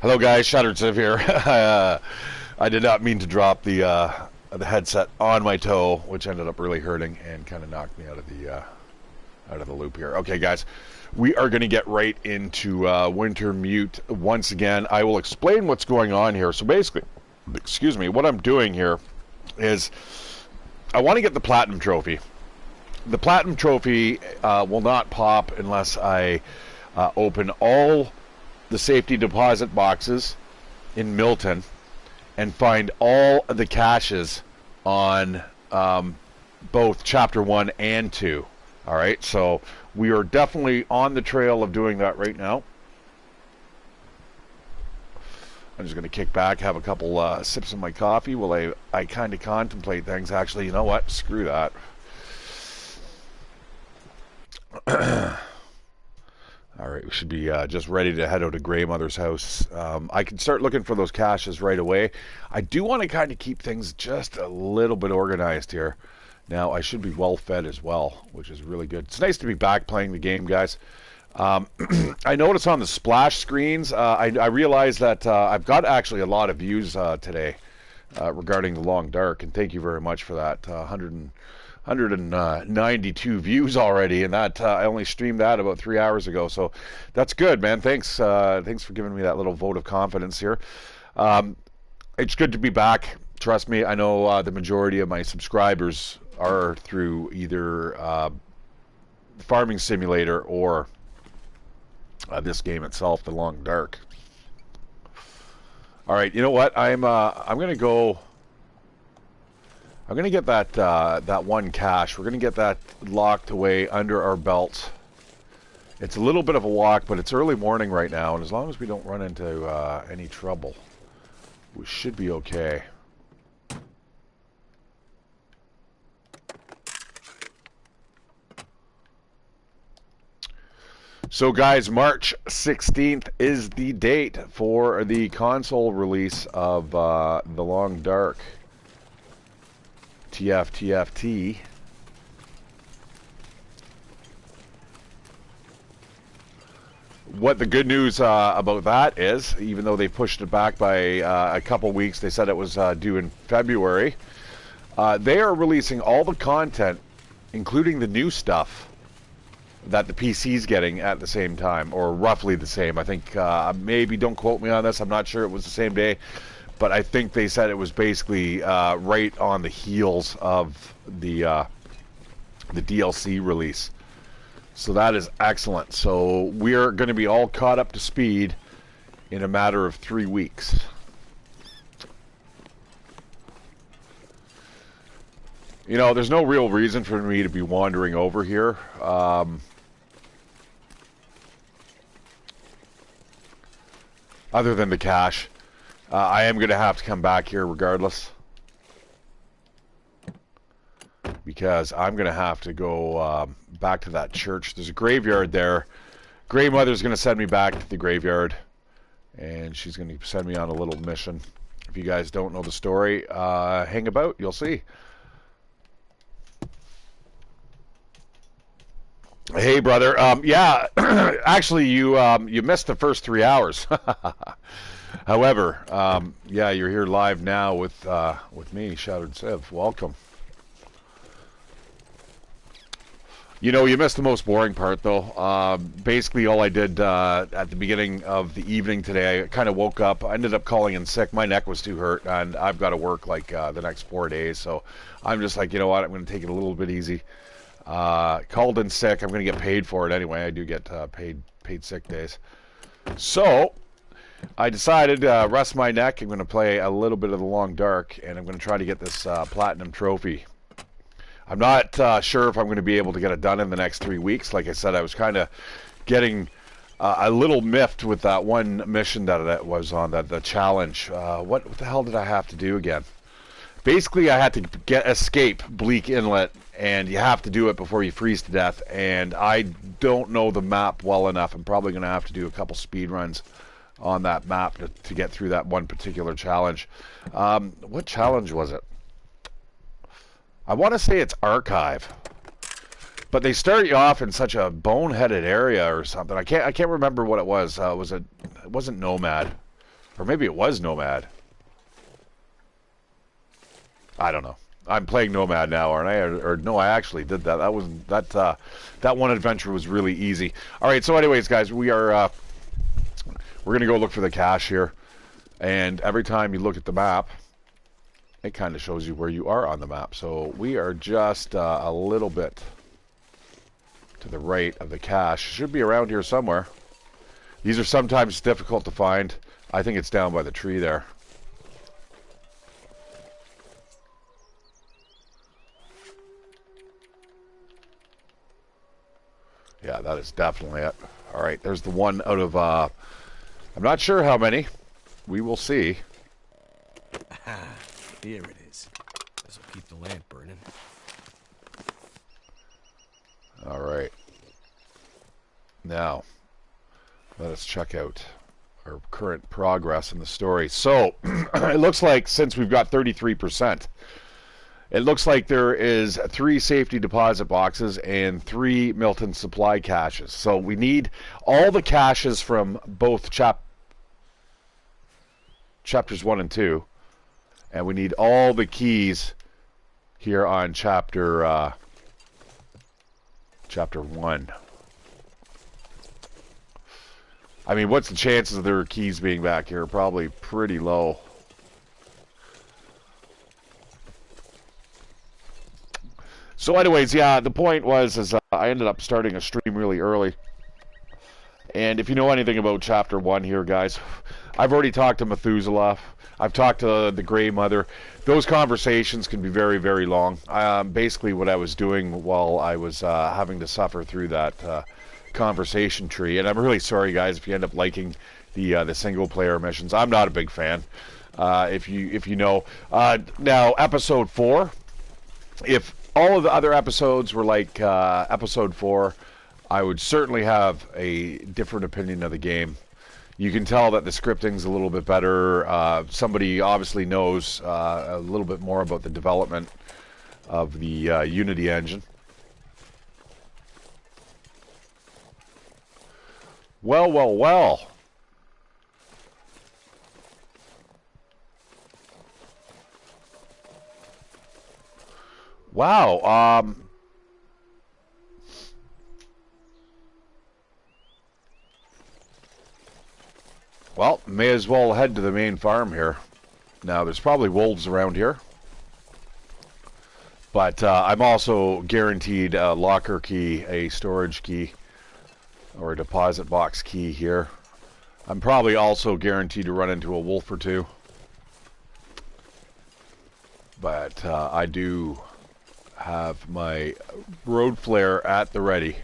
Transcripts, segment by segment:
Hello guys, ShatteredCiv here. I did not mean to drop the headset on my toe, which ended up really hurting and kind of knocked me out of the loop here. Okay guys, we are going to get right into Winter Mute once again. I will explain what's going on here. So basically, excuse me, what I'm doing here is I want to get the Platinum Trophy. The Platinum Trophy will not pop unless I open all the safety deposit boxes in Milton and find all the caches on both Chapter 1 and 2. Alright, so we are definitely on the trail of doing that right now. I'm just going to kick back, have a couple sips of my coffee while I kind of contemplate things. Actually, you know what? Screw that. Alright, we should be just ready to head out to Grey Mother's house. I can start looking for those caches right away. I do want to kind of keep things just a little bit organized here. Now, I should be well fed as well, which is really good. It's nice to be back playing the game, guys. I noticed on the splash screens, I realized that I've got actually a lot of views today regarding the Long Dark, and thank you very much for that. 192 views already, and that I only streamed that about 3 hours ago, so that's good, man. Thanks for giving me that little vote of confidence here. It's good to be back. Trust me, I know the majority of my subscribers are through either Farming Simulator or this game itself, The Long Dark. All right, you know what? I'm gonna go. I'm gonna get that one cache. We're gonna get that locked away under our belt. It's a little bit of a walk, but it's early morning right now, and as long as we don't run into any trouble, we should be okay. So guys, March 16th is the date for the console release of The Long Dark. TFT. What the good news about that is, even though they pushed it back by a couple weeks, they said it was due in February, they are releasing all the content, including the new stuff, that the PC's getting at the same time, or roughly the same. I think, maybe don't quote me on this, I'm not sure it was the same day, but I think they said it was basically right on the heels of the DLC release. So that is excellent. So we're going to be all caught up to speed in a matter of 3 weeks. You know, there's no real reason for me to be wandering over here. Other than the cache. I am going to have to come back here regardless. Because I'm going to have to go back to that church. There's a graveyard there. Grey Mother's going to send me back to the graveyard. And she's going to send me on a little mission. If you guys don't know the story, hang about. You'll see. Hey, brother. Yeah, actually, you missed the first 3 hours. However, yeah, you're here live now with me, ShatteredCiv. Welcome. You know, you missed the most boring part, though. Basically, all I did at the beginning of the evening today, I kind of woke up. I ended up calling in sick. My neck was too hurt, and I've got to work like the next 4 days. So I'm just like, you know what? I'm going to take it a little bit easy. Called in sick. I'm going to get paid for it anyway. I do get paid sick days. So I decided to rest my neck. I'm going to play a little bit of The Long Dark, and I'm going to try to get this Platinum Trophy. I'm not sure if I'm going to be able to get it done in the next 3 weeks. Like I said, I was kind of getting a little miffed with that one mission that it was on, the challenge. What the hell did I have to do again? Basically, I had to escape Bleak Inlet, and you have to do it before you freeze to death, and I don't know the map well enough. I'm probably going to have to do a couple speed runs on that map to get through that one particular challenge. What challenge was it? I want to say it's Archive, but they start you off in such a boneheaded area or something. I can't remember what it was. It wasn't Nomad. Or maybe it was Nomad. I don't know. I'm playing Nomad now, aren't I? Or no, I actually did that. That was that one adventure was really easy. All right. So, anyways, guys, we're gonna go look for the cache here, and every time you look at the map, it kind of shows you where you are on the map. So we are just a little bit to the right of the cache. Should be around here somewhere. These are sometimes difficult to find. I think it's down by the tree there. Yeah, that is definitely it. All right, there's the one out of, I'm not sure how many. We will see. Aha, here it is. This will keep the lamp burning. All right. Now, let us check out our current progress in the story. So, it looks like since we've got 33%, it looks like there is 3 safety deposit boxes and 3 Milton supply caches. So we need all the caches from both chapters 1 and 2, and we need all the keys here on chapter 1. I mean, what's the chances of their keys being back here? Probably pretty low. So anyways, yeah, the point was I ended up starting a stream really early. And if you know anything about Chapter 1 here, guys, I've already talked to Methuselah. I've talked to the Grey Mother. Those conversations can be very, very long. Basically what I was doing while I was having to suffer through that conversation tree. And I'm really sorry, guys, if you end up liking the single-player missions. I'm not a big fan, if you know. Now, Episode 4, if all of the other episodes were like Episode 4, I would certainly have a different opinion of the game. You can tell that the scripting's a little bit better. Somebody obviously knows a little bit more about the development of the Unity engine. Well, well, well. Wow. Well, may as well head to the main farm here. Now, there's probably wolves around here. But I'm also guaranteed a locker key, a storage key, or a deposit box key here. I'm probably also guaranteed to run into a wolf or two. But I do have my road flare at the ready.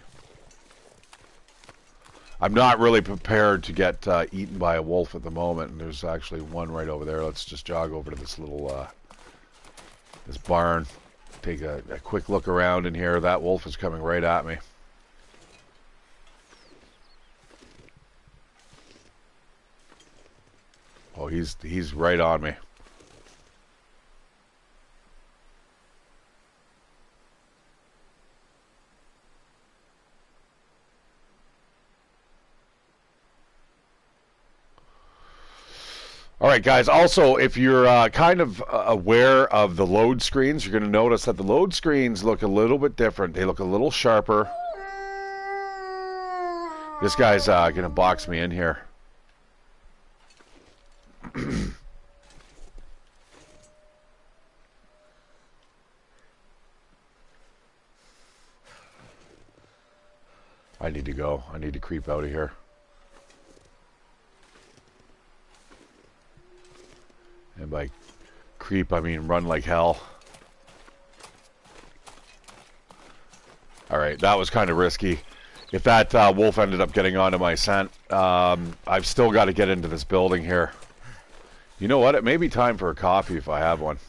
I'm not really prepared to get eaten by a wolf at the moment, and there's actually one right over there. Let's just jog over to this little this barn. Take a quick look around in here. That wolf is coming right at me. Oh, he's right on me. All right, guys. Also, if you're kind of aware of the load screens, you're going to notice that the load screens look a little bit different. They look a little sharper. This guy's going to box me in here. I need to go. I need to creep out of here. And by creep, I mean run like hell. Alright, that was kind of risky. If that wolf ended up getting onto my scent, I've still got to get into this building here. You know what? It may be time for a coffee if I have one.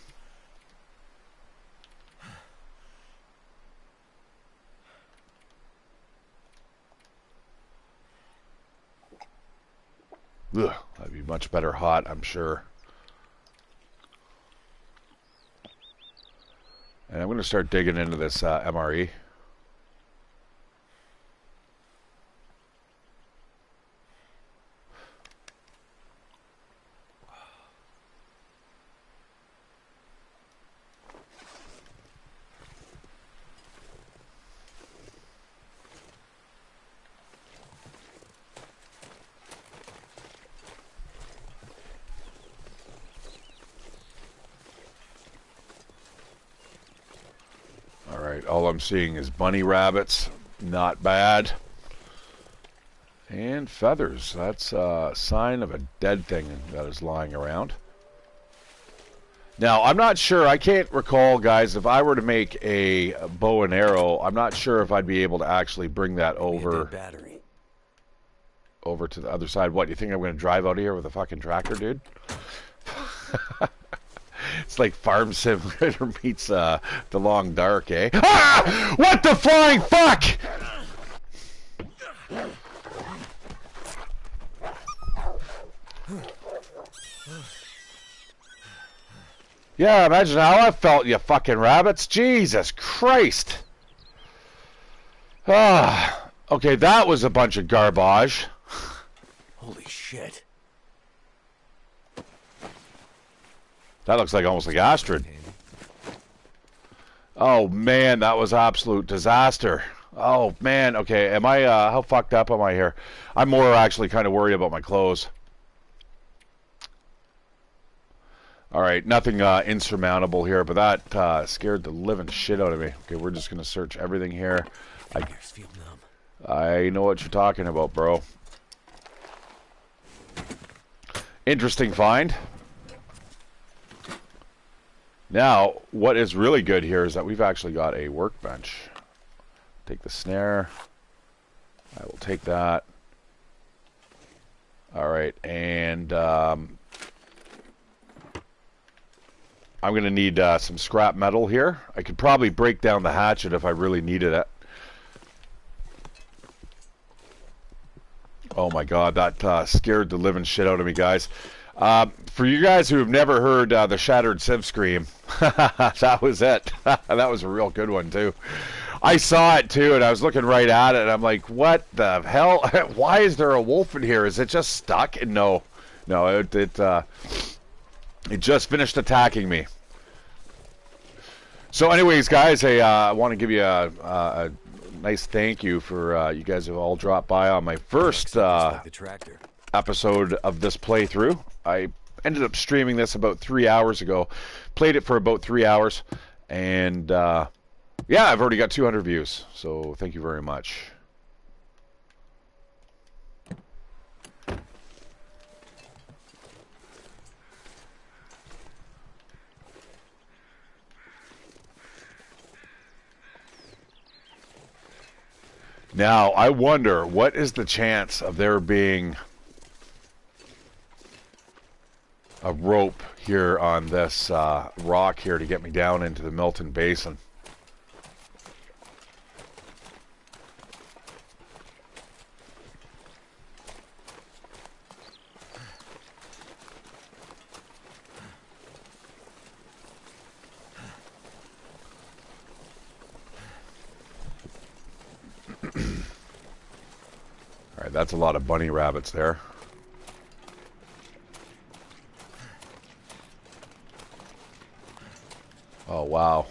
Ugh, that'd be much better hot, I'm sure. And I'm going to start digging into this MRE. all I'm seeing is bunny rabbits. Not bad. And feathers. That's a sign of a dead thing that is lying around. Now, I'm not sure. I can't recall, guys, if I were to make a bow and arrow, I'm not sure if I'd be able to actually bring that over to the other side. What, you think I'm going to drive out of here with a fucking tractor, dude? It's like Farm Simulator meets The Long Dark, eh? Ah! What the flying fuck? Yeah, imagine how I felt, you fucking rabbits. Jesus Christ. Ah, okay, that was a bunch of garbage. Holy shit. That looks like almost like Astrid. Oh man, that was absolute disaster. Oh man, okay, am I, how fucked up am I here? I'm more actually kind of worried about my clothes. Alright, nothing insurmountable here, but that scared the living shit out of me. Okay, we're just going to search everything here. I know what you're talking about, bro. Interesting find. Now, what is really good here is that we've actually got a workbench. Take the snare. I will take that. Alright, and I'm going to need some scrap metal here. I could probably break down the hatchet if I really needed it. Oh my god, that scared the living shit out of me, guys. For you guys who have never heard the Shattered Civ scream, that was it. That was a real good one, too. I saw it, too, and I was looking right at it, and I'm like, what the hell? Why is there a wolf in here? Is it just stuck? And no, it just finished attacking me. So anyways, guys, hey, I want to give you a nice thank you for you guys have all dropped by on my first episode of this playthrough. I ended up streaming this about 3 hours ago. Played it for about 3 hours. And, yeah, I've already got 200 views. So thank you very much. Now, I wonder, what is the chance of there being a rope here on this rock here to get me down into the Milton Basin? Alright, that's a lot of bunny rabbits there. Oh, wow.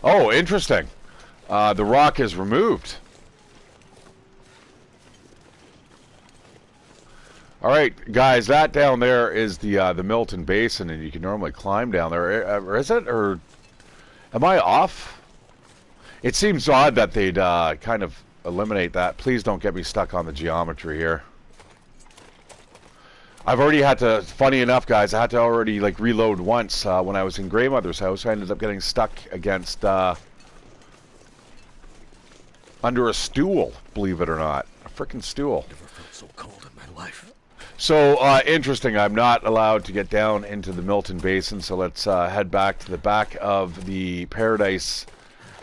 Oh, interesting. The rock is removed. Alright, guys, that down there is the Milton Basin, and you can normally climb down there. Is it? Or am I off? It seems odd that they'd kind of eliminate that. Please don't get me stuck on the geometry here. I've already had to, funny enough, guys, I had to already like reload once when I was in Greymother's house. I ended up getting stuck against under a stool, believe it or not. A freaking stool. Never felt so cold in my life. So, interesting. I'm not allowed to get down into the Milton Basin, so let's head back to the back of the Paradise...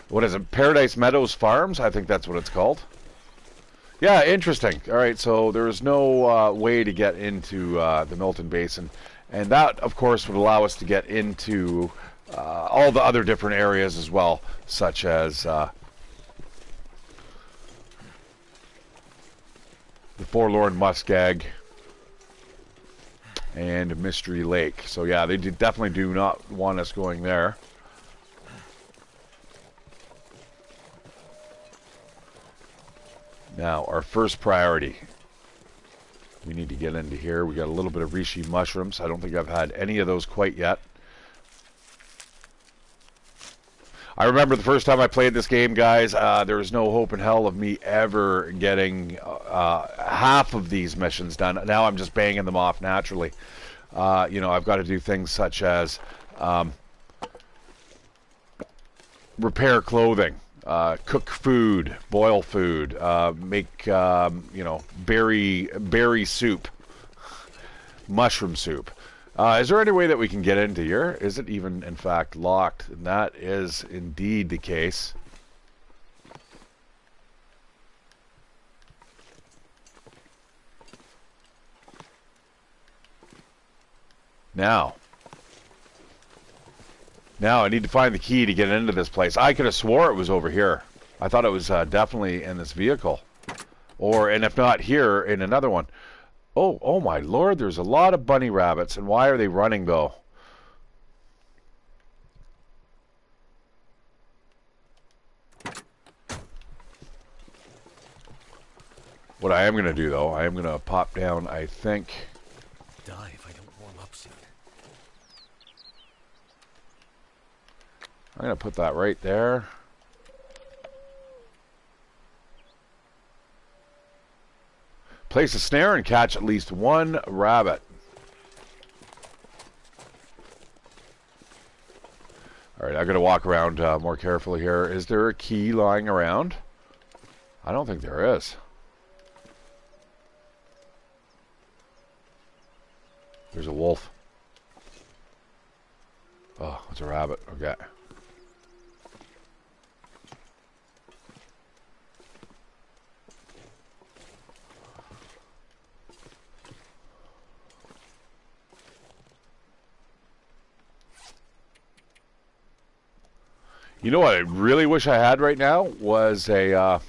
What is it? Paradise Meadows Farms? I think that's what it's called. Yeah, interesting. All right, so there's no way to get into the Milton Basin. And that, of course, would allow us to get into all the other different areas as well, such as the Forlorn Muskeg and Mystery Lake. So, yeah, they definitely do not want us going there. Now, our first priority. We need to get into here. We got a little bit of reishi mushrooms. I don't think I've had any of those quite yet. I remember the first time I played this game, guys, there was no hope in hell of me ever getting half of these missions done. Now I'm just banging them off naturally. You know, I've got to do things such as repair clothing, cook food, boil food, make, you know, berry soup, mushroom soup. Is there any way that we can get into here? Is it even, in fact, locked? And that is indeed the case. Now I need to find the key to get into this place. I could have swore it was over here. I thought it was definitely in this vehicle. And if not here, in another one. Oh my lord, there's a lot of bunny rabbits. And why are they running, though? What I am going to do, though, I am going to pop down, I think. Die if I don't warm up soon. I'm going to put that right there. Place a snare and catch at least one rabbit. Alright, I'm going to walk around more carefully here. Is there a key lying around? I don't think there is. There's a wolf. Oh, it's a rabbit. Okay. You know what I really wish I had right now was a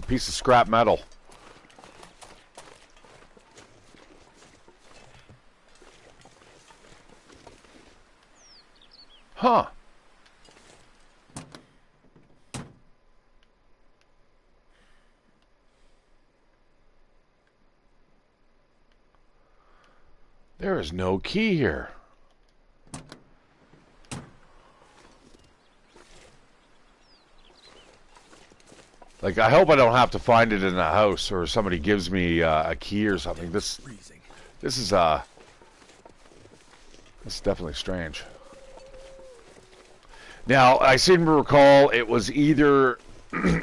piece of scrap metal. Huh. There is no key here. Like, I hope I don't have to find it in a house or somebody gives me a key or something. This is definitely strange. Now, I seem to recall it was either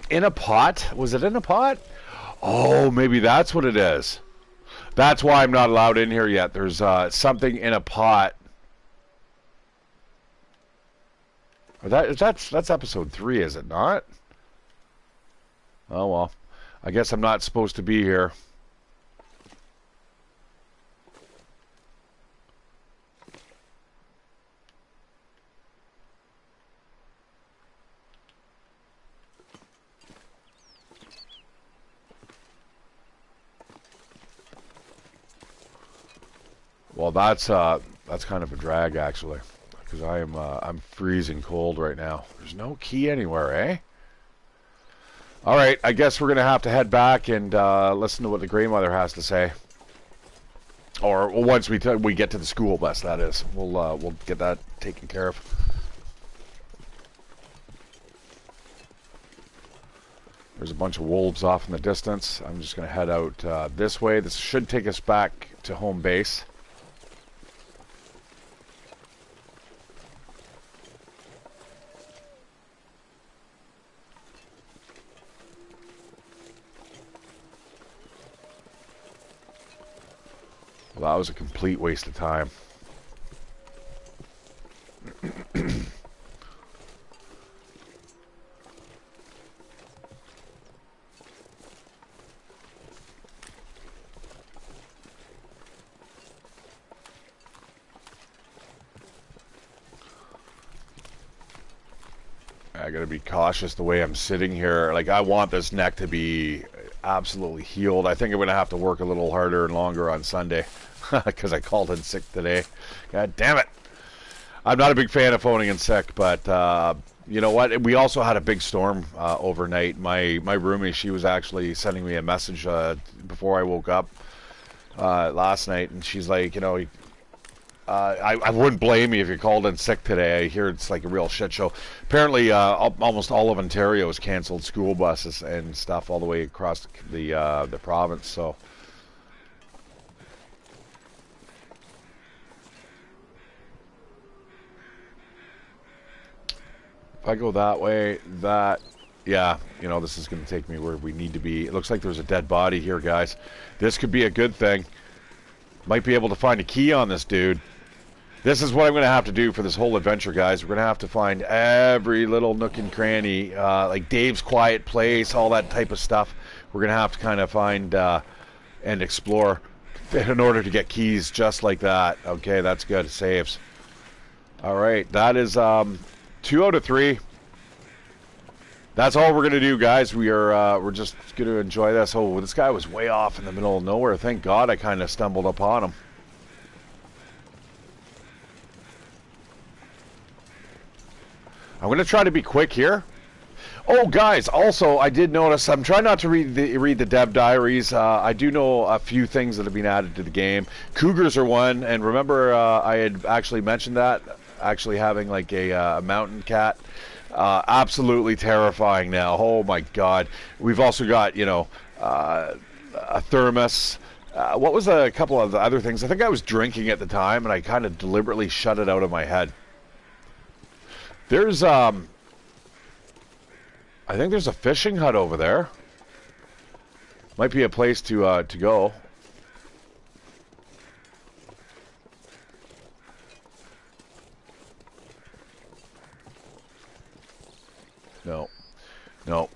in a pot. Was it in a pot? Oh, maybe that's what it is. That's why I'm not allowed in here yet. There's something in a pot. That's episode 3, is it not? Oh, well. I guess I'm not supposed to be here. Well, that's kind of a drag, actually, because I'm freezing cold right now. There's no key anywhere, eh? All right, I guess we're gonna have to head back and listen to what the grandmother has to say. Or once we get to the school bus, that is, we'll get that taken care of. There's a bunch of wolves off in the distance. I'm just gonna head out this way. This should take us back to home base. Well, that was a complete waste of time. I gotta be cautious the way I'm sitting here. Like, I want this neck to be absolutely healed. I think I'm gonna have to work a little harder and longer on Sunday because I called in sick today. God damn it! I'm not a big fan of phoning in sick, but you know what? We also had a big storm overnight. My roomie, she was actually sending me a message before I woke up last night, and she's like, you know, I wouldn't blame you if you called in sick today. I hear it's like a real shit show. Apparently, almost all of Ontario has canceled school buses and stuff all the way across the province. So, if I go that way, yeah, you know, this is going to take me where we need to be. It looks like there's a dead body here, guys. This could be a good thing. Might be able to find a key on this dude. This is what I'm going to have to do for this whole adventure, guys. We're going to have to find every little nook and cranny, like Dave's quiet place, all that type of stuff. We're going to have to kind of find and explore in order to get keys just like that. Okay, that's good. Saves. All right, that is 2 out of 3. That's all we're going to do, guys. We're just going to enjoy this. Oh, this guy was way off in the middle of nowhere. Thank God I kind of stumbled upon him. I'm going to try to be quick here. Oh, guys, also, I did notice, I'm trying not to read the dev diaries. I do know a few things that have been added to the game. Cougars are one, and remember I had actually mentioned that, actually having like a mountain cat. Absolutely terrifying now. Oh, my God. We've also got, you know, a thermos. What was a couple of the other things? I think I was drinking at the time, and I kind of deliberately shut it out of my head. There's, I think there's a fishing hut over there. Might be a place to go. No, no,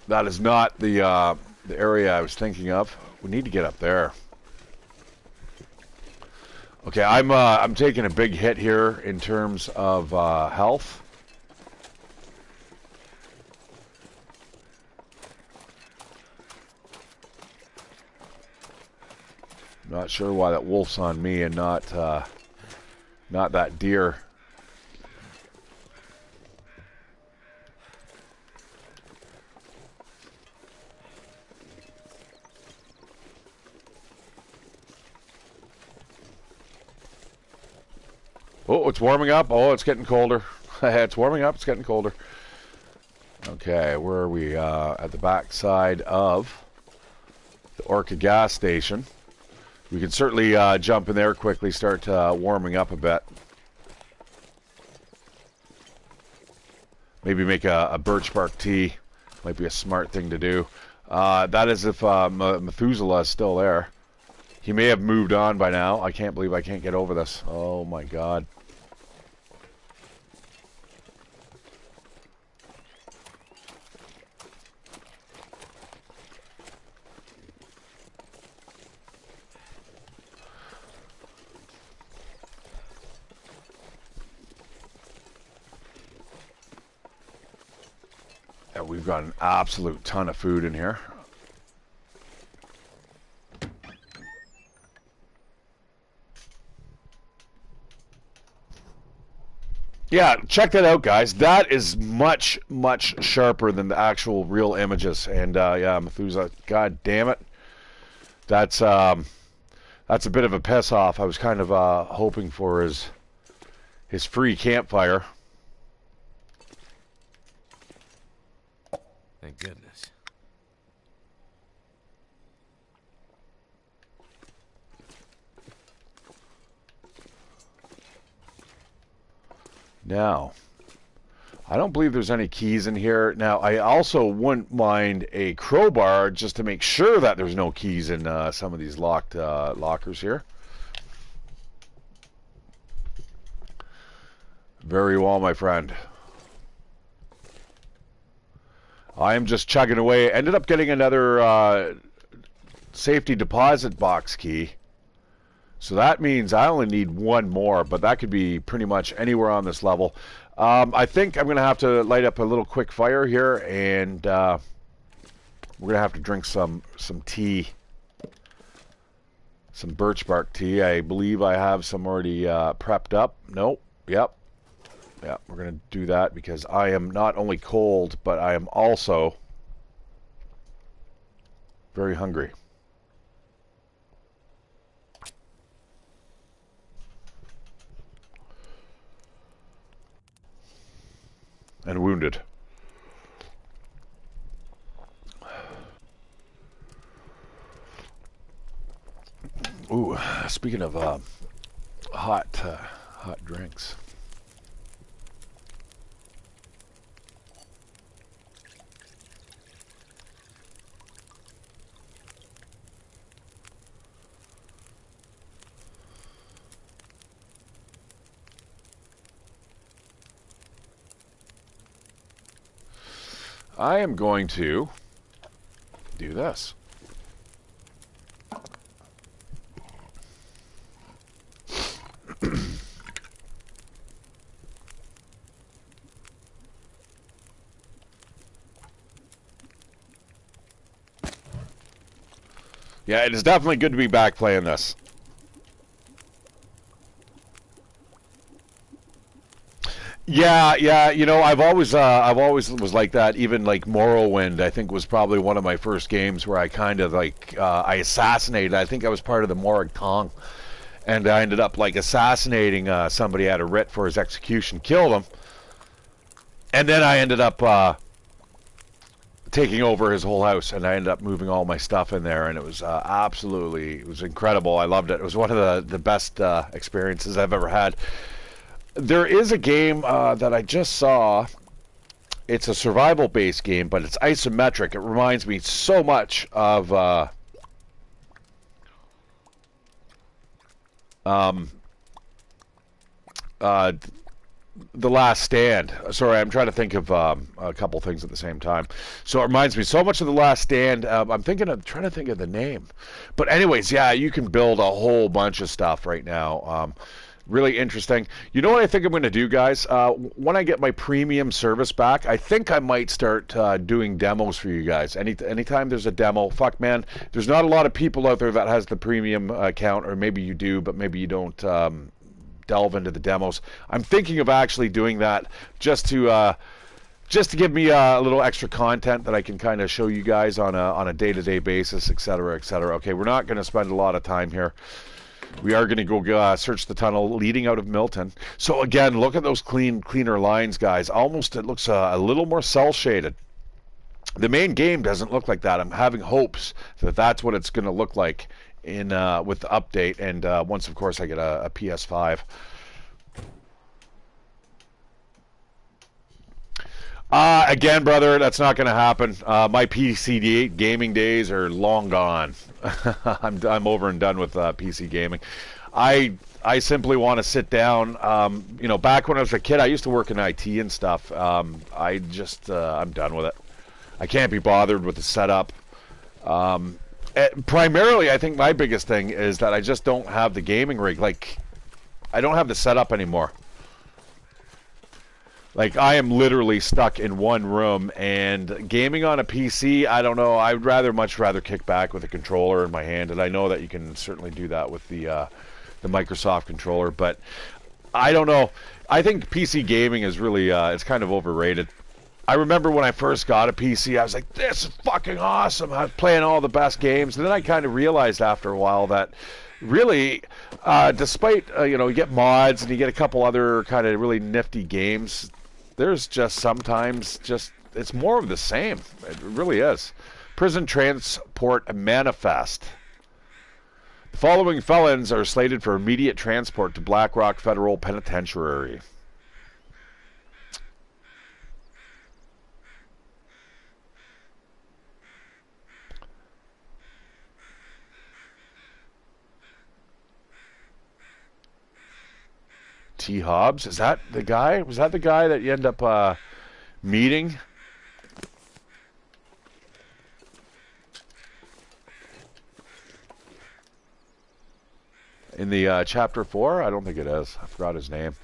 that is not the area I was thinking of. We need to get up there. Okay, I'm taking a big hit here in terms of health. Not sure why that wolf's on me and not that deer. Oh, it's warming up. Oh, it's getting colder. It's warming up. It's getting colder. Okay, where are we? At the back side of the Orca gas station. We can certainly jump in there quickly, start warming up a bit. Maybe make a birch bark tea. Might be a smart thing to do. That is if Methuselah is still there. He may have moved on by now. I can't believe I can't get over this. Oh my God. Yeah, we've got an absolute ton of food in here. Yeah, check that out, guys. That is much, much sharper than the actual real images. And yeah, Methuselah, God damn it, that's a bit of a piss off. I was kind of hoping for his free campfire. Thank goodness. Now, I don't believe there's any keys in here. Now, I also wouldn't mind a crowbar just to make sure that there's no keys in some of these locked lockers here. Very well, my friend. I am just chugging away. Ended up getting another safety deposit box key. So that means I only need one more, but that could be pretty much anywhere on this level. I think I'm going to have to light up a little quick fire here, and we're going to have to drink some tea. Some birch bark tea. I believe I have some already prepped up. Nope. Yep. Yeah, we're going to do that because I am not only cold, but I am also very hungry. and wounded. Ooh, speaking of hot drinks. I am going to do this. Yeah, it is definitely good to be back playing this. Yeah, you know, I've always was like that. Even like Morrowind, I think was probably one of my first games where I kind of like I assassinated. I think I was part of the Morag Tong, and I ended up like assassinating somebody at a writ for his execution, killed him, and then I ended up taking over his whole house, and I ended up moving all my stuff in there, and it was it was incredible. I loved it. It was one of the best experiences I've ever had. There is a game that I just saw. It's a survival-based game, but it's isometric. It reminds me so much of um, uh, The Last Stand. Sorry, I'm trying to think of a couple things at the same time. So it reminds me so much of The Last Stand. I'm trying to think of the name. But anyways, yeah, you can build a whole bunch of stuff right now. Really interesting. You know what I think I'm going to do, guys? When I get my premium service back, I think I might start doing demos for you guys. Anytime there's a demo, fuck man, there's not a lot of people out there that has the premium account, or maybe you do, but maybe you don't delve into the demos. I'm thinking of actually doing that just to give me a little extra content that I can kind of show you guys on a day-to-day basis, etc., etc. Okay, we're not going to spend a lot of time here. We are going to go search the tunnel leading out of Milton. So again, look at those cleaner lines, guys. Almost, it looks a little more cel-shaded. The main game doesn't look like that. I'm having hopes that that's what it's going to look like in with the update, and once, of course, I get a PS5. Again, brother, that's not going to happen. My PC gaming days are long gone. I'm over and done with PC gaming. I simply want to sit down. You know, back when I was a kid, I used to work in IT and stuff. I'm done with it. I can't be bothered with the setup. Primarily, I think my biggest thing is that I just don't have the gaming rig. Like, I don't have the setup anymore. Like, I am literally stuck in one room, and gaming on a PC, I don't know. I'd much rather kick back with a controller in my hand, and I know that you can certainly do that with the Microsoft controller, but I don't know. I think PC gaming is really, it's kind of overrated. I remember when I first got a PC, I was like, this is fucking awesome. I was playing all the best games, and then I kind of realized after a while that really, despite, you know, you get mods and you get a couple other kind of really nifty games, there's just sometimes it's more of the same. It really is. Prison Transport Manifest. The following felons are slated for immediate transport to Black Rock Federal Penitentiary. T. Hobbs, is that the guy? Was that the guy that you end up meeting? In the chapter 4? I don't think it is. I forgot his name.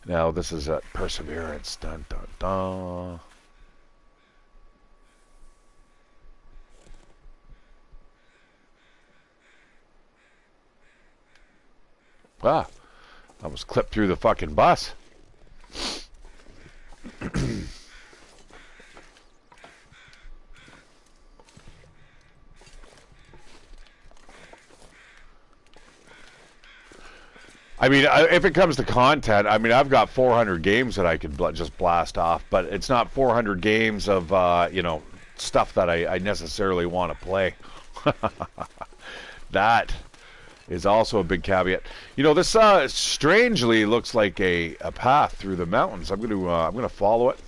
Now, this is Perseverance. Dun, dun, dun. Ah, I was clipped through the fucking bus. I mean, if it comes to content, I mean, I've got 400 games that I could just blast off, but it's not 400 games of, you know, stuff that I necessarily want to play. That is also a big caveat. You know, this strangely looks like a path through the mountains. I'm gonna follow it.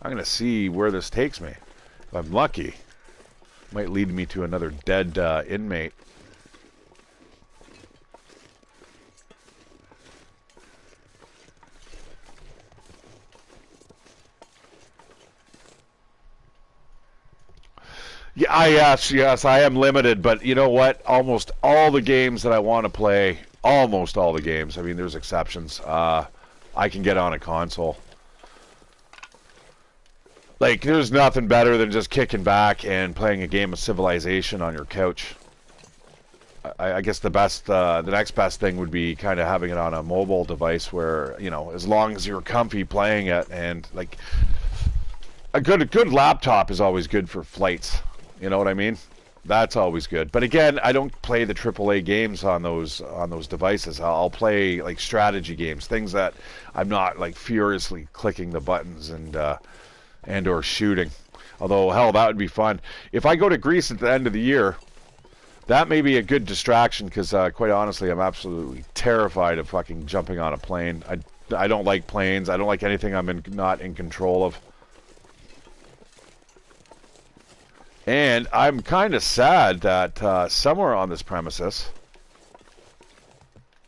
I'm gonna see where this takes me. If I'm lucky, it might lead me to another dead inmate. Yeah, yes, I am limited, but you know what? Almost all the games that I want to play, almost all the games, I mean, there's exceptions, I can get on a console. Like, there's nothing better than just kicking back and playing a game of Civilization on your couch. I guess the next best thing would be kind of having it on a mobile device where, you know, as long as you're comfy playing it, and, like, a good laptop is always good for flights. You know what I mean? That's always good. But again, I don't play the AAA games on those devices. I'll play like strategy games, things that I'm not like furiously clicking the buttons and or shooting. Although hell, that would be fun. If I go to Greece at the end of the year, that may be a good distraction because quite honestly, I'm absolutely terrified of fucking jumping on a plane. I don't like planes. I don't like anything I'm not in control of. And I'm kind of sad that somewhere on this premises,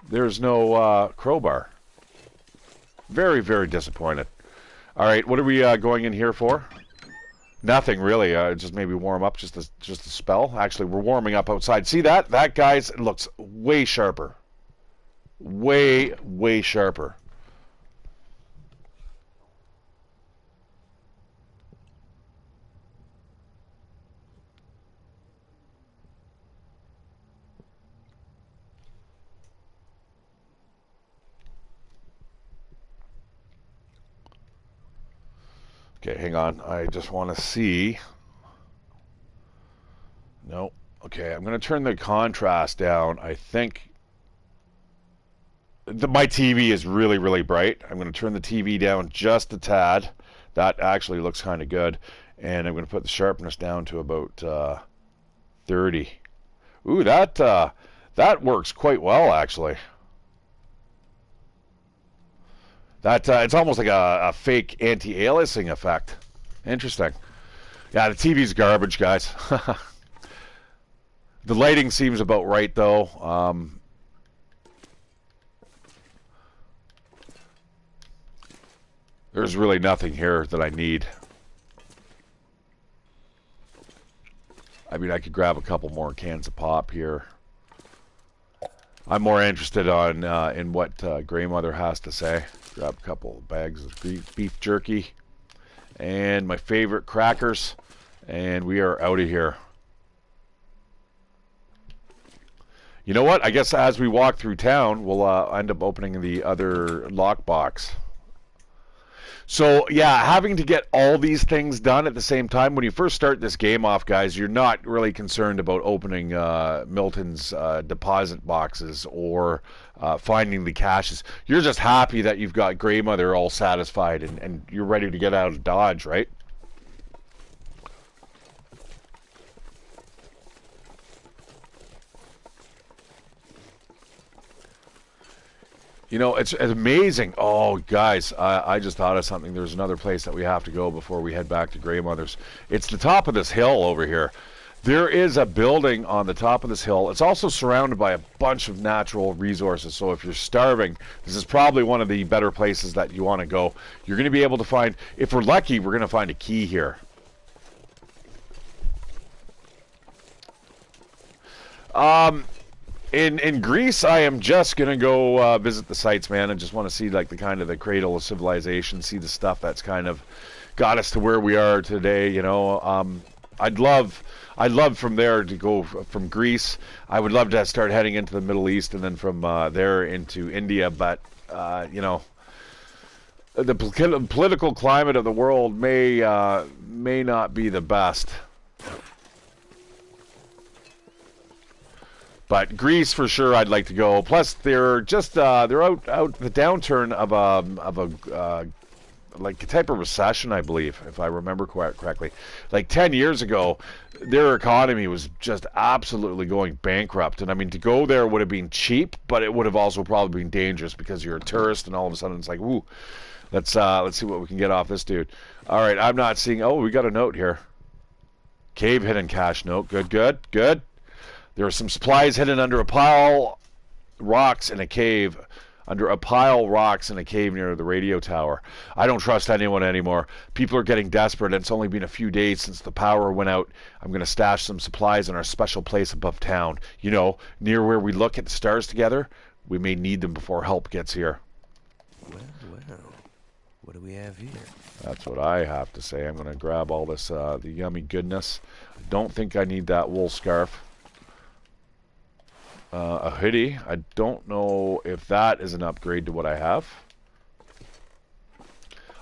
there's no crowbar. Very, very disappointed. All right, what are we going in here for? Nothing really. Just maybe warm up, just a spell. Actually, we're warming up outside. See that? That, guys, looks way sharper. Way, way sharper. Okay, hang on. I just want to see. No. Okay, I'm going to turn the contrast down. I think my TV is really, really bright. I'm going to turn the TV down just a tad. That actually looks kind of good. And I'm going to put the sharpness down to about 30. Ooh, that works quite well, actually. That it's almost like a fake anti-aliasing effect. Interesting. Yeah, the TV's garbage, guys. The lighting seems about right, though. There's really nothing here that I need. I mean, I could grab a couple more cans of pop here. I'm more interested in what Grey Mother has to say. Grab a couple of bags of beef jerky and my favorite crackers, and we are out of here. You know what? I guess as we walk through town, we'll end up opening the other lockbox. So, yeah, having to get all these things done at the same time. When you first start this game off, guys, you're not really concerned about opening Milton's deposit boxes or finding the caches. You're just happy that you've got Grey Mother all satisfied and you're ready to get out of Dodge, right? You know, it's amazing. Oh, guys, I just thought of something. There's another place that we have to go before we head back to Grey Mother's. It's the top of this hill over here. There is a building on the top of this hill. It's also surrounded by a bunch of natural resources. So if you're starving, this is probably one of the better places that you want to go. You're going to be able to find, if we're lucky, we're going to find a key here. In Greece, I am just gonna go visit the sites, man. I just want to see like the cradle of civilization, see the stuff that's kind of got us to where we are today. You know, I'd love from there to go from Greece. I would love to start heading into the Middle East and then from there into India. But you know, the political climate of the world may not be the best. But Greece for sure, I'd like to go. Plus, they're just they're out the downturn of a like a type of recession, I believe, if I remember correctly. Like 10 years ago, their economy was just absolutely going bankrupt. And I mean, to go there would have been cheap, but it would have also probably been dangerous because you're a tourist, and all of a sudden it's like, ooh, let's see what we can get off this dude. All right, I'm not seeing. Oh, we got a note here. Cave hidden cache note. Good, good, good. There are some supplies hidden under a pile rocks in a cave. Under a pile rocks in a cave near the radio tower. I don't trust anyone anymore. People are getting desperate, and it's only been a few days since the power went out. I'm going to stash some supplies in our special place above town. You know, near where we look at the stars together. We may need them before help gets here. Well, what do we have here? That's what I have to say. I'm going to grab all this, the yummy goodness. I don't think I need that wool scarf. A hoodie. I don't know if that is an upgrade to what I have.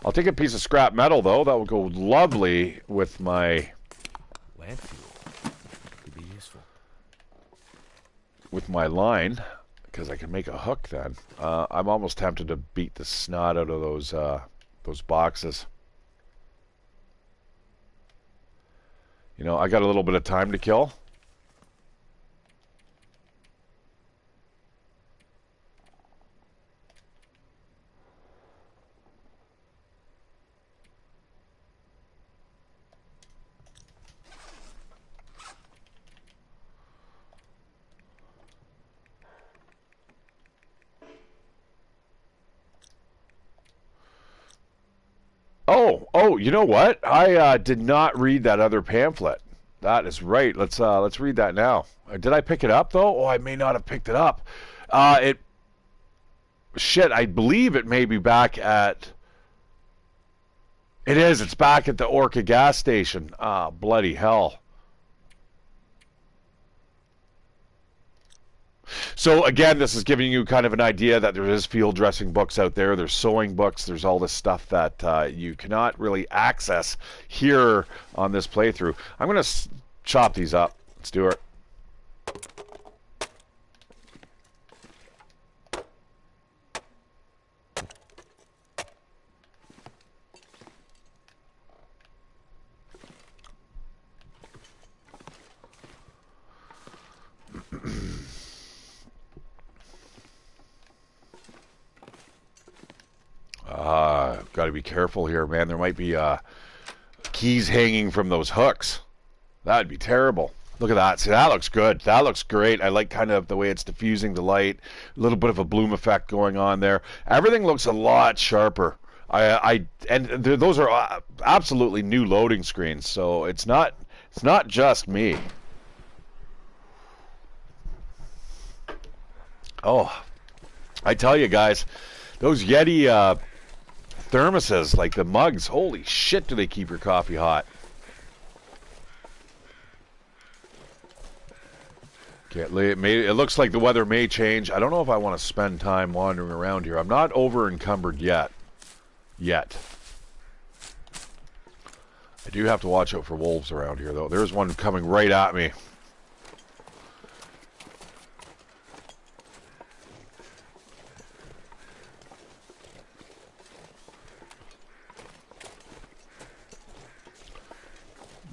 I'll take a piece of scrap metal, though. That will go lovely with my... Lamp fuel. Could be useful. With my line, because I can make a hook then. I'm almost tempted to beat the snot out of those boxes. You know, I got a little bit of time to kill. Oh, you know what? I did not read that other pamphlet. That is right. Let's read that now. Did I pick it up though? Oh, I may not have picked it up. Shit, I believe it may be back at... It is. It's back at the Orca gas station. Ah, bloody hell. So again, this is giving you kind of an idea that there is field dressing books out there. There's sewing books. There's all this stuff that you cannot really access here on this playthrough. I'm going to chop these up. Let's do it. Got to be careful here, man. There might be keys hanging from those hooks. That'd be terrible. Look at that. See, that looks good. That looks great. I like kind of the way it's diffusing the light. A little bit of a bloom effect going on there. Everything looks a lot sharper. Those are absolutely new loading screens, so it's not just me. Oh, I tell you guys, those Yeti thermoses, like the mugs, holy shit, do they keep your coffee hot. It looks like the weather may change. I don't know if I want to spend time wandering around here. I'm not over encumbered yet. I do have to watch out for wolves around here, though. There's one coming right at me.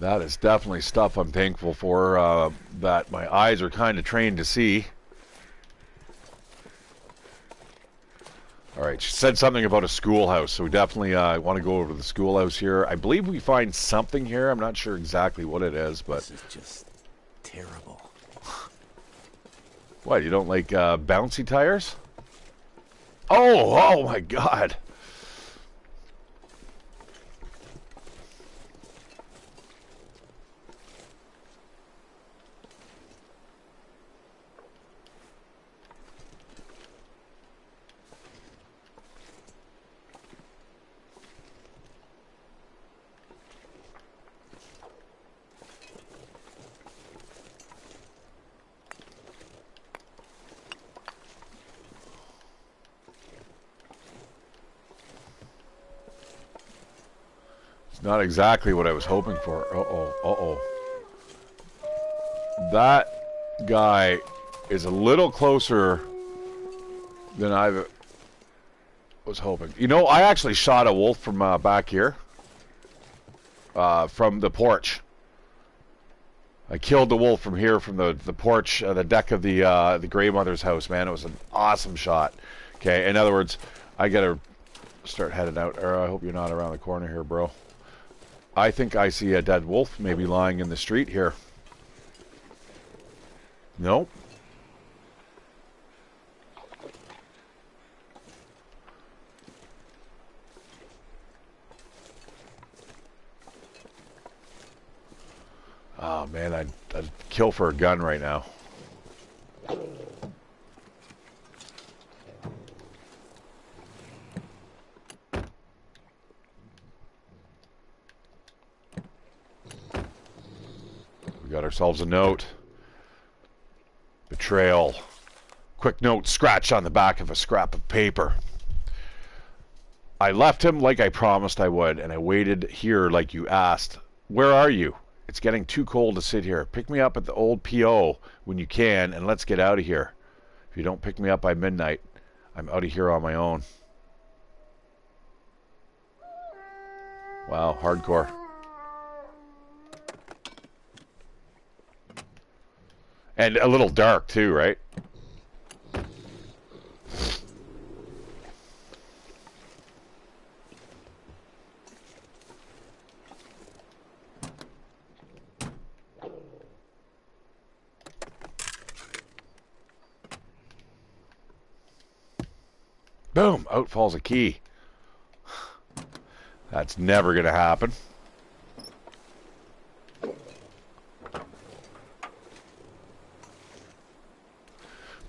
That is definitely stuff I'm thankful for, that my eyes are kind of trained to see. All right, she said something about a schoolhouse, so we definitely want to go over to the schoolhouse here. I believe we find something here. I'm not sure exactly what it is, but... This is just terrible. What, you don't like bouncy tires? Oh my God. Not exactly what I was hoping for. Uh-oh. That guy is a little closer than I was hoping. You know, I actually shot a wolf from back here. From the porch. I killed the wolf from here, from the porch, the deck of the Grey Mother's house, man. It was an awesome shot. Okay, in other words, I gotta start heading out. Or I hope you're not around the corner here, bro. I think I see a dead wolf maybe lying in the street here. Nope. Oh man, I'd kill for a gun right now. We got ourselves a note. Betrayal. Quick note scratched on the back of a scrap of paper. I left him like I promised I would, and I waited here like you asked. Where are you? It's getting too cold to sit here. Pick me up at the old PO when you can, and let's get out of here. If you don't pick me up by midnight, I'm out of here on my own. Wow, hardcore. And a little dark too, right? Boom! Out falls a key. That's never gonna happen.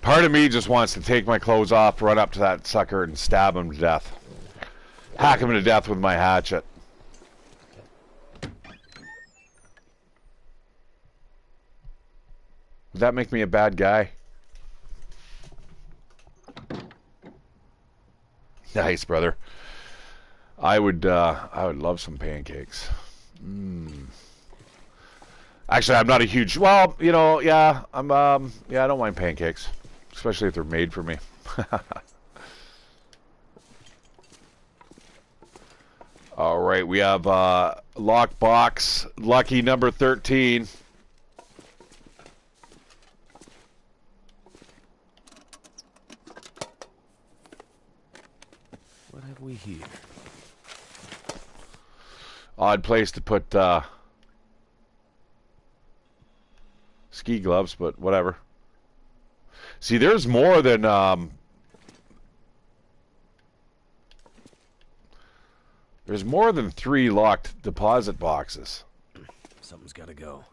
Part of me just wants to take my clothes off, run up to that sucker, and stab him to death. Hack him to death with my hatchet. Would that make me a bad guy? Nice, brother. I would love some pancakes. Actually, I'm not a huge. Well, you know, yeah, yeah, I don't mind pancakes, especially if they're made for me. All right, we have lockbox lucky number 13. What have we here? Odd place to put ski gloves, but whatever. See, there's more than there's more than 3 locked deposit boxes. Something's got to go.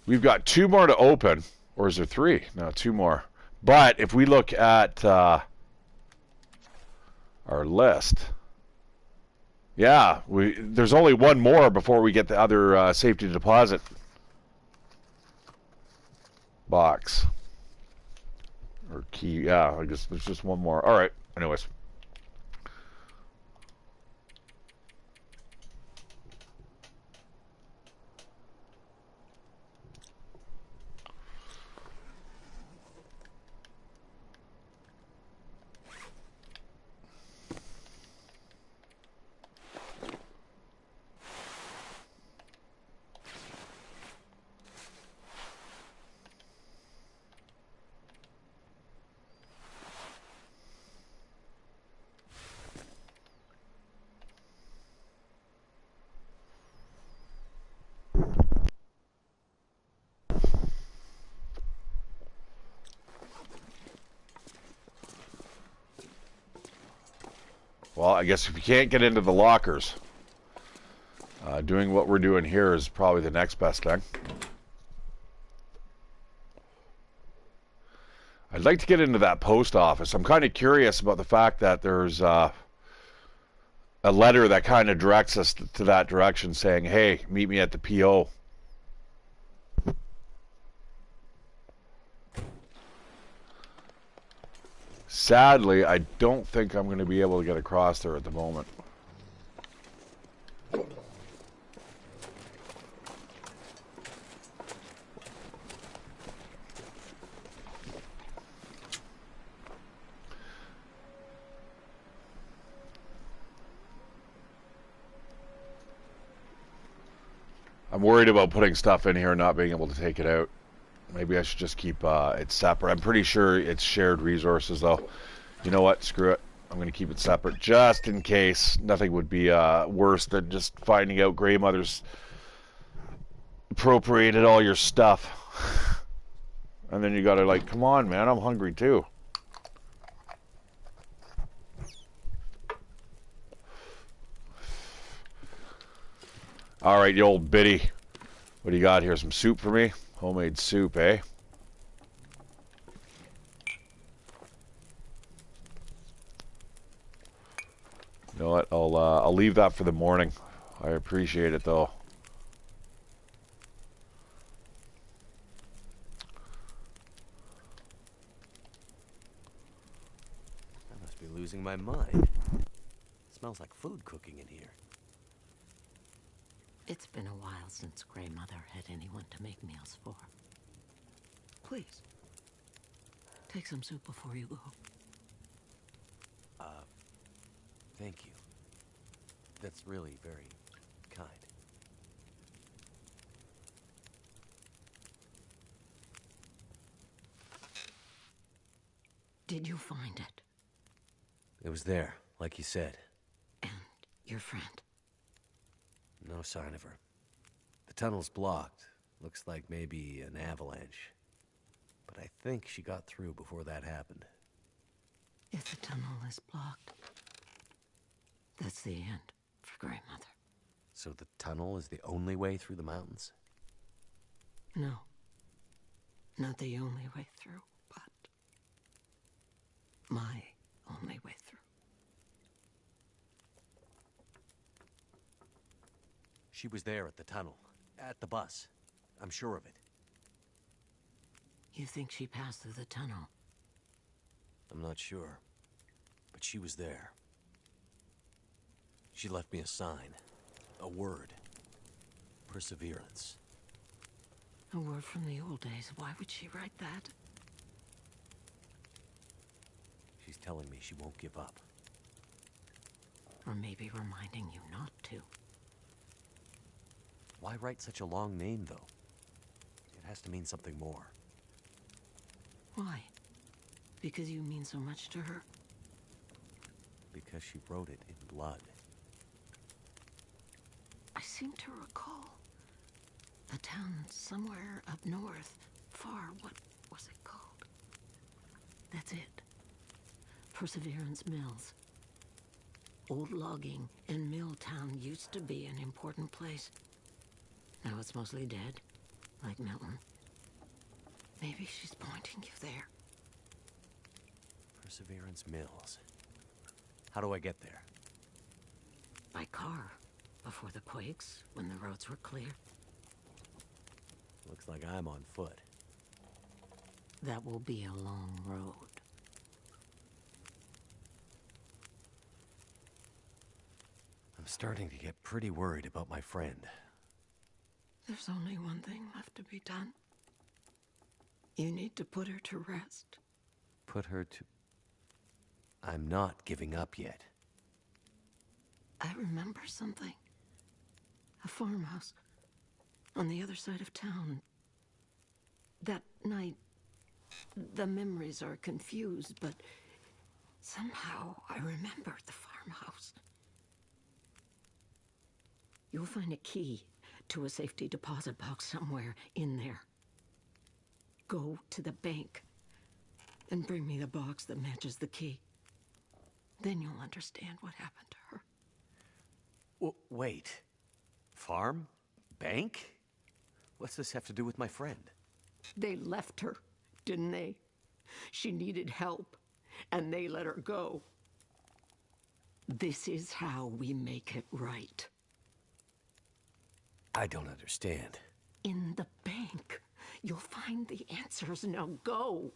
We've got 2 more to open, or is there 3? No, 2 more. But if we look at our list, yeah, there's only 1 more before we get the other safety deposit box or key. Yeah, I guess there's just 1 more. All right. Anyways. Well, I guess if you can't get into the lockers, doing what we're doing here is probably the next best thing. I'd like to get into that post office. I'm kind of curious about the fact that there's a letter that kind of directs us to that direction saying, hey, meet me at the PO. Sadly, I don't think I'm going to be able to get across there at the moment. I'm worried about putting stuff in here and not being able to take it out. Maybe I should just keep it separate. I'm pretty sure it's shared resources, though. You know what? Screw it. I'm going to keep it separate just in case. Nothing would be worse than just finding out Grey Mother's appropriated all your stuff. And then you got to, like, come on, man, I'm hungry too. All right, you old biddy. What do you got here? Some soup for me? Homemade soup, eh? You know what? I'll leave that for the morning. I appreciate it though. I must be losing my mind. It smells like food cooking in here. It's been a while since Grey Mother had anyone to make meals for. Please, take some soup before you go. Thank you. That's really very kind. Did you find it? It was there, like you said. And your friend? No sign of her. The tunnel's blocked. Looks like maybe an avalanche. But I think she got through before that happened. If the tunnel is blocked, that's the end for Grey Mother. So the tunnel is the only way through the mountains? No. Not the only way through, but my only way through. She was there at the tunnel. At the bus. I'm sure of it. You think she passed through the tunnel? I'm not sure. But she was there. She left me a sign. A word. Perseverance. A word from the old days. Why would she write that? She's telling me she won't give up. Or maybe reminding you not to. Why write such a long name, though? It has to mean something more. Why? Because you mean so much to her? Because she wrote it in blood. I seem to recall a town somewhere up north, far. What was it called? That's it. Perseverance Mills. Old logging and mill town used to be an important place. Now it's mostly dead, like Milton. Maybe she's pointing you there. Perseverance Mills. How do I get there? By car, before the quakes, when the roads were clear. Looks like I'm on foot. That will be a long road. I'm starting to get pretty worried about my friend. There's only one thing left to be done. You need to put her to rest. Put her to... I'm not giving up yet. I remember something. A farmhouse on the other side of town. That night, the memories are confused, but somehow I remember the farmhouse. You'll find a key to a safety deposit box somewhere in there. Go to the bank and bring me the box that matches the key. Then you'll understand what happened to her. Wait. Farm? Bank? What's this have to do with my friend? They left her, didn't they? She needed help, and they let her go. This is how we make it right. I don't understand. In the bank, you'll find the answers. Now go.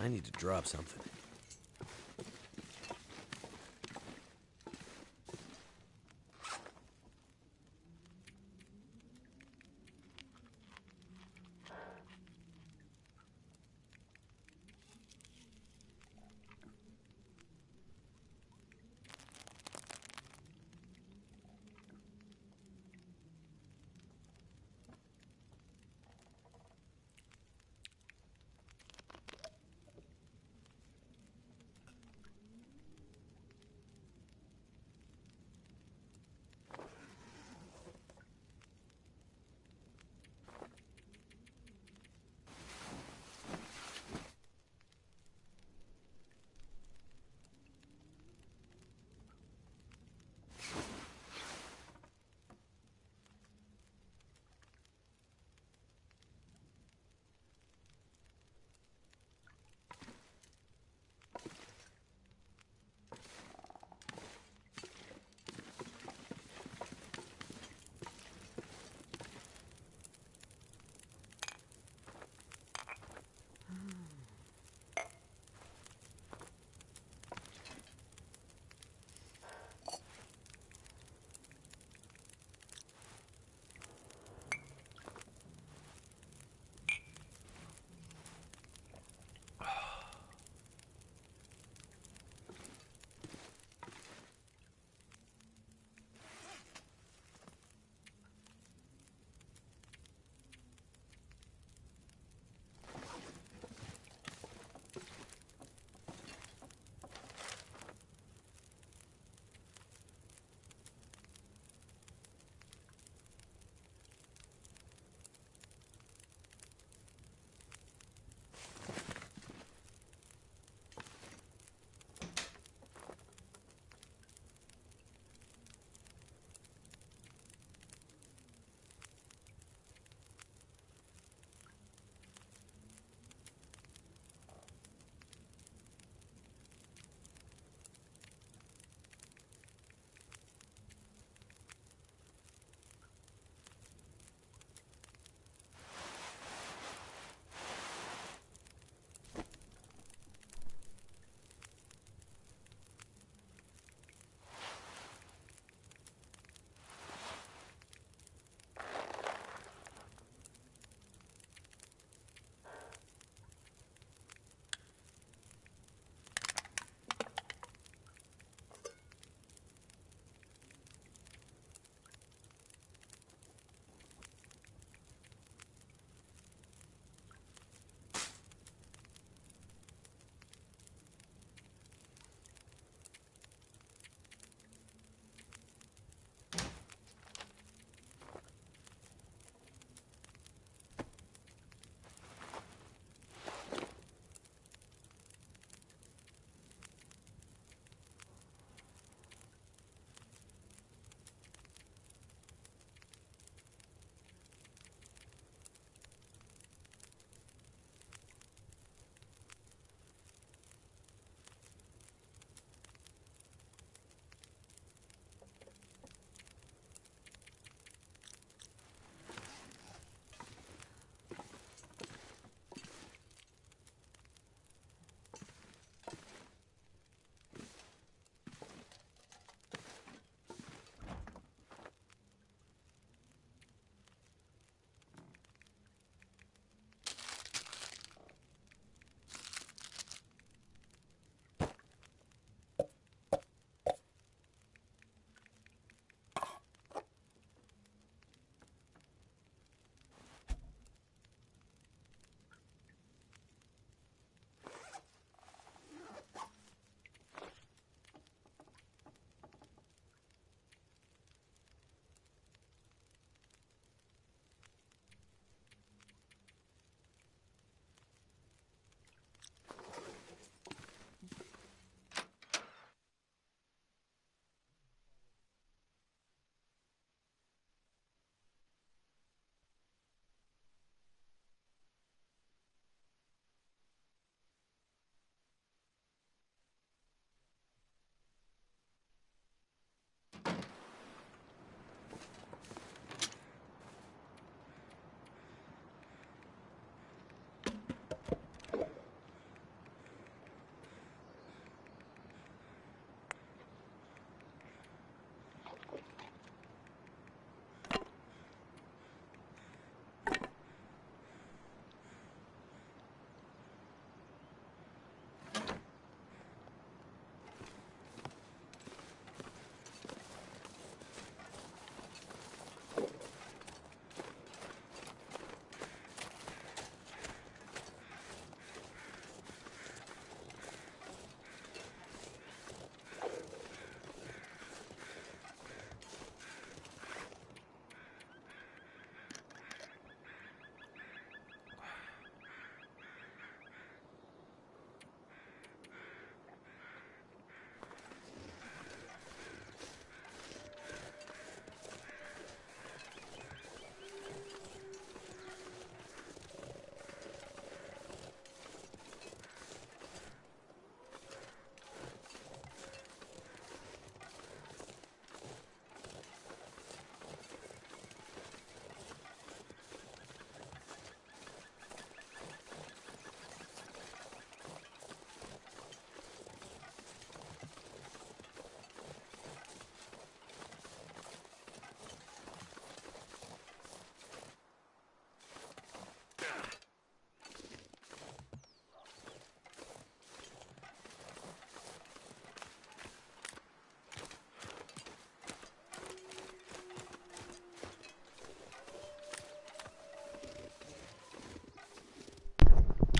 I need to drop something.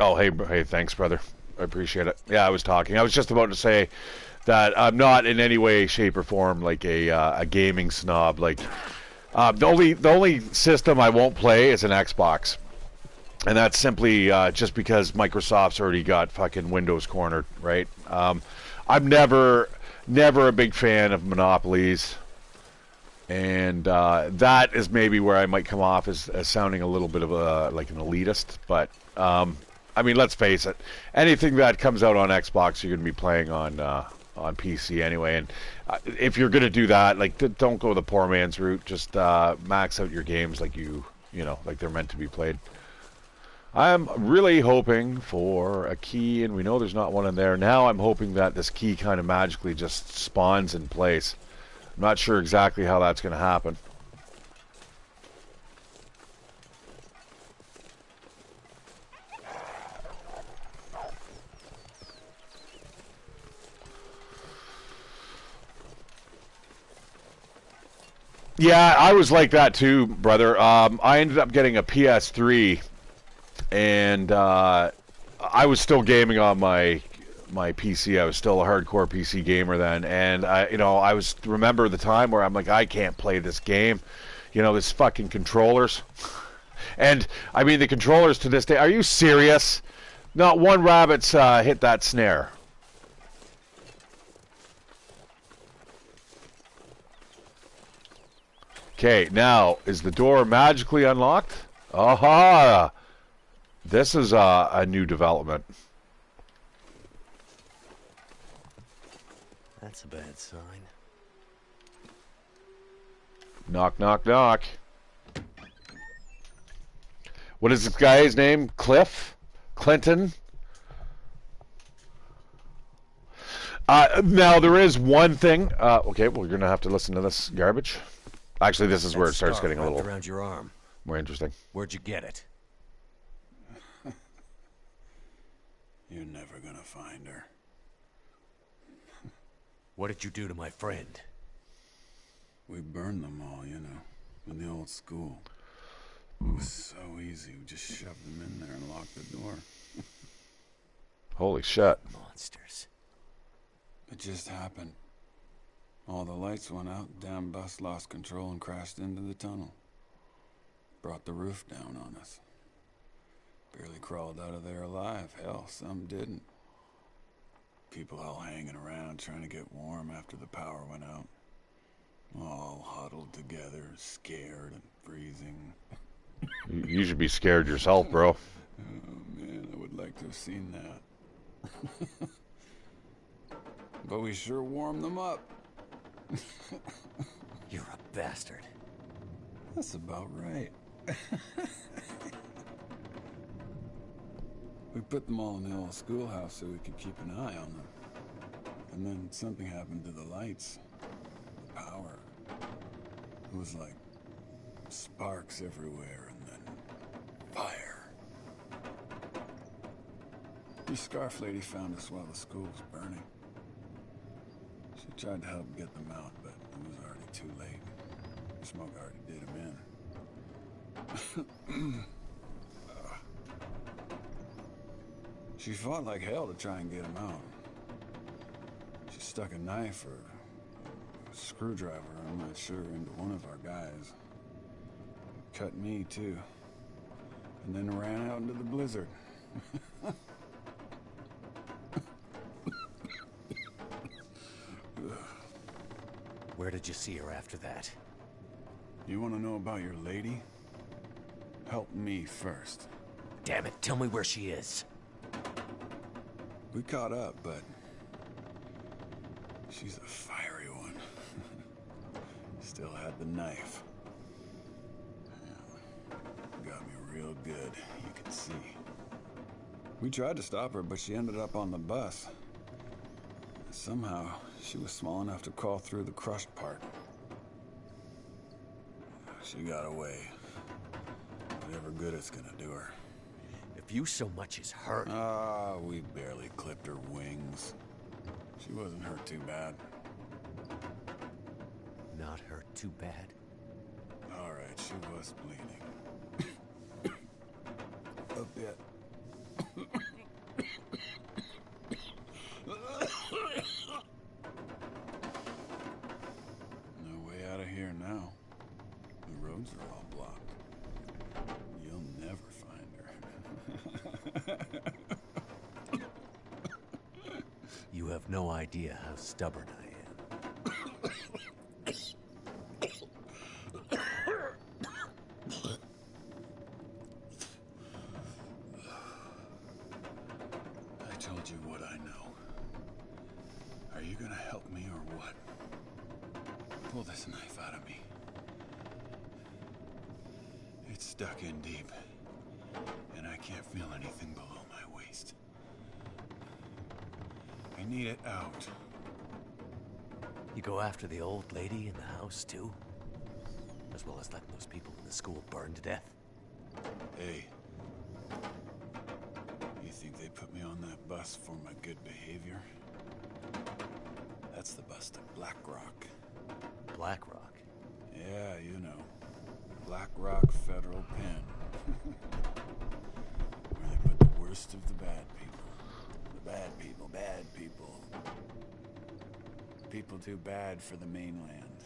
Oh, hey, thanks, brother. I appreciate it. Yeah, I was talking. I was just about to say that I'm not in any way, shape, or form like a gaming snob. Like the only system I won't play is an Xbox, and that's simply just because Microsoft's already got fucking Windows cornered, right? I'm never a big fan of monopolies, and that is maybe where I might come off as sounding a little bit of a like an elitist. But I mean, let's face it, anything that comes out on Xbox, you're going to be playing on PC anyway. And if you're going to do that, like don't go the poor man's route. Just max out your games like like they're meant to be played. I'm really hoping for a key, and we know there's not one in there. Now I'm hoping that this key kind of magically just spawns in place. I'm not sure exactly how that's going to happen. Yeah, I was like that too, brother. I ended up getting a PS3, and I was still gaming on my PC. I was still a hardcore PC gamer then, and I was remember the time where I'm like, I can't play this game. This fucking controllers, and I mean the controllers to this day. Are you serious? Not one rabbit's hit that snare. Okay, now, is the door magically unlocked? Aha! This is a new development. That's a bad sign. Knock, knock, knock. What is this guy's name? Cliff? Clinton? Now, there is one thing. Okay, we're going to have to listen to this garbage. Actually, this is where it starts getting a little around your arm. more interesting. Where'd you get it? You're never gonna find her. What did you do to my friend? We burned them all, in the old school. It was so easy. We just shoved them in there and locked the door. Holy shit. Monsters. It just happened. All the lights went out, damn bus lost control and crashed into the tunnel. Brought the roof down on us. Barely crawled out of there alive. Hell, some didn't. People all hanging around trying to get warm after the power went out. All huddled together, scared and freezing. You should be scared yourself, bro. Oh man, I would like to have seen that. But we sure warmed them up. You're a bastard. That's about right. We put them all in the old schoolhouse so we could keep an eye on them. And then something happened to the lights. The power. It was like sparks everywhere and then fire. The scarf lady found us while the school was burning. She tried to help get them out, but it was already too late. The smoke already did them in. She fought like hell to try and get him out. She stuck a knife or a screwdriver, I'm not sure, into one of our guys. Cut me, too. And then ran out into the blizzard. Where did you see her after that? You want to know about your lady? Help me first. Damn it, tell me where she is. We caught up, but she's a fiery one. Still had the knife. Yeah, got me real good, you can see. We tried to stop her, but she ended up on the bus. Somehow, she was small enough to crawl through the crushed part. She got away. Whatever good it's gonna do her. If you so much as hurt... We barely clipped her wings. She wasn't hurt too bad. Not hurt too bad? All right, she was bleeding. A bit. have no idea how stubborn I am. I told you what I know. Are you gonna help me or what? Pull this knife out of me. It's stuck in deep, and I can't feel anything below my waist. I need it out. You go after the old lady in the house, too? As well as letting those people in the school burn to death? Hey. You think they put me on that bus for my good behavior? That's the bus to Black Rock. Black Rock? Yeah, you know. Black Rock Federal Pen. Where they put the worst of the bad people. The bad people, bad people. People too bad for the mainland.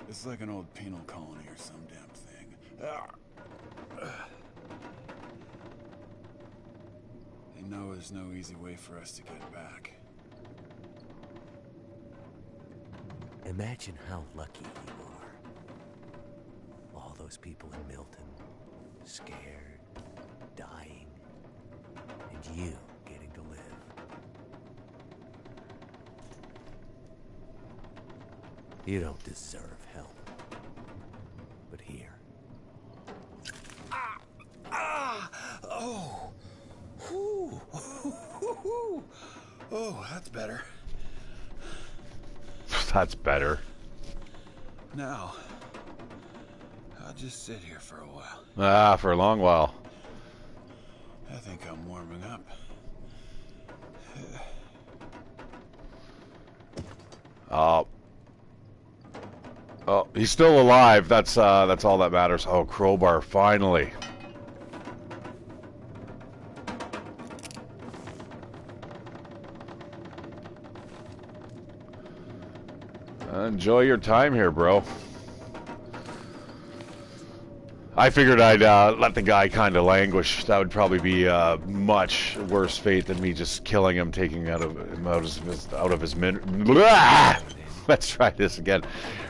It's like an old penal colony or some damn thing. They know there's no easy way for us to get back. Imagine how lucky you are. All those people in Milton, scared, dying, and you getting to live. You don't deserve help. But here. Oh! Whew. Oh, that's better. That's better. Now, I'll just sit here for a while. Ah, for a long while. I think I'm warming up. Oh. Oh, he's still alive. That's all that matters. Oh, crowbar, finally. Enjoy your time here, bro. I figured I'd let the guy kind of languish. That would probably be a much worse fate than me just killing him, taking him out of his Blah! Let's try this again.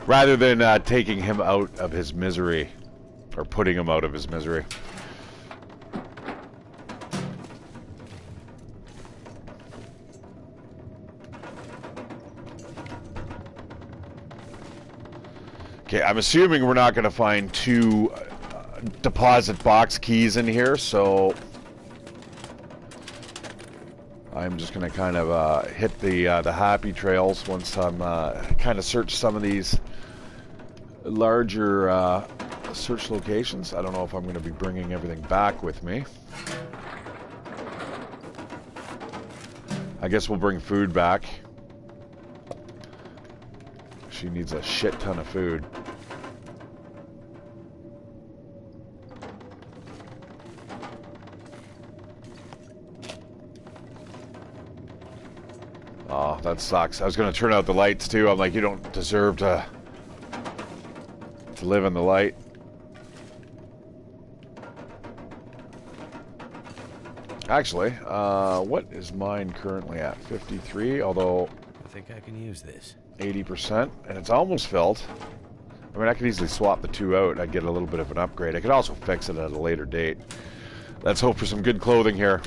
Rather than taking him out of his misery, or putting him out of his misery. Okay, I'm assuming we're not going to find two deposit box keys in here, so I'm just going to kind of hit the happy trails once I'm kind of search some of these larger search locations. I don't know if I'm going to be bringing everything back with me. I guess we'll bring food back. She needs a shit ton of food. Oh, that sucks. I was going to turn out the lights too. I'm like, you don't deserve to live in the light. Actually, what is mine currently at? 53, although I think I can use this. 80%, and it's almost filled. I mean, I could easily swap the two out and I'd get a little bit of an upgrade. I could also fix it at a later date. Let's hope for some good clothing here.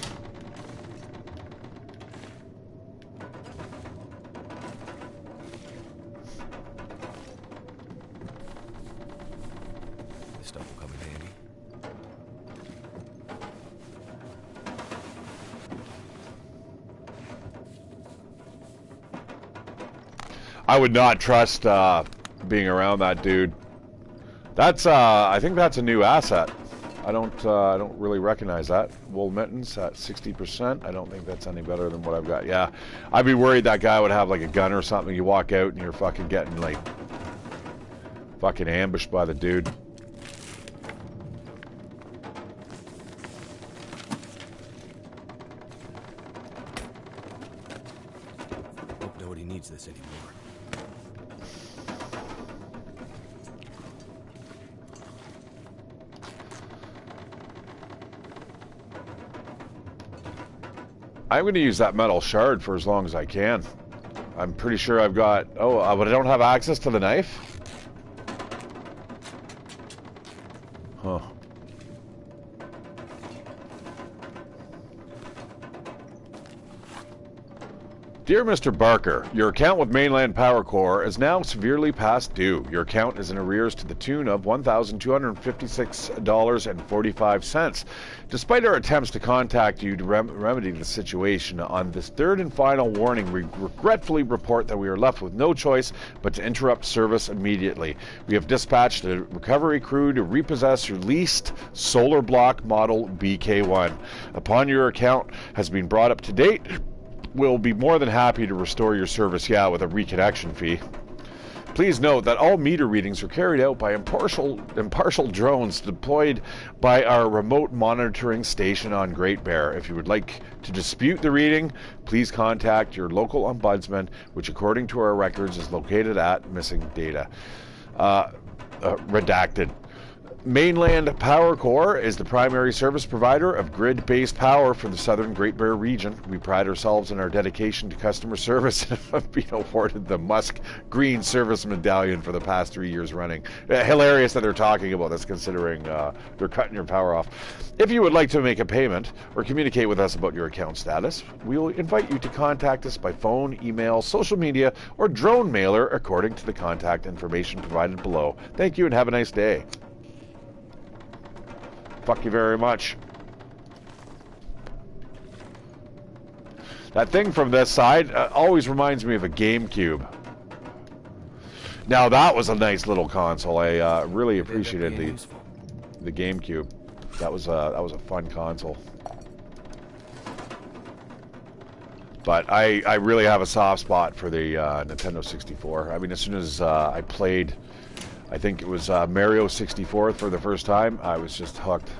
This stuff will come in handy. I would not trust being around that dude. That's I think that's a new asset. I don't really recognize that. Wool mittens at 60%. I don't think that's any better than what I've got. Yeah, I'd be worried that guy would have like a gun or something. You walk out and you're fucking getting like fucking ambushed by the dude. Hope nobody needs this anymore. I'm going to use that metal shard for as long as I can. I'm pretty sure I've got... Oh, but I don't have access to the knife? Huh. Dear Mr. Barker, your account with Mainland Power Corps is now severely past due. Your account is in arrears to the tune of $1,256.45. Despite our attempts to contact you to remedy the situation, on this third and final warning, we regretfully report that we are left with no choice but to interrupt service immediately. We have dispatched a recovery crew to repossess your leased solar block model BK1. Upon your account has been brought up to date, we'll be more than happy to restore your service, with a reconnection fee. Please note that all meter readings are carried out by impartial drones deployed by our remote monitoring station on Great Bear. If you would like to dispute the reading, please contact your local ombudsman, which according to our records is located at missing data. Redacted. Mainland Power Corps is the primary service provider of grid-based power for the southern Great Bear region. We pride ourselves in our dedication to customer service and have been awarded the Musk Green Service Medallion for the past 3 years running. Hilarious that they're talking about this, considering they're cutting your power off. If you would like to make a payment or communicate with us about your account status, we will invite you to contact us by phone, email, social media, or drone mailer according to the contact information provided below. Thank you and have a nice day. Fuck you very much. That thing from this side always reminds me of a GameCube. Now that was a nice little console. I really appreciated the GameCube. That was a fun console. But I really have a soft spot for the Nintendo 64. I mean, as soon as I played, I think it was Mario 64 for the first time, I was just hooked.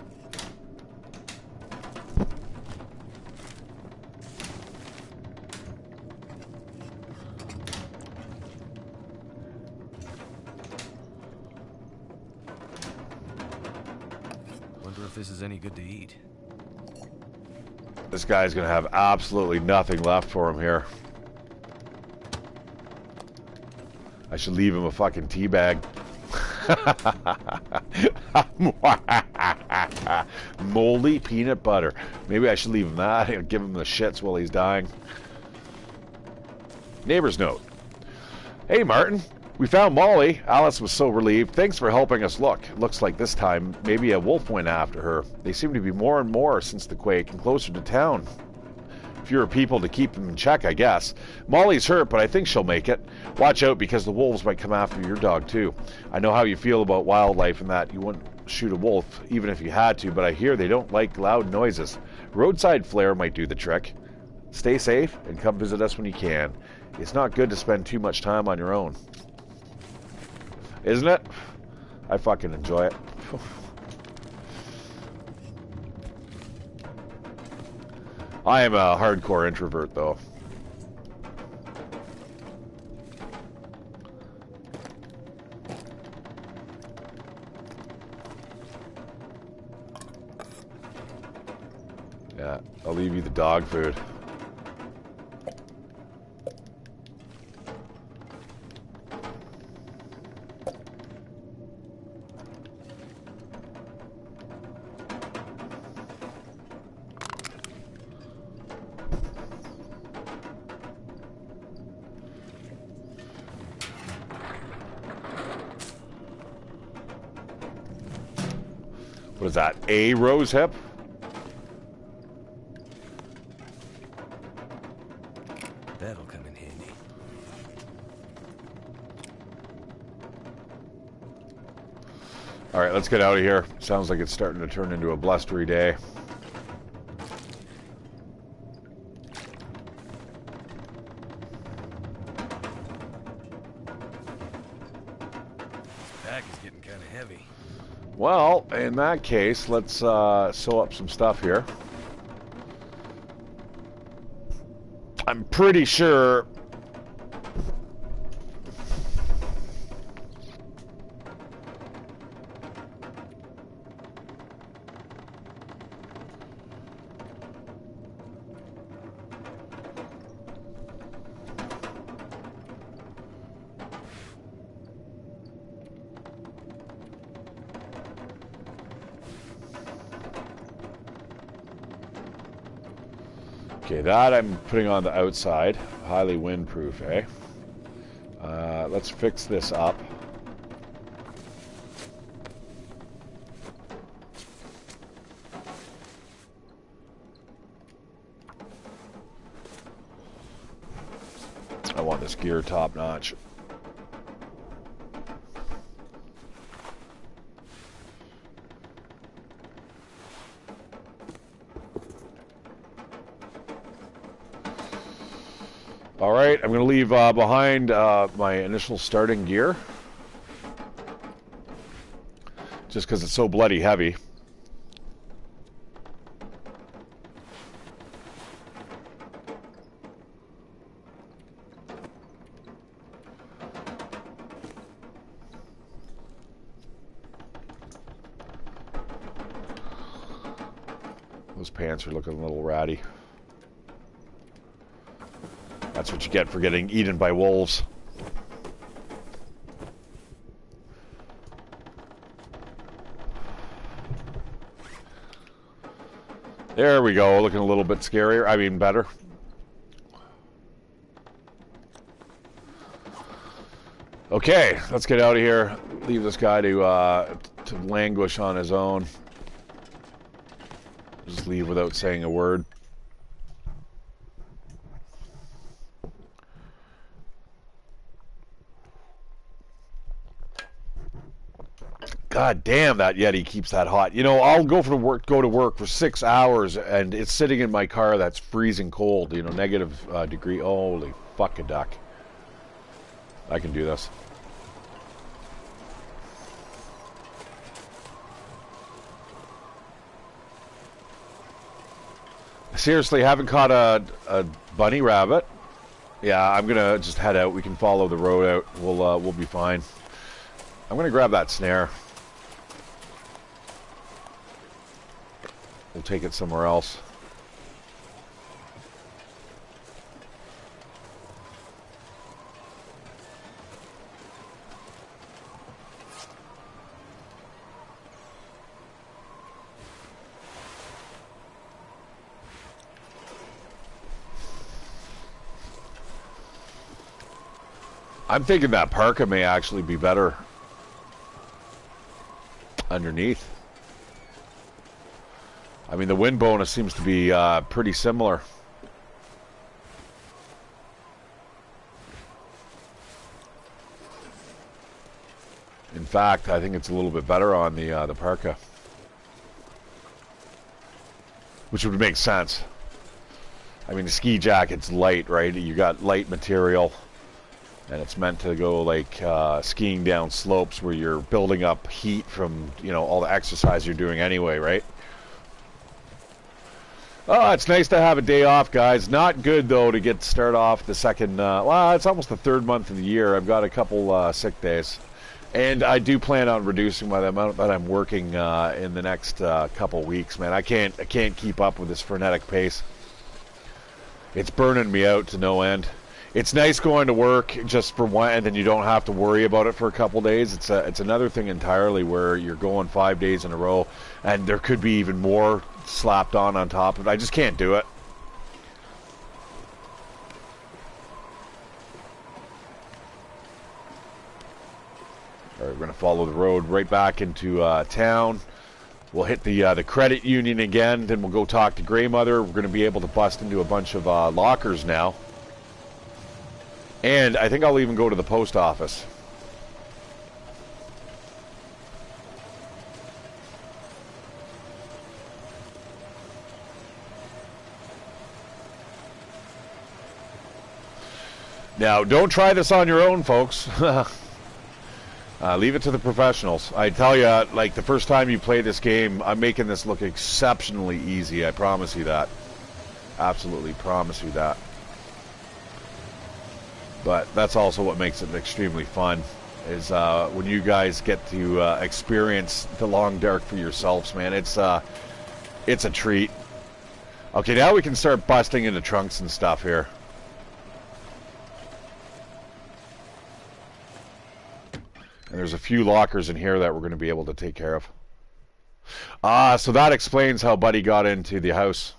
Wonder if this is any good to eat. This guy's gonna have absolutely nothing left for him here. I should leave him a fucking tea bag. Moldy peanut butter. Maybe I should leave him that and give him the shits while he's dying. Neighbor's note. Hey Martin, we found Molly. Alice was so relieved. Thanks for helping us look. Looks like this time maybe a wolf went after her. They seem to be more and more since the quake and closer to town. Fewer people to keep them in check, I guess. Molly's hurt, but I think she'll make it. Watch out because the wolves might come after your dog too. I know how you feel about wildlife and that you wouldn't shoot a wolf even if you had to, but I hear they don't like loud noises. Roadside flare might do the trick. Stay safe and come visit us when you can. It's not good to spend too much time on your own. Isn't it? I fucking enjoy it. I am a hardcore introvert, though. Yeah, I'll leave you the dog food. What is that? A rose hip? That'll come in handy. All right, let's get out of here. Sounds like it's starting to turn into a blustery day. Pack is getting kind of heavy. Well, in that case, let's sew up some stuff here. I'm pretty sure... Okay, that I'm putting on the outside. Highly windproof, eh? Let's fix this up. I want this gear top notch. All right, I'm going to leave behind my initial starting gear. Just because it's so bloody heavy. Those pants are looking a little ratty. That's what you get for getting eaten by wolves. There we go, looking a little bit scarier. I mean, better. Okay, let's get out of here. Leave this guy to languish on his own. Just leave without saying a word. God damn, that Yeti keeps that hot. You know, I'll go to work for 6 hours, and it's sitting in my car that's freezing cold. You know, negative degree. Holy fuck a duck! I can do this. Seriously, haven't caught a bunny rabbit. Yeah, I'm gonna just head out. We can follow the road out. We'll be fine. I'm gonna grab that snare. We'll take it somewhere else. I'm thinking that parka may actually be better underneath. I mean, the wind bonus seems to be pretty similar. In fact, I think it's a little bit better on the parka, which would make sense. I mean, the ski jacket's light, right? You got light material, and it's meant to go like skiing down slopes where you're building up heat from, you know, all the exercise you're doing anyway, right? Oh, it's nice to have a day off, guys. Not good, though, to start off the second, well, it's almost the third month of the year. I've got a couple sick days. And I do plan on reducing the amount that I'm working in the next couple weeks, man. I can't keep up with this frenetic pace. It's burning me out to no end. It's nice going to work just for one, and then you don't have to worry about it for a couple days. It's another thing entirely where you're going 5 days in a row, and there could be even more slapped on top of it. I just can't do it. All right, we're going to follow the road right back into town. We'll hit the credit union again, then we'll go talk to Grey Mother. We're going to be able to bust into a bunch of lockers now. And I think I'll even go to the post office. Now, don't try this on your own, folks. Leave it to the professionals. I tell you, like, the first time you play this game, I'm making this look exceptionally easy. I promise you that. Absolutely promise you that. But that's also what makes it extremely fun, is when you guys get to experience the long dark for yourselves, man. It's a treat. Okay, now we can start busting into trunks and stuff here. And there's a few lockers in here that we're going to be able to take care of. So that explains how Buddy got into the house.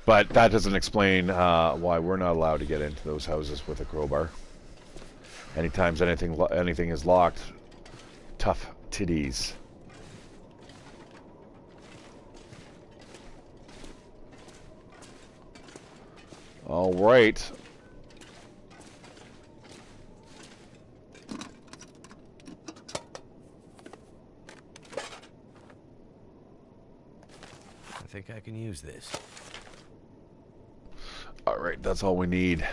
But that doesn't explain why we're not allowed to get into those houses with a crowbar. Anytime anything is locked, tough titties. All right. I think I can use this. All right, that's all we need.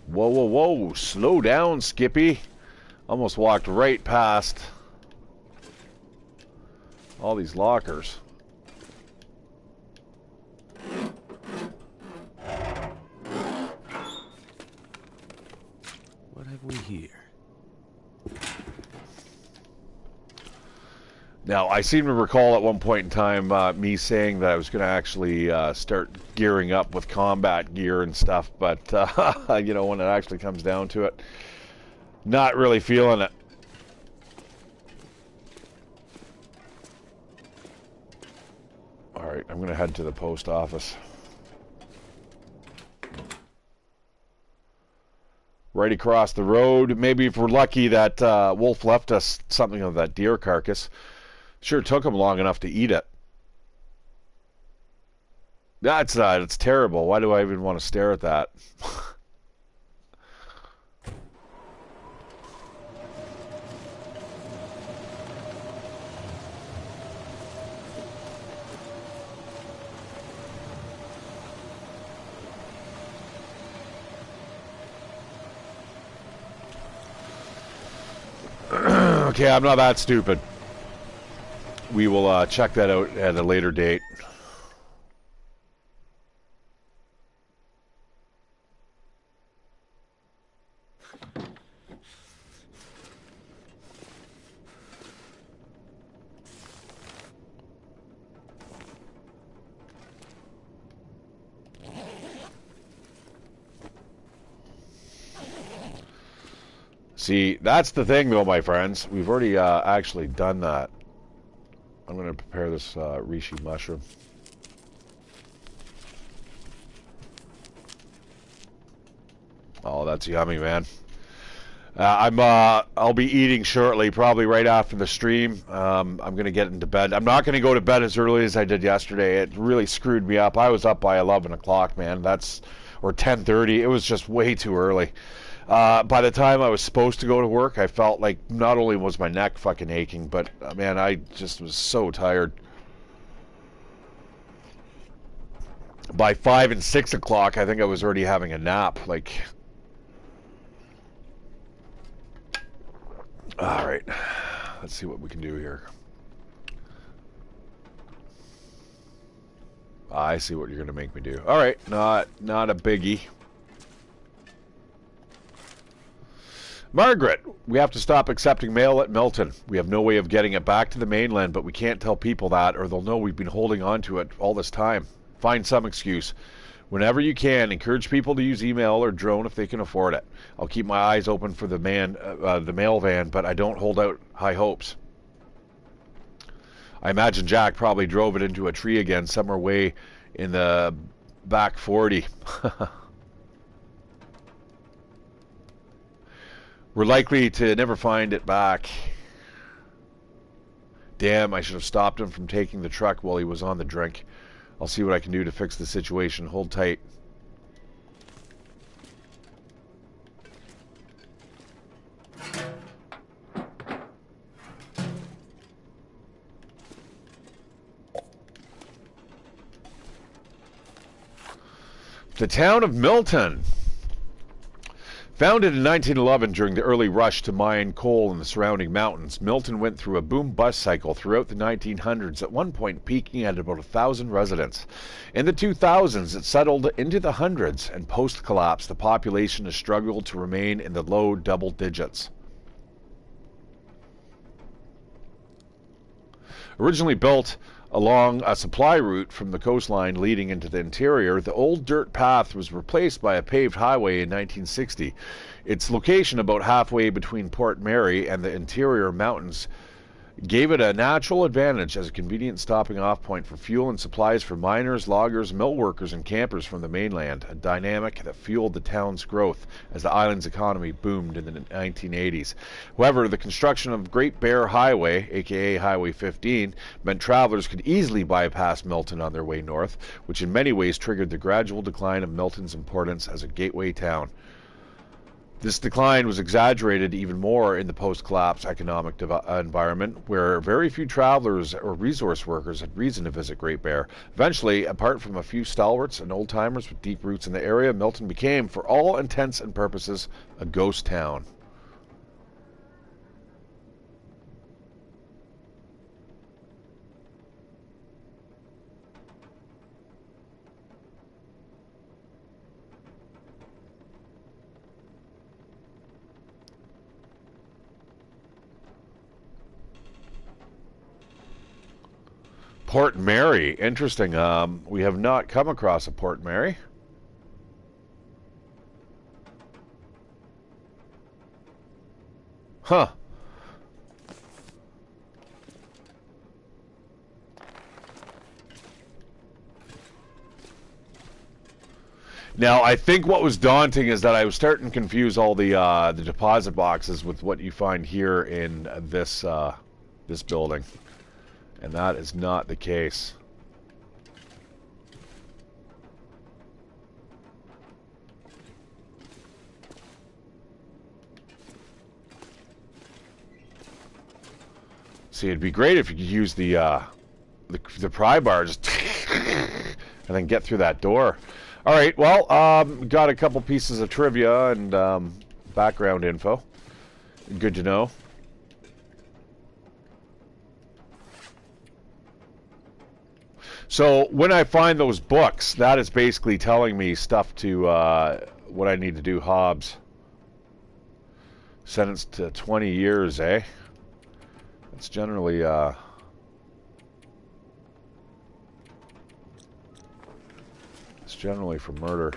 Whoa, whoa, whoa. Slow down, Skippy. Almost walked right past all these lockers. What have we here? Now, I seem to recall at one point in time me saying that I was going to actually start gearing up with combat gear and stuff, but, you know, when it actually comes down to it, not really feeling it. All right, I'm going to head to the post office. Right across the road. Maybe if we're lucky that Wolf left us something of that deer carcass. Sure took him long enough to eat it. It's terrible. Why do I even want to stare at that? Okay, I'm not that stupid. We will check that out at a later date. See, that's the thing, though, my friends. We've already actually done that. I'm going to prepare this reishi mushroom. Oh, that's yummy, man. I'll be eating shortly, probably right after the stream. I'm going to get into bed. I'm not going to go to bed as early as I did yesterday. It really screwed me up. I was up by 11 o'clock, man. Or 10:30. It was just way too early. By the time I was supposed to go to work, I felt like not only was my neck fucking aching, but, man, I just was so tired. By 5 and 6 o'clock, I think I was already having a nap. Like, all right, let's see what we can do here. I see what you're going to make me do. All right, not a biggie. Margaret, we have to stop accepting mail at Milton. We have no way of getting it back to the mainland, but we can't tell people that or they'll know we've been holding on to it all this time. Find some excuse. Whenever you can, encourage people to use email or drone if they can afford it. I'll keep my eyes open for the mail van, but I don't hold out high hopes. I imagine Jack probably drove it into a tree again somewhere way in the back 40. We're likely to never find it back. Damn, I should have stopped him from taking the truck while he was on the drink. I'll see what I can do to fix the situation. Hold tight. The town of Milton. Founded in 1911 during the early rush to mine coal in the surrounding mountains, Milton went through a boom-bust cycle throughout the 1900s, at one point peaking at about 1,000 residents. In the 2000s, it settled into the hundreds, and post-collapse, the population has struggled to remain in the low double digits. Originally built along a supply route from the coastline leading into the interior, the old dirt path was replaced by a paved highway in 1960. Its location about halfway between Port Mary and the interior mountains gave it a natural advantage as a convenient stopping-off point for fuel and supplies for miners, loggers, mill workers, and campers from the mainland, a dynamic that fueled the town's growth as the island's economy boomed in the 1980s. However, the construction of Great Bear Highway, aka Highway 15, meant travelers could easily bypass Milton on their way north, which in many ways triggered the gradual decline of Milton's importance as a gateway town. This decline was exaggerated even more in the post-collapse economic environment, where very few travelers or resource workers had reason to visit Great Bear. Eventually, apart from a few stalwarts and old-timers with deep roots in the area, Milton became, for all intents and purposes, a ghost town. Port Mary, interesting. We have not come across a Port Mary. Huh. Now, I think what was daunting is that I was starting to confuse all the deposit boxes with what you find here in this this building. And that is not the case. See, it'd be great if you could use the pry bar just and then get through that door. All right, well, got a couple pieces of trivia and background info. Good to know. So when I find those books, that is basically telling me stuff to what I need to do. Hobbs sentenced to 20 years, eh? It's generally for murder.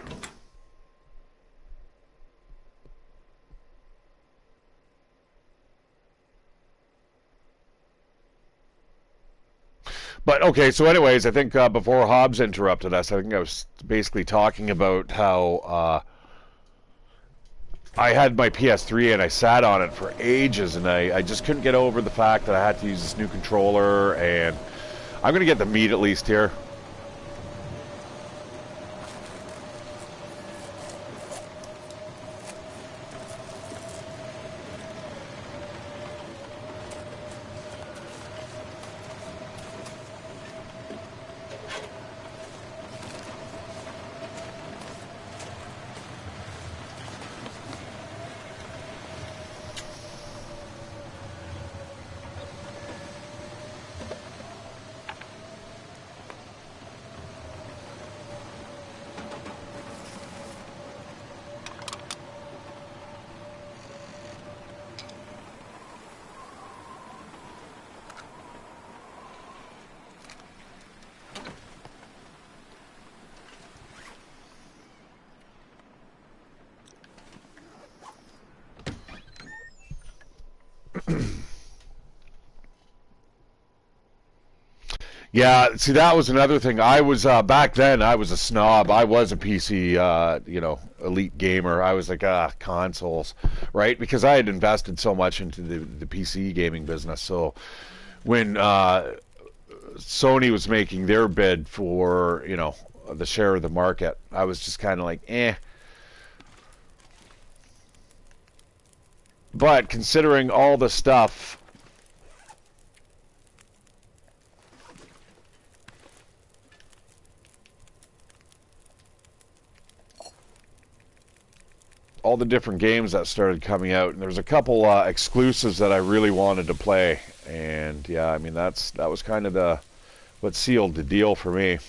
But okay, so anyways, I think before Hobbs interrupted us, I think I was basically talking about how I had my PS3 and I sat on it for ages, and I just couldn't get over the fact that I had to use this new controller, and I'm going to get the meat at least here. Yeah, see, that was another thing. I was back then. I was a snob. I was a PC, elite gamer. I was like, consoles, right? Because I had invested so much into the PC gaming business. So when Sony was making their bid for, the share of the market, I was just kind of like, eh. But considering all the stuff, all the different games that started coming out, and there's a couple exclusives that I really wanted to play, and yeah, I mean that was kind of what sealed the deal for me.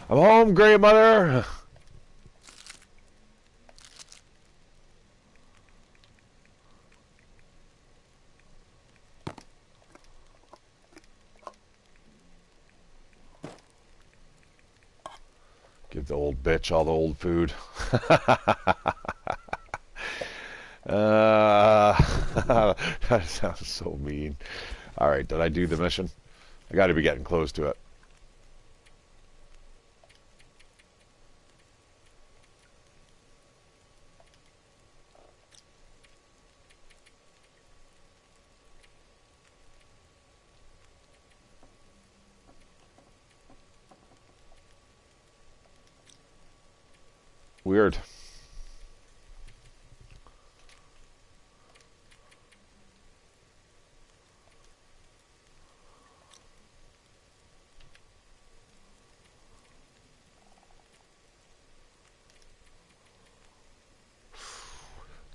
I'm home, Grey Mother. Give the old bitch, all the old food. That sounds so mean. All right, did I do the mission? I got to be getting close to it. Weird.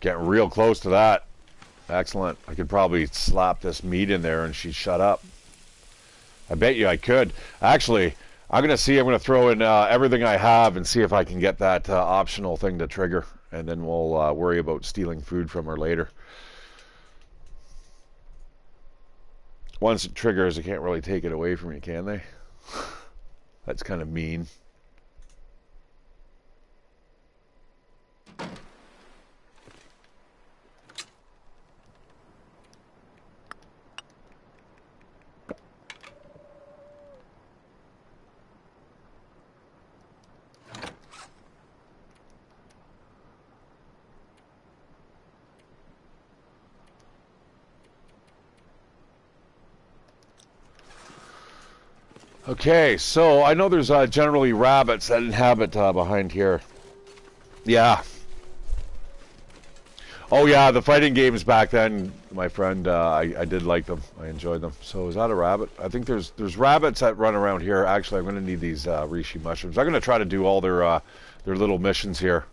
Getting real close to that. Excellent. I could probably slap this meat in there and she'd shut up. I bet you I could. Actually, I'm going to throw in everything I have and see if I can get that optional thing to trigger. And then we'll worry about stealing food from her later. Once it triggers, they can't really take it away from you, can they? That's kind of mean. Okay, so I know there's generally rabbits that inhabit behind here. Yeah. Oh yeah, the fighting games back then, my friend, I did like them. I enjoyed them. So is that a rabbit? I think there's rabbits that run around here. Actually, I'm going to need these reishi mushrooms. I'm going to try to do all their little missions here.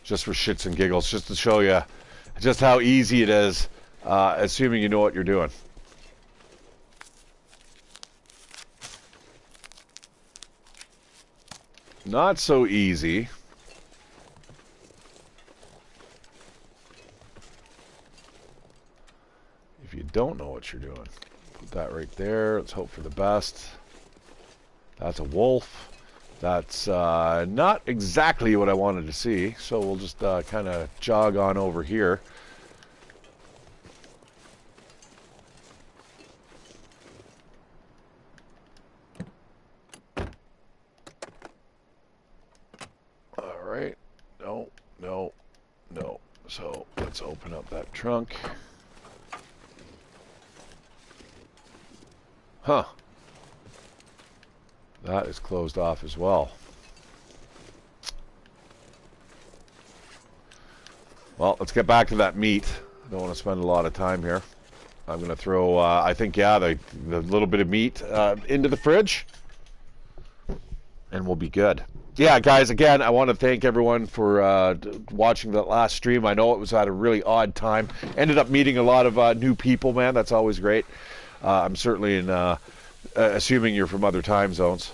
Just for shits and giggles, just to show you just how easy it is, assuming you know what you're doing. Not so easy. If you don't know what you're doing. Put that right there. Let's hope for the best. That's a wolf. That's not exactly what I wanted to see. So we'll just kind of jog on over here. Alright. No, no, no. So let's open up that trunk. Huh. That is closed off as well. Well, let's get back to that meat. I don't want to spend a lot of time here. I'm going to throw, I think, yeah, the little bit of meat into the fridge. And we'll be good. Yeah, guys, again, I want to thank everyone for watching that last stream. I know it was at a really odd time. Ended up meeting a lot of new people, man. That's always great. I'm certainly in, assuming you're from other time zones.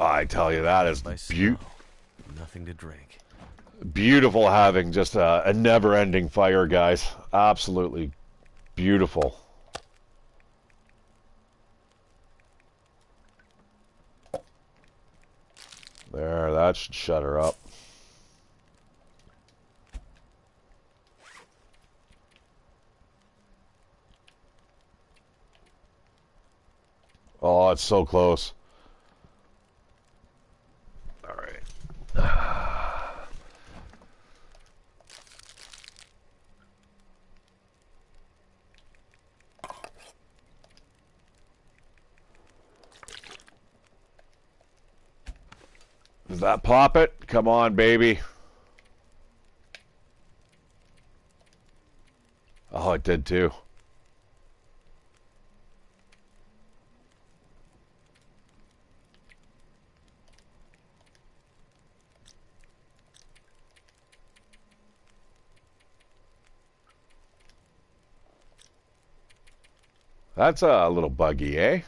I tell you, that is nothing to drink. Beautiful having just a never-ending fire, guys. Absolutely beautiful. There, that should shut her up. Oh, it's so close. All right. Does that pop it? Come on, baby. Oh, it did too. That's a little buggy, eh?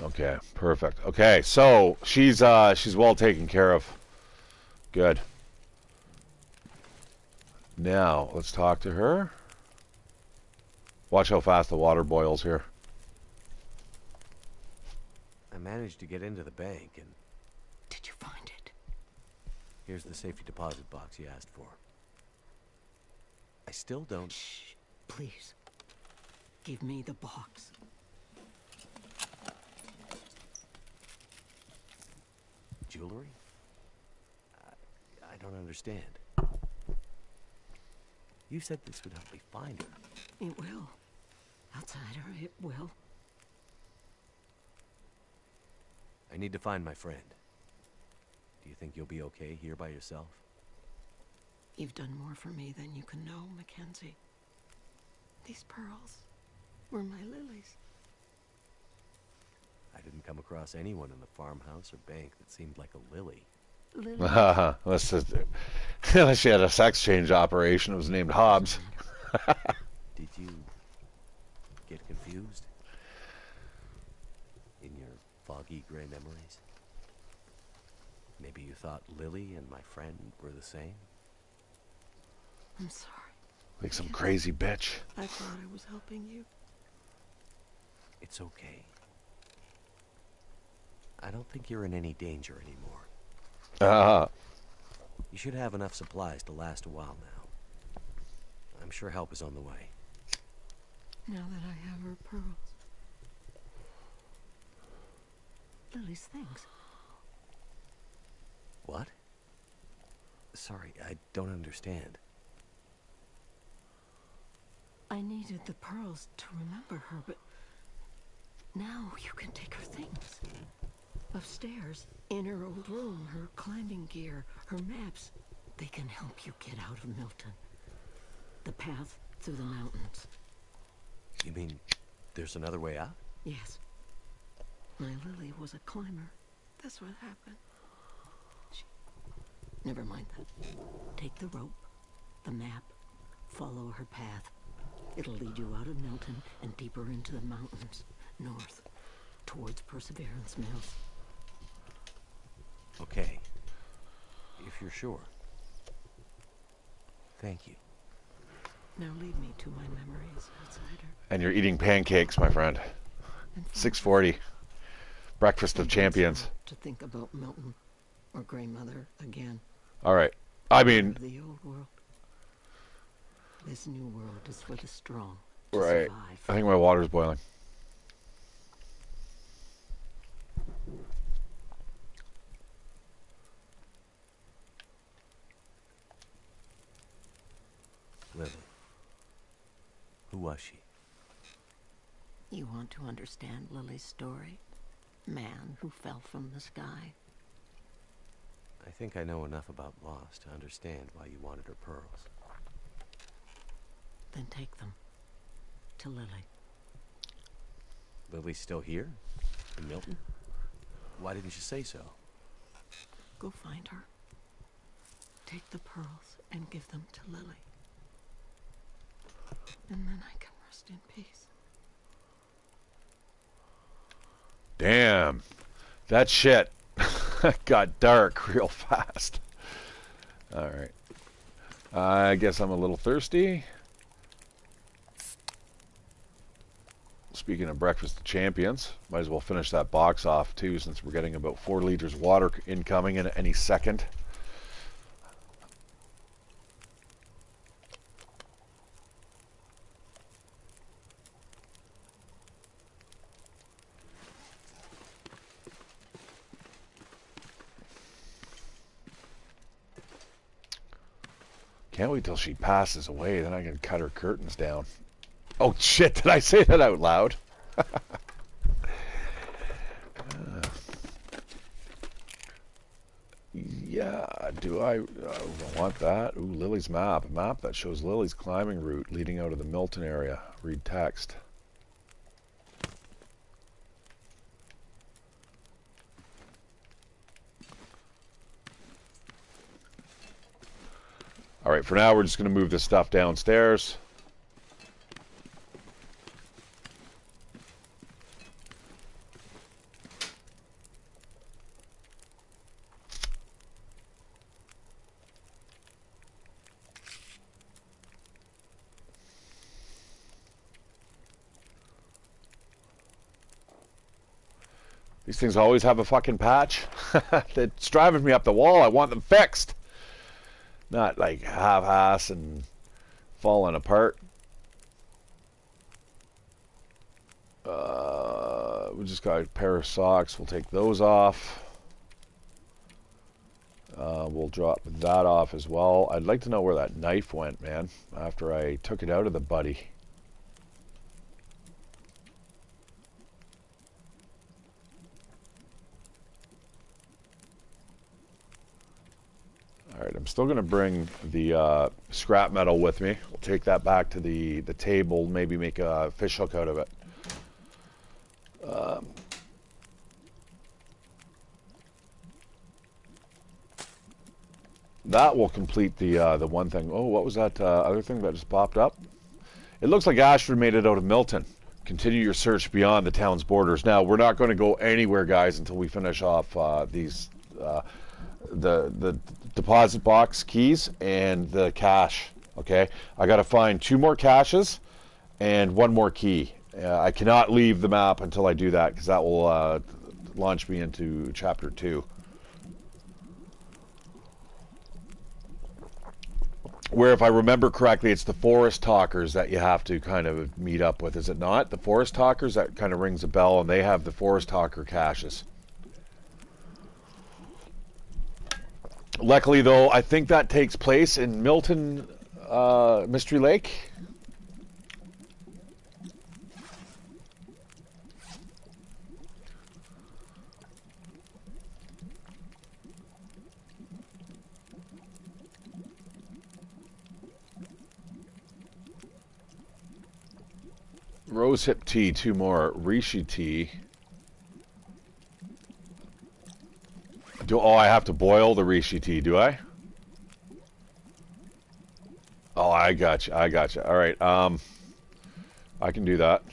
Okay, perfect. Okay, so she's well taken care of. Good. Now, let's talk to her. Watch how fast the water boils here. I managed to get into the bank, and Did you find it? here's the safety deposit box you asked for. I still don't... Shh. Please. Give me the box. Jewelry? I don't understand. You said this would help me find her. It will. Outsider, it will. I need to find my friend. Do you think you'll be okay here by yourself? You've done more for me than you can know, Mackenzie. These pearls were my lilies. I didn't come across anyone in the farmhouse or bank that seemed like a lily. Lilies. Unless she had a sex change operation. It was named Hobbs. Did you get confused? In your foggy gray memories? Maybe you thought Lily and my friend were the same? I'm sorry. Like some crazy bitch. I thought I was helping you. It's okay. I don't think you're in any danger anymore. You should have enough supplies to last a while now. I'm sure help is on the way. Now that I have her pearls. Lily's things. What? Sorry, I don't understand. I needed the pearls to remember her, but now you can take her things. Upstairs, in her old room, her climbing gear, her maps. They can help you get out of Milton. The path through the mountains. You mean there's another way out? Yes. My Lily was a climber. That's what happened. Never mind that. Take the rope, the map, follow her path. It'll lead you out of Milton and deeper into the mountains, north, towards Perseverance Mills. Okay. If you're sure. Thank you. Now lead me to my memories, outsider. And you're eating pancakes, my friend. And 6:40. Breakfast of champions. to think about Milton or Grey Mother again. All right. I mean, The old world. This new world is for the strong to right. survive. I think my water's boiling. Lily. Who was she? You want to understand Lily's story? Man who fell from the sky. I think I know enough about Lost to understand why you wanted her pearls. Then take them to Lily. Lily's still here? In Milton? Why didn't you say so? Go find her. Take the pearls and give them to Lily. And then I can rest in peace. Damn. That shit got dark real fast. All right. I guess I'm a little thirsty. Speaking of breakfast of champions, might as well finish that box off too, since we're getting about 4 liters of water incoming in any second. Can't wait till she passes away, then I can cut her curtains down. Oh shit, did I say that out loud? Yeah, do I want that? Ooh, Lily's map. A map that shows Lily's climbing route leading out of the Milton area. read text. All right, for now, we're just going to move this stuff downstairs. These things always have a fucking patch. It's driving me up the wall. I want them fixed. Not like half-ass and falling apart. We just got a pair of socks. We'll take those off. We'll drop that off as well. I'd like to know where that knife went, man, after I took it out of the buddy. Alright, I'm still going to bring the scrap metal with me. We'll take that back to the table, maybe make a fish hook out of it. That will complete the one thing. Oh, what was that other thing that just popped up? It looks like Ashford made it out of Milton. Continue your search beyond the town's borders. Now, we're not going to go anywhere, guys, until we finish off these the deposit box keys and the cache. Okay, I got to find 2 more caches and 1 more key. I cannot leave the map until I do that, because that will launch me into chapter 2. Where, if I remember correctly, it's the forest talkers that you have to kind of meet up with, is it not? The forest talkers, that kind of rings a bell, and they have the forest talker caches. Luckily, though, I think that takes place in Milton Mystery Lake. Rosehip tea, 2 more. Reishi tea. Oh, I have to boil the reishi tea, do I? Oh, I got you. I got you. All right. I can do that.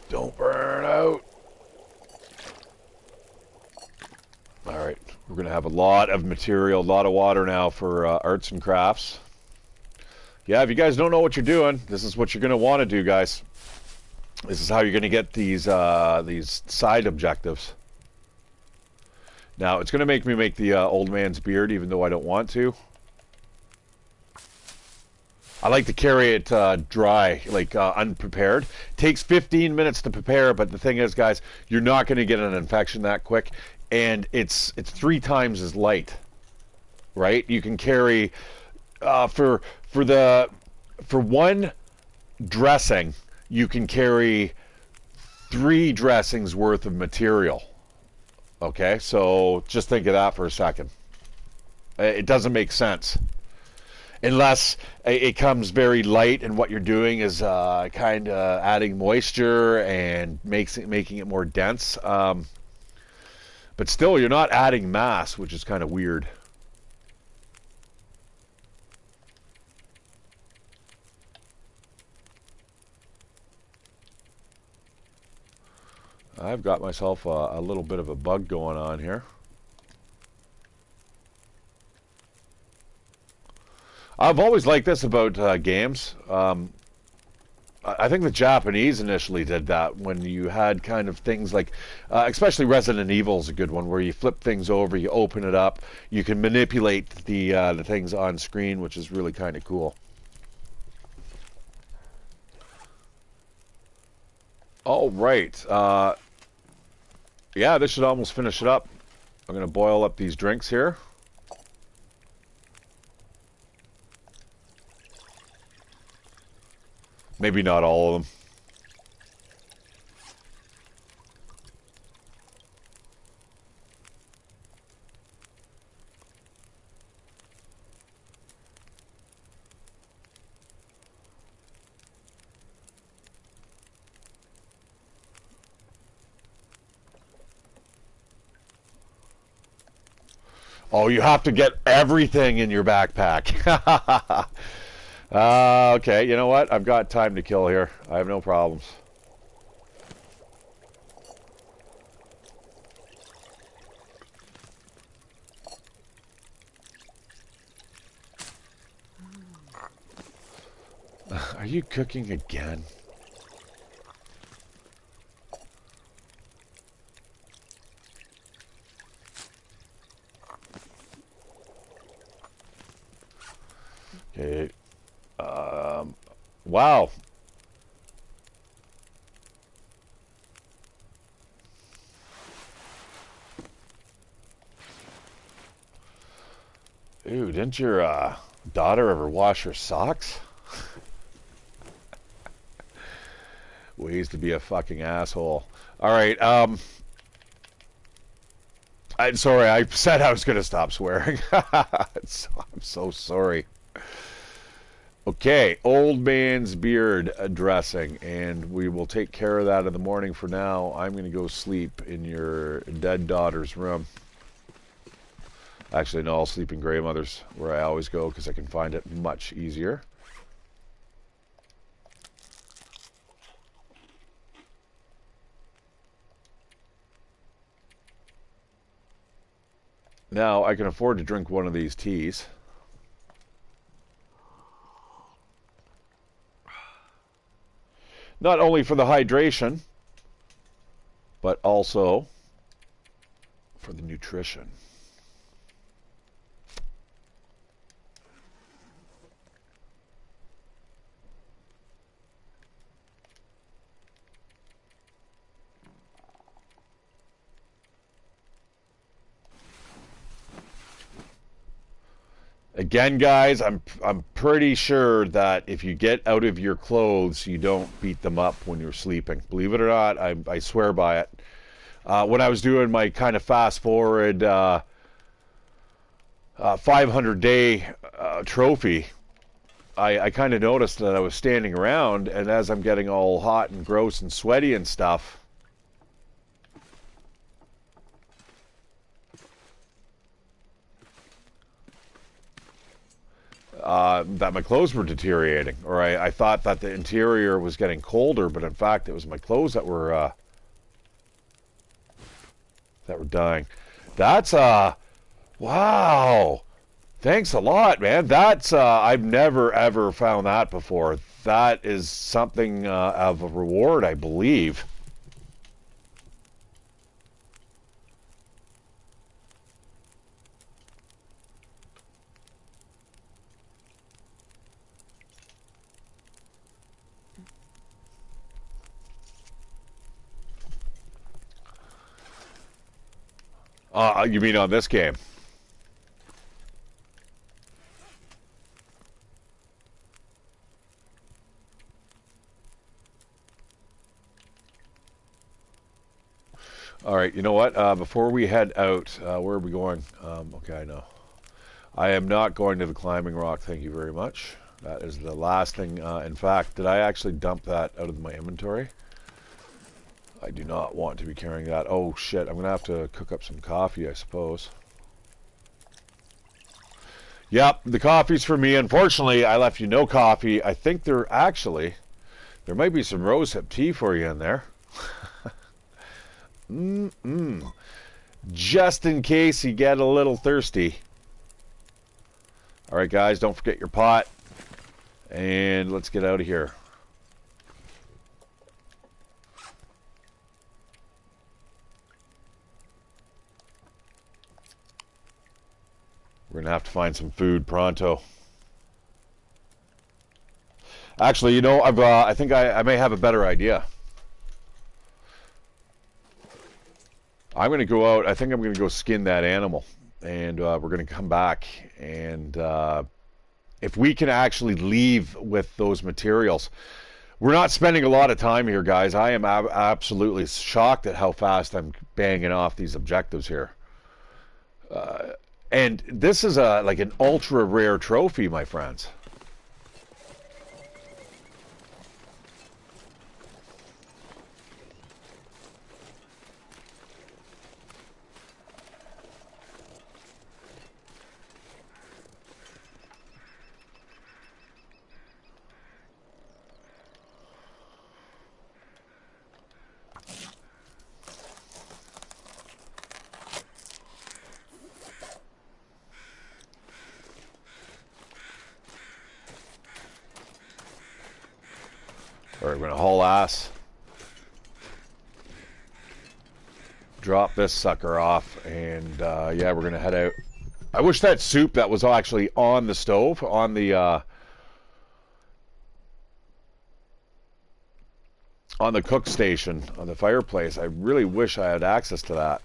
Don't burn out. All right. We're going to have a lot of material, a lot of water now for arts and crafts. Yeah, if you guys don't know what you're doing, this is what you're going to want to do, guys. This is how you're going to get these side objectives. Now, it's going to make me make the old man's beard, even though I don't want to. I like to carry it dry, like unprepared. Takes 15 minutes to prepare, but the thing is, guys, you're not going to get an infection that quick, and it's 3 times as light, right? You can carry for one dressing, you can carry 3 dressings worth of material. Okay, so just think of that for a second. It doesn't make sense. Unless it comes very light and what you're doing is kind of adding moisture and making it more dense. But still, you're not adding mass, which is kind of weird. I've got myself a little bit of a bug going on here. I've always liked this about games. I think the Japanese initially did that when you had kind of things like, especially Resident Evil is a good one, where you flip things over, you open it up, you can manipulate the things on screen, which is really kind of cool. All right. Yeah, this should almost finish it up. I'm going to boil up these drinks here. Maybe not all of them. Oh, you have to get everything in your backpack. Okay, you know what? I've got time to kill here. I have no problems. Are you cooking again? Okay. Wow. Ooh, didn't your daughter ever wash her socks? Ways to be a fucking asshole. All right. I'm sorry. I said I was going to stop swearing. I'm so sorry. Okay, old man's beard dressing, and we will take care of that in the morning. For now, I'm going to go sleep in your dead daughter's room. Actually, no, I'll sleep in grandmother's, where I always go because I can find it much easier. Now, I can afford to drink one of these teas. Not only for the hydration, but also for the nutrition. Again, guys, I'm pretty sure that if you get out of your clothes, you don't beat them up when you're sleeping. Believe it or not, I swear by it. When I was doing my kind of fast forward 500-day trophy, I kind of noticed that I was standing around, and as I'm getting all hot and gross and sweaty and stuff, that my clothes were deteriorating, or I thought that the interior was getting colder, but in fact it was my clothes that were dying. That's wow. Thanks a lot, man. That's I've never ever found that before. That is something of a reward, I believe. You mean on this game? All right, you know what? Before we head out, where are we going? Okay, I know. I am not going to the climbing rock, thank you very much. That is the last thing. In fact, did I actually dump that out of my inventory? I do not want to be carrying that. Oh, shit. I'm going to have to cook up some coffee, I suppose. Yep, the coffee's for me. Unfortunately, I left you no coffee. I think there might be some rosehip tea for you in there. Just in case you get a little thirsty. All right, guys, don't forget your pot. And let's get out of here. We're going to have to find some food pronto. Actually, you know, I think I may have a better idea. I'm going to go out. I think I'm going to go skin that animal. And we're going to come back. And if we can actually leave with those materials. We're not spending a lot of time here, guys. I am absolutely shocked at how fast I'm banging off these objectives here. And this is like an ultra rare trophy, my friends. Alright, we're gonna haul ass. Drop this sucker off, and yeah, we're gonna head out. I wish that soup that was actually on the stove, on the cook station, on the fireplace. I really wish I had access to that.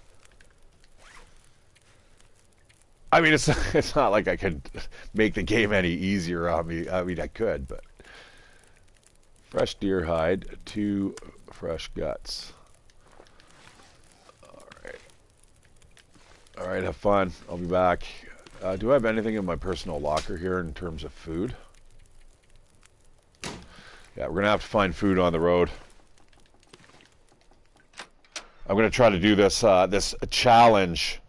I mean, it's not like I could make the game any easier on me. I mean, I could, but fresh deer hide, 2 fresh guts. All right, have fun. I'll be back. Do I have anything in my personal locker here in terms of food? Yeah, we're gonna have to find food on the road. I'm gonna try to do this this challenge.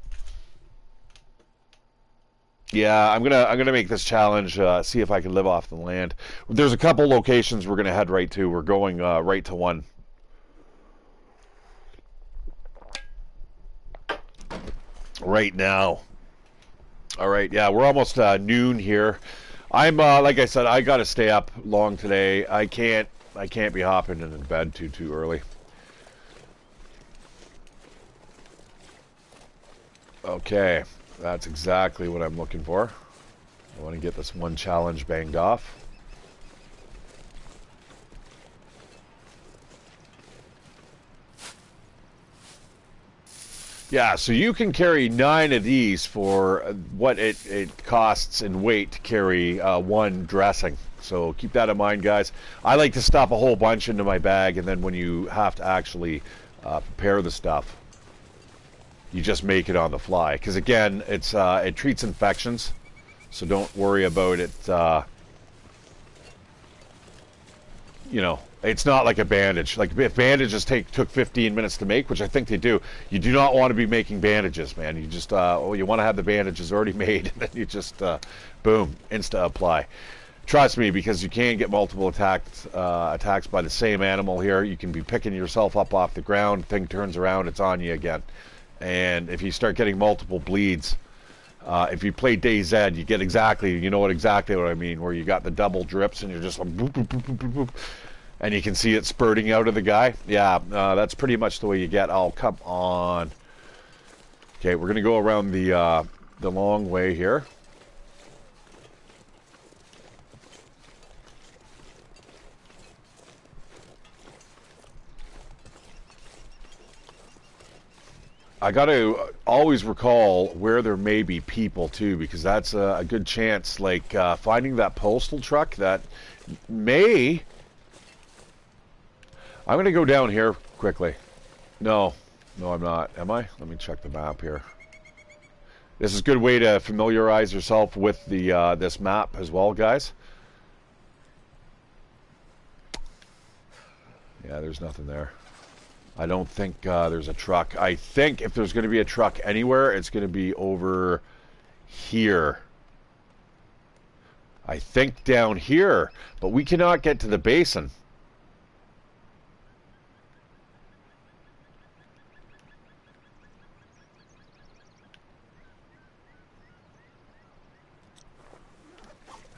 Yeah, I'm gonna make this challenge. See if I can live off the land. There's a couple locations we're gonna head right to. We're going right to one. Right now. All right, yeah, we're almost noon here. I'm like I said, I got to stay up long today. I can't be hopping into bed too early. Okay, that's exactly what I'm looking for. I want to get this one challenge banged off. Yeah, so you can carry 9 of these for what it costs in weight to carry 1 dressing. So keep that in mind, guys. I like to stuff a whole bunch into my bag, and then when you have to actually prepare the stuff, you just make it on the fly. Because again, it treats infections, so don't worry about it. You know, it's not like a bandage. Like if bandages took 15 minutes to make, which I think they do, you do not want to be making bandages, man. You just you want to have the bandages already made, and then you just boom, insta apply. Trust me, because you can get multiple attacks by the same animal here. You can be picking yourself up off the ground, thing turns around, it's on you again. And if you start getting multiple bleeds, if you play DayZ, you get exactly what I mean, where you got the double drips and you're just like boop, boop, boop, boop, boop, boop, and you can see it spurting out of the guy. Yeah, that's pretty much the way you get. Oh, come on. Okay, we're gonna go around the long way here. I got to always recall where there may be people too, because that's a good chance. Like finding that postal truck that may. I'm going to go down here quickly. No, I'm not. Am I? Let me check the map here. This is a good way to familiarize yourself with the this map as well, guys. Yeah, there's nothing there. I don't think there's a truck. I think if there's going to be a truck anywhere, it's going to be over here. I think down here, but we cannot get to the basin.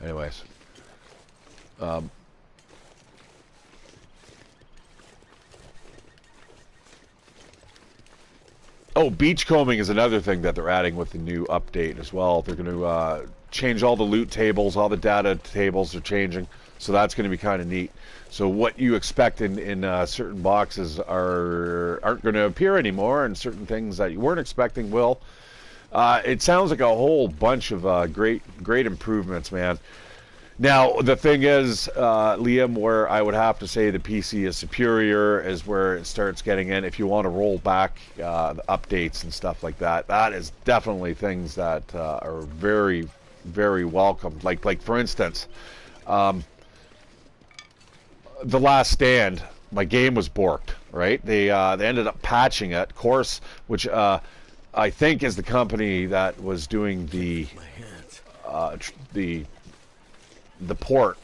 Anyways. Oh, beachcombing is another thing that they're adding with the new update as well. They're going to change all the loot tables, all the data tables are changing, so that's going to be kind of neat. So what you expect in certain boxes aren't going to appear anymore, and certain things that you weren't expecting will. It sounds like a whole bunch of great improvements, man. Now, the thing is, Liam, where I would have to say the PC is superior is where it starts getting in. If you want to roll back the updates and stuff like that, that is definitely things that are very, very welcome. Like for instance, The Last Stand, my game was borked, right? They ended up patching it. Course, which I think is the company that was doing the port,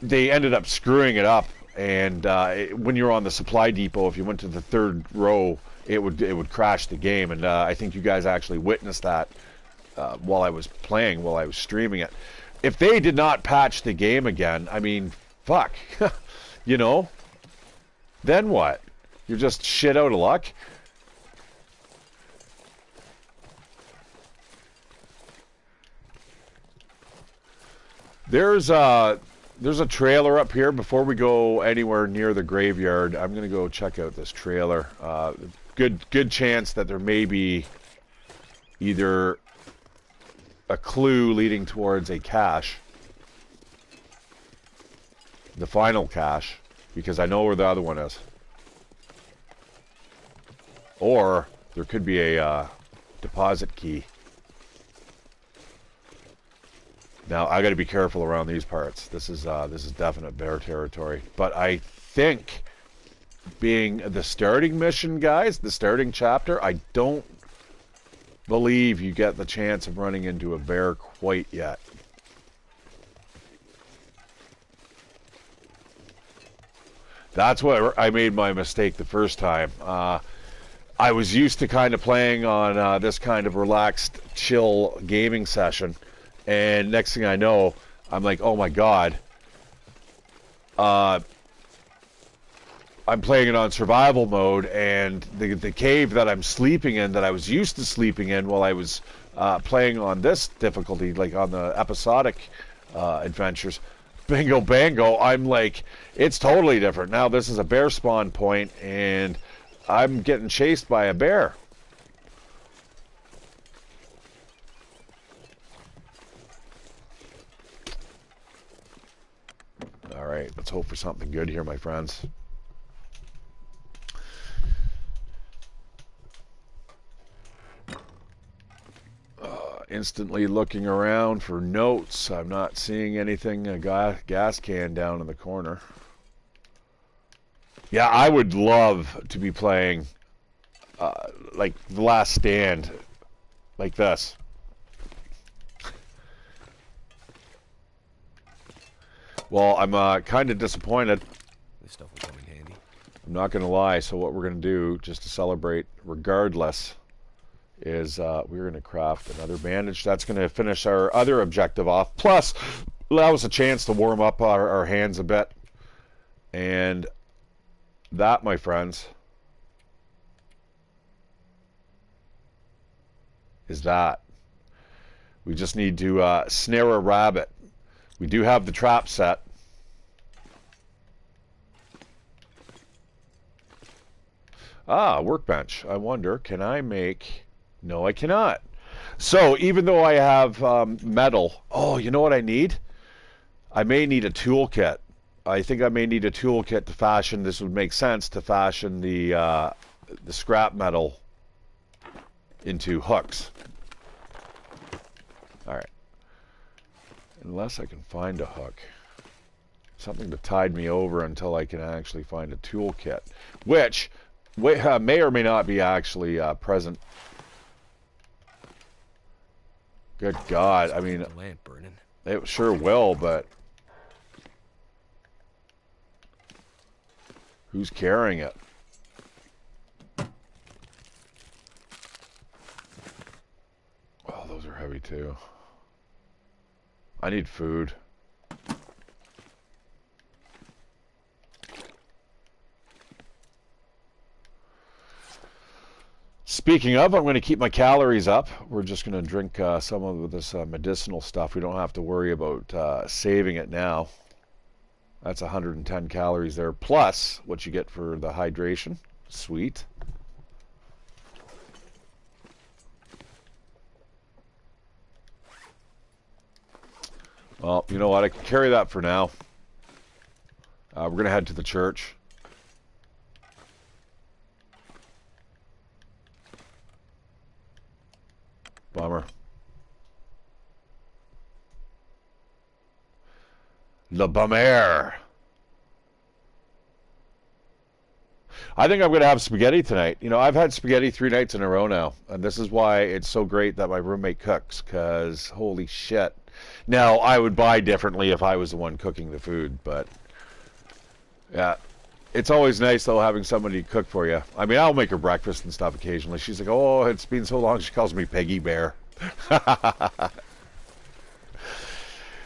they ended up screwing it up, and when you're on the supply depot, if you went to the third row, it would crash the game, and I think you guys actually witnessed that while I was streaming it. If they did not patch the game again, I mean, fuck, you know, then what? You're just shit out of luck? There's a trailer up here. Before we go anywhere near the graveyard, I'm gonna go check out this trailer. Good chance that there may be either a clue leading towards a cache, the final cache, because I know where the other one is, or there could be a deposit key. Now I got to be careful around these parts. This is definite bear territory. But I think, being the starting mission, guys, the starting chapter, I don't believe you get the chance of running into a bear quite yet. That's what I made my mistake the first time. I was used to kind of playing on this kind of relaxed, chill gaming session. And next thing I know, I'm like, oh my god. I'm playing it on survival mode, and the cave that I'm sleeping in, that I was used to sleeping in while I was playing on this difficulty, like on the episodic adventures, bingo bango, I'm like, it's totally different. Now this is a bear spawn point, and I'm getting chased by a bear. Alright, let's hope for something good here, my friends. Instantly looking around for notes. I'm not seeing anything. A gas can down in the corner. Yeah, I would love to be playing like The Last Stand like this. Well, I'm kind of disappointed. This stuff will come in handy. I'm not going to lie. So what we're going to do, just to celebrate regardless, is we're going to craft another bandage. That's going to finish our other objective off. Plus, allow us a chance to warm up our hands a bit. And that, my friends, is that. We just need to snare a rabbit. We do have the trap set. Ah, workbench. I wonder, can I make... No, I cannot. So, even though I have metal... Oh, you know what I need? I may need a toolkit. I think I may need a toolkit to fashion... This would make sense to fashion the scrap metal into hooks. Alright. Unless I can find a hook. Something to tide me over until I can actually find a toolkit. Which may or may not be actually present. Good God, I mean, The lamp burning. it sure will, but who's carrying it? Oh, those are heavy too. I need food. Speaking of, I'm going to keep my calories up. We're just going to drink some of this medicinal stuff. We don't have to worry about saving it now. That's 110 calories there, plus what you get for the hydration. Sweet. Well, you know what? I can carry that for now. We're going to head to the church. Bummer. Le bummer. I think I'm going to have spaghetti tonight. You know, I've had spaghetti 3 nights in a row now. And this is why it's so great that my roommate cooks, because holy shit. Now, I would buy differently if I was the one cooking the food, but yeah. It's always nice, though, having somebody cook for you. I mean, I'll make her breakfast and stuff occasionally. She's like, oh, it's been so long, she calls me Peggy Bear.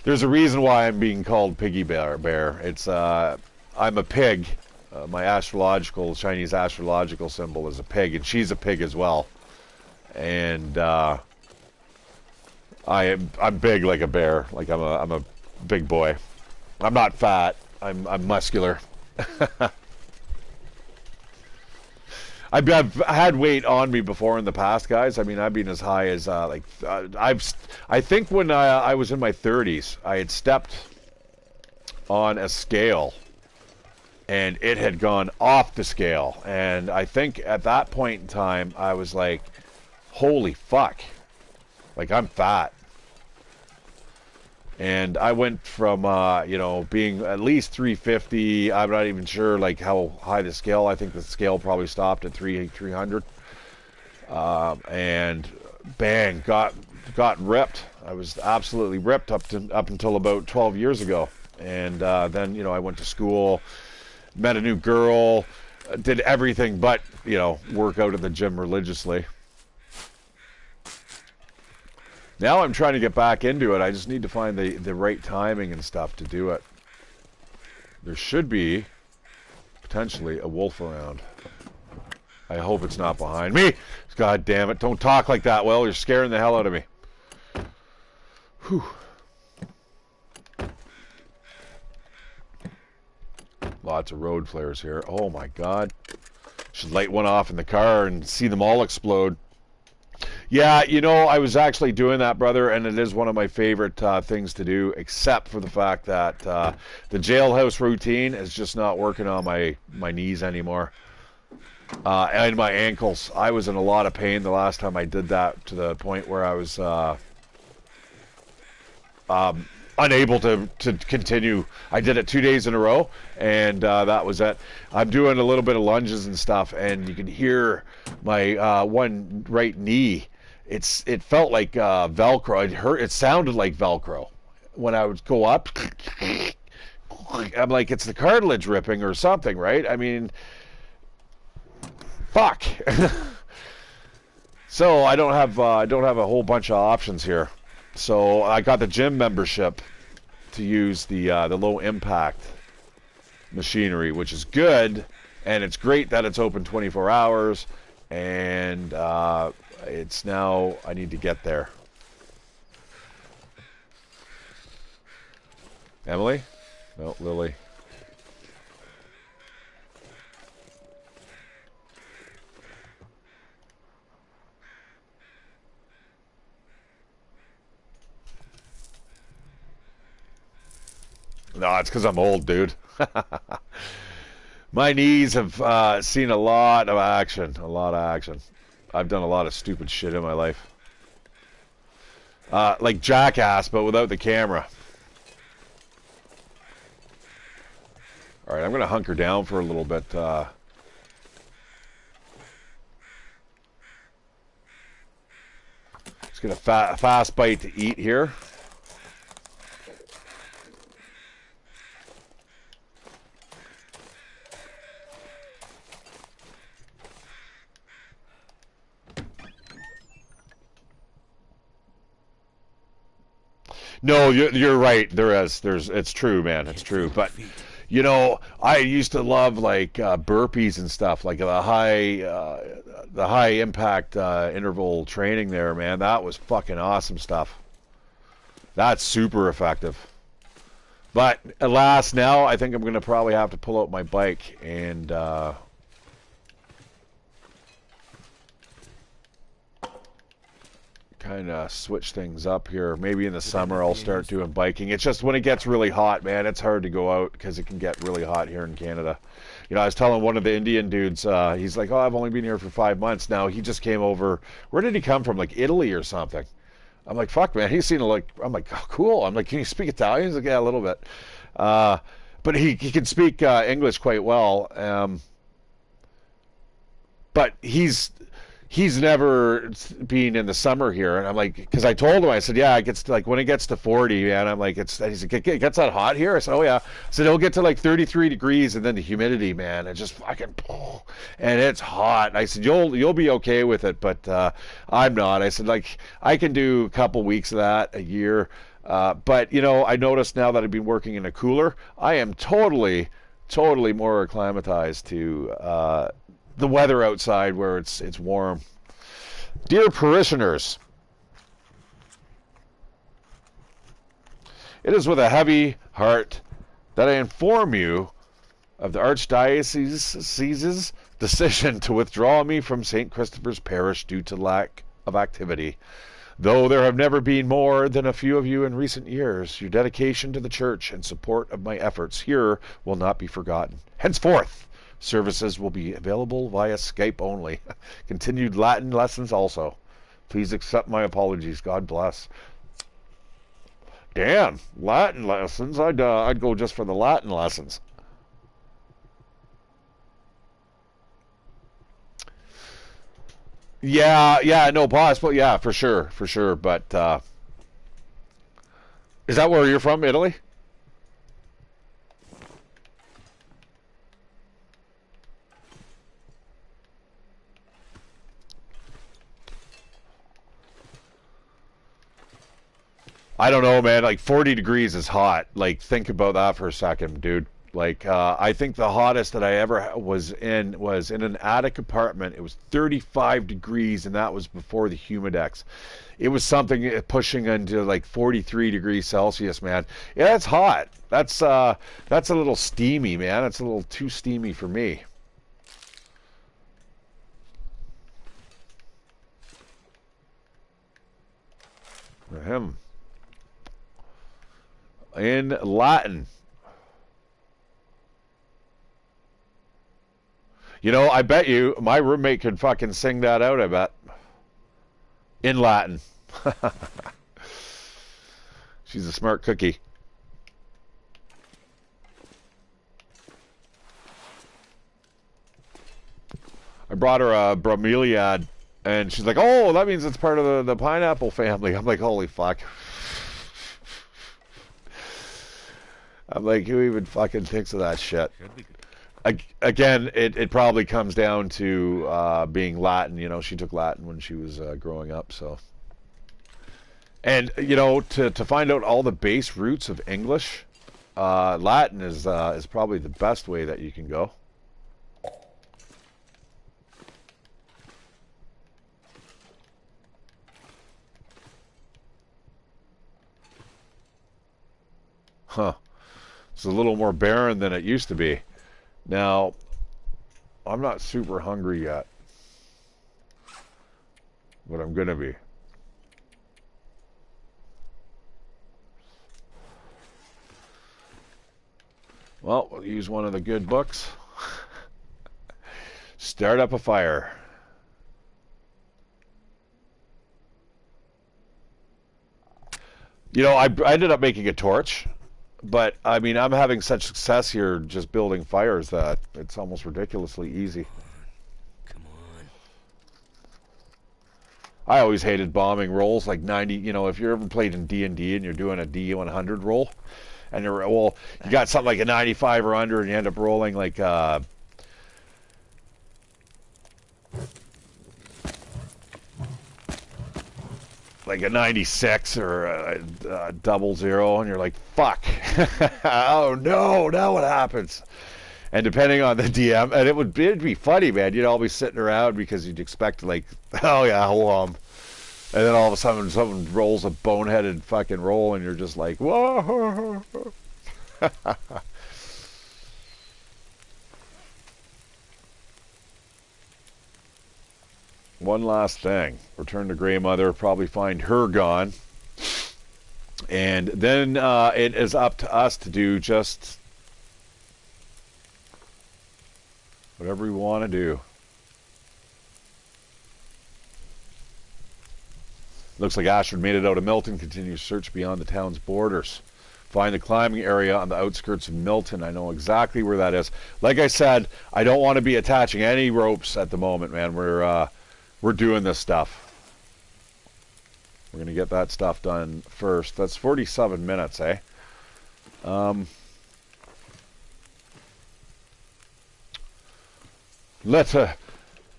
There's a reason why I'm being called Piggy Bear. It's, I'm a pig. My astrological, Chinese astrological symbol is a pig, and she's a pig as well. And I'm big like a bear. Like I'm a big boy. I'm not fat. I'm muscular. I've had weight on me before in the past, guys. I mean, I've been as high as I think when I was in my 30s, I had stepped on a scale, and it had gone off the scale. And I think at that point in time, I was like, "Holy fuck!" Like, I'm fat. And I went from, you know, being at least 350. I'm not even sure, like, how high the scale. I think the scale probably stopped at 300. And bang, got ripped. I was absolutely ripped up until about 12 years ago. And then, you know, I went to school, met a new girl, did everything but, you know, work out at the gym religiously. Now I'm trying to get back into it. I just need to find the right timing and stuff to do it. There should be, potentially, a wolf around. I hope it's not behind me. God damn it. Don't talk like that, Will. You're scaring the hell out of me. Whew. Lots of road flares here. Oh my God. Should light one off in the car and see them all explode. Yeah, you know, I was actually doing that, brother, and it is one of my favorite things to do, except for the fact that the jailhouse routine is just not working on my knees anymore. And my ankles. I was in a lot of pain the last time I did that, to the point where I was unable to continue. I did it 2 days in a row, and that was it. I'm doing a little bit of lunges and stuff, and you can hear my one right knee. It felt like Velcro. It hurt. It sounded like Velcro when I would go up. I'm like, it's the cartilage ripping or something, right? I mean, fuck. So I don't have a whole bunch of options here. So I got the gym membership to use the low impact machinery, which is good, and it's great that it's open 24 hours. And it's now I need to get there. Emily? No, Lily. No, it's because I'm old, dude. My knees have seen a lot of action. A lot of action. I've done a lot of stupid shit in my life. Like Jackass, but without the camera. Alright, I'm going to hunker down for a little bit. Just get a fast bite to eat here. No, you're right. It's true, man. It's true. But you know, I used to love like burpees and stuff, like the high impact interval training there, man. That was fucking awesome stuff. That's super effective. But alas, now I think I'm gonna probably have to pull out my bike and kind of switch things up here. Maybe in the summer I'll start doing biking. It's just when it gets really hot, man, it's hard to go out because it can get really hot here in Canada. You know, I was telling one of the Indian dudes, he's like, oh, I've only been here for 5 months now. He just came over. Where did he come from? Like Italy or something. I'm like, fuck, man. He's seen like, I'm like, oh, cool. I'm like, can you speak Italian? He's like, yeah, a little bit. But he can speak English quite well. But he's never been in the summer here, and I'm like, because I told him, I said, yeah, it gets to, like when it gets to 40, man, I'm like, he's like, it gets that hot here? I said, oh yeah. I said, it'll get to like 33 degrees, and then the humidity, man, it just fucking, and it's hot. I said, you'll be okay with it, but I'm not. I said, like, I can do a couple weeks of that a year, but you know, I noticed now that I've been working in a cooler, I am totally totally more acclimatized to the weather outside where it's warm. Dear parishioners, it is with a heavy heart that I inform you of the Archdiocese's decision to withdraw me from St. Christopher's Parish due to lack of activity. Though there have never been more than a few of you in recent years, your dedication to the church and support of my efforts here will not be forgotten. Henceforth, services will be available via Skype only. Continued Latin lessons also. Please accept my apologies. God bless. Damn, Latin lessons. I'd go just for the Latin lessons. Yeah, no possible. Yeah, for sure. But is that where you're from, Italy? I don't know, man. Like 40 degrees is hot. Like think about that for a second, dude. Like I think the hottest that I ever was in an attic apartment. It was 35 degrees, and that was before the humidex. It was something pushing into like 43 degrees Celsius, man. Yeah, that's hot. That's a little steamy, man. That's a little too steamy for me. For him. In Latin. You know, I bet you my roommate could fucking sing that out, I bet. In Latin. She's a smart cookie. I brought her a bromeliad, and she's like, oh, that means it's part of the pineapple family. I'm like, holy fuck. I'm like, who even fucking thinks of that shit? Again, it probably comes down to being Latin. You know, she took Latin when she was growing up, so. And, you know, to find out all the base roots of English, Latin is probably the best way that you can go. Huh. It's a little more barren than it used to be. Now, I'm not super hungry yet, but I'm going to be. Well, we'll use one of the good books. Start up a fire. You know, I ended up making a torch. But, I mean, I'm having such success here just building fires that it's almost ridiculously easy. Come on. I always hated bombing rolls, like 90, you know, if you're ever played in D&D and you're doing a D100 roll, and you got something like a 95 or under, and you end up rolling like, like a 96 or a 00, and you're like, fuck. Oh no, now what happens? And depending on the DM, and it'd be funny, man. You'd all be sitting around because you'd expect like, oh yeah, and then all of a sudden someone rolls a boneheaded fucking roll, and you're just like, whoa. One last thing. Return to Grey Mother, probably find her gone. And then it is up to us to do just whatever we want to do. Looks like Ashford made it out of Milton. Continues search beyond the town's borders. Find the climbing area on the outskirts of Milton. I know exactly where that is. Like I said, I don't want to be attaching any ropes at the moment, man. We're doing this stuff. We're going to get that stuff done first. That's 47 minutes, eh?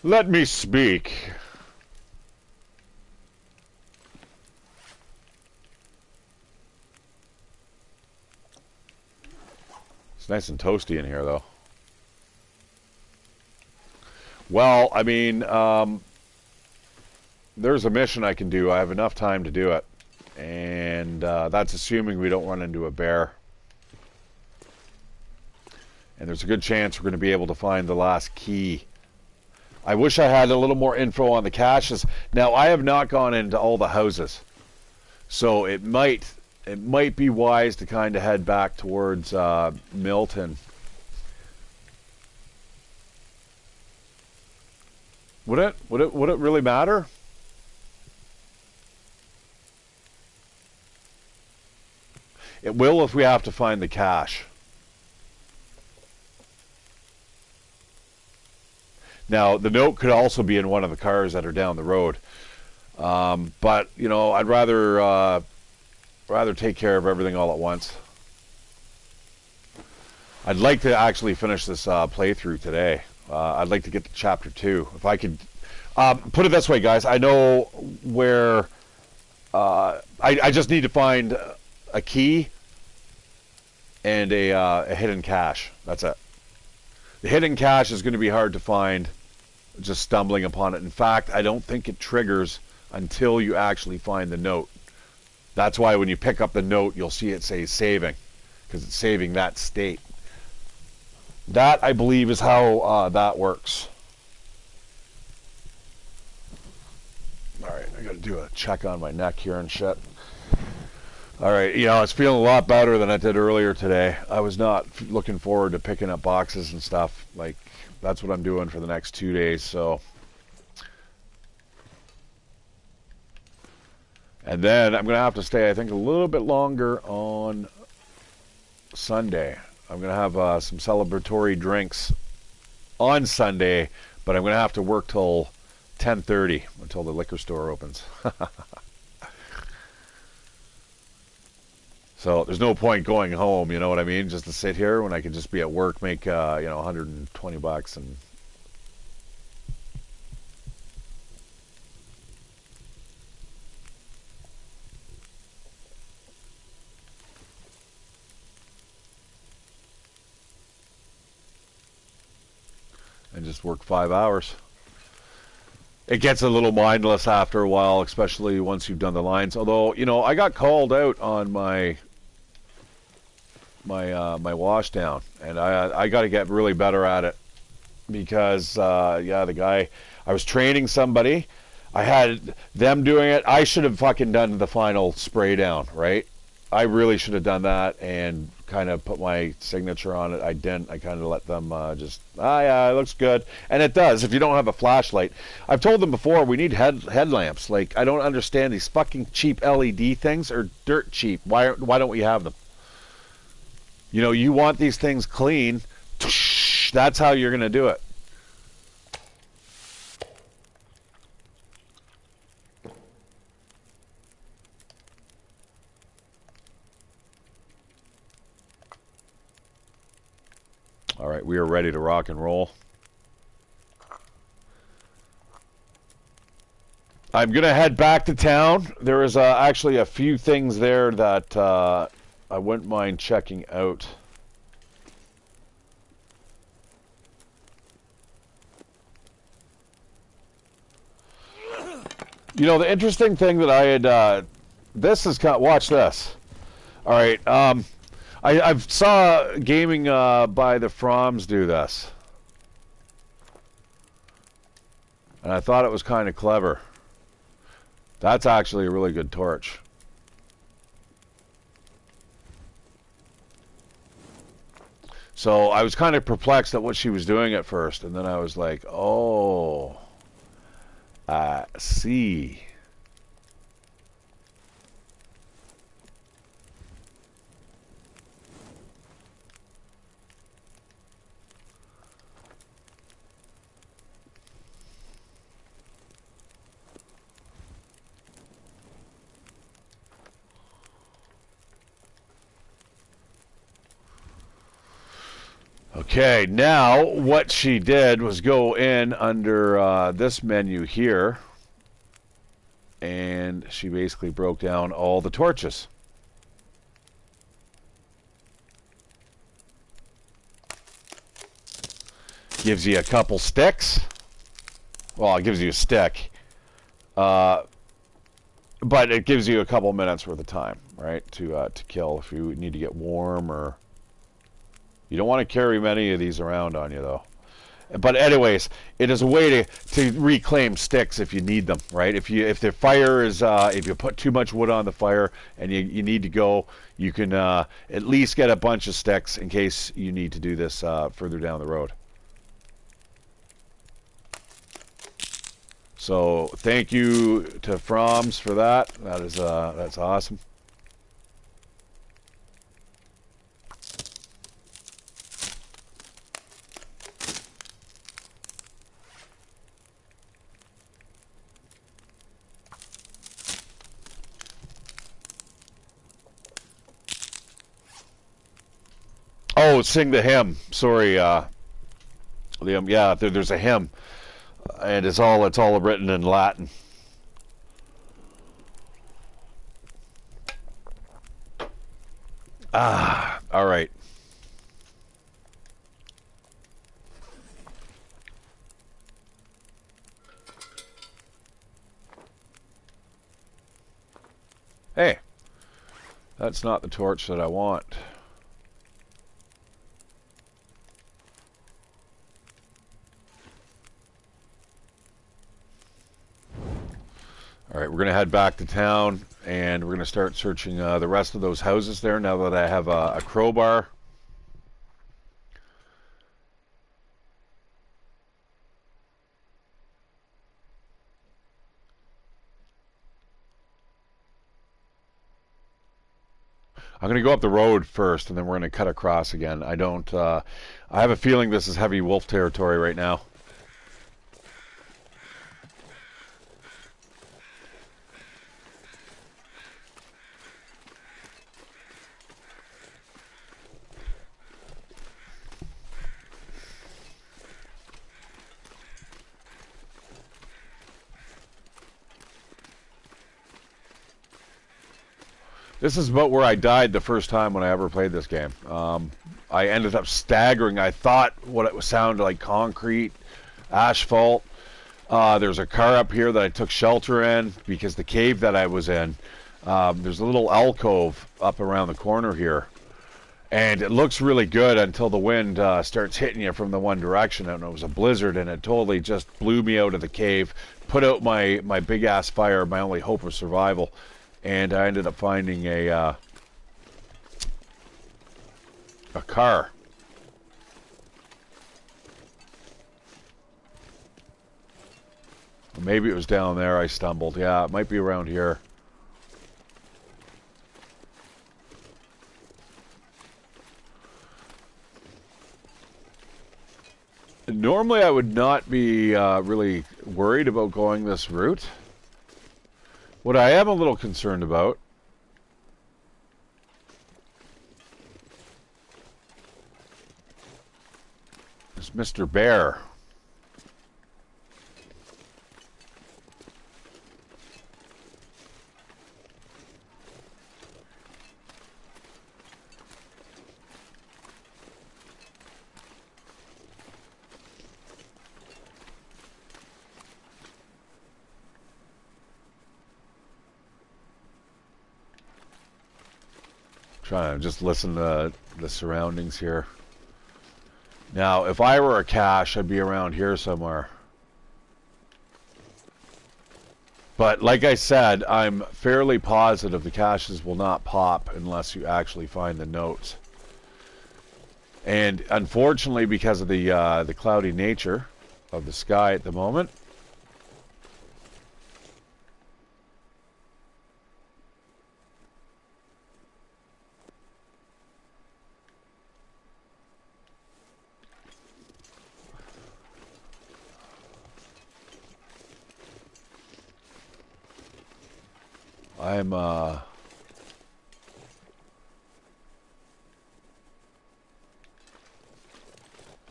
Let me speak. It's nice and toasty in here, though. Well, I mean, there's a mission I can do. I have enough time to do it. And that's assuming we don't run into a bear. And there's a good chance we're going to be able to find the last key. I wish I had a little more info on the caches. Now, I have not gone into all the houses. So it might be wise to kind of head back towards Milton. Would it really matter? It will if we have to find the cache. Now, the note could also be in one of the cars that are down the road. But, you know, I'd rather take care of everything all at once. I'd like to actually finish this playthrough today. I'd like to get to chapter 2. If I could... put it this way, guys. I know where... I just need to find a key and a hidden cache. That's it. The hidden cache is going to be hard to find just stumbling upon it. In fact, I don't think it triggers until you actually find the note. That's why when you pick up the note, you'll see it say saving, because it's saving that state. That, I believe, is how that works. Alright, I gotta do a check on my neck here and shit. Alright, you know, it's feeling a lot better than I did earlier today. I was not looking forward to picking up boxes and stuff. Like, that's what I'm doing for the next 2 days, so... And then I'm going to have to stay, I think, a little bit longer on Sunday. I'm going to have some celebratory drinks on Sunday, but I'm going to have to work till 10:30 until the liquor store opens. So there's no point going home, you know what I mean? Just to sit here when I could just be at work, make, you know, $120 and... and just work 5 hours. It gets a little mindless after a while, especially once you've done the lines. Although, you know, I got called out on my wash down, and I got to get really better at it because yeah, the guy, I was training somebody, I had them doing it. I should have fucking done the final spray down, right? I really should have done that and kind of put my signature on it. I didn't. I kind of let them just, yeah, it looks good. And it does if you don't have a flashlight. I've told them before, we need headlamps. Like, I don't understand, these fucking cheap LED things are dirt cheap. Why don't we have them? You know, you want these things clean. That's how you're going to do it. All right, we are ready to rock and roll. I'm going to head back to town. There is actually a few things there that I wouldn't mind checking out. You know, the interesting thing that I had... this is kind of... Watch this. All right, I've saw Gaming by the Froms do this. And I thought it was kind of clever. That's actually a really good torch. So I was kind of perplexed at what she was doing at first. And then I was like, oh, I see. Okay, now what she did was go in under this menu here, and she basically broke down all the torches. Gives you a couple sticks. Well, it gives you a stick. But it gives you a couple minutes worth of time, right, to kill if you need to get warm, or you don't want to carry many of these around on you, though. But anyways, it is a way to reclaim sticks if you need them, right? If the fire is if you put too much wood on the fire and you need to go, you can at least get a bunch of sticks in case you need to do this further down the road. So thank you to Froms for that. That is that's awesome. Oh, sing the hymn. Sorry, Liam. Yeah, there's a hymn, and it's all written in Latin. Ah, all right. Hey, that's not the torch that I want. All right, we're going to head back to town, and we're going to start searching the rest of those houses there now that I have a crowbar. I'm going to go up the road first, and then we're going to cut across again. I have a feeling this is heavy wolf territory right now. This is about where I died the first time when I ever played this game. I ended up staggering. I thought what it sounded like concrete, asphalt. There's a car up here that I took shelter in because the cave that I was in, there's a little alcove up around the corner here. And it looks really good until the wind starts hitting you from the one direction. And it was a blizzard, and it totally just blew me out of the cave, put out my big-ass fire, my only hope of survival. And I ended up finding a car. Maybe it was down there I stumbled. Yeah, it might be around here. Normally I would not be really worried about going this route. What I am a little concerned about is Mr. Bear. Trying to just listen to the surroundings here. Now, if I were a cache, I'd be around here somewhere. But like I said, I'm fairly positive the caches will not pop unless you actually find the notes. And unfortunately, because of the cloudy nature of the sky at the moment,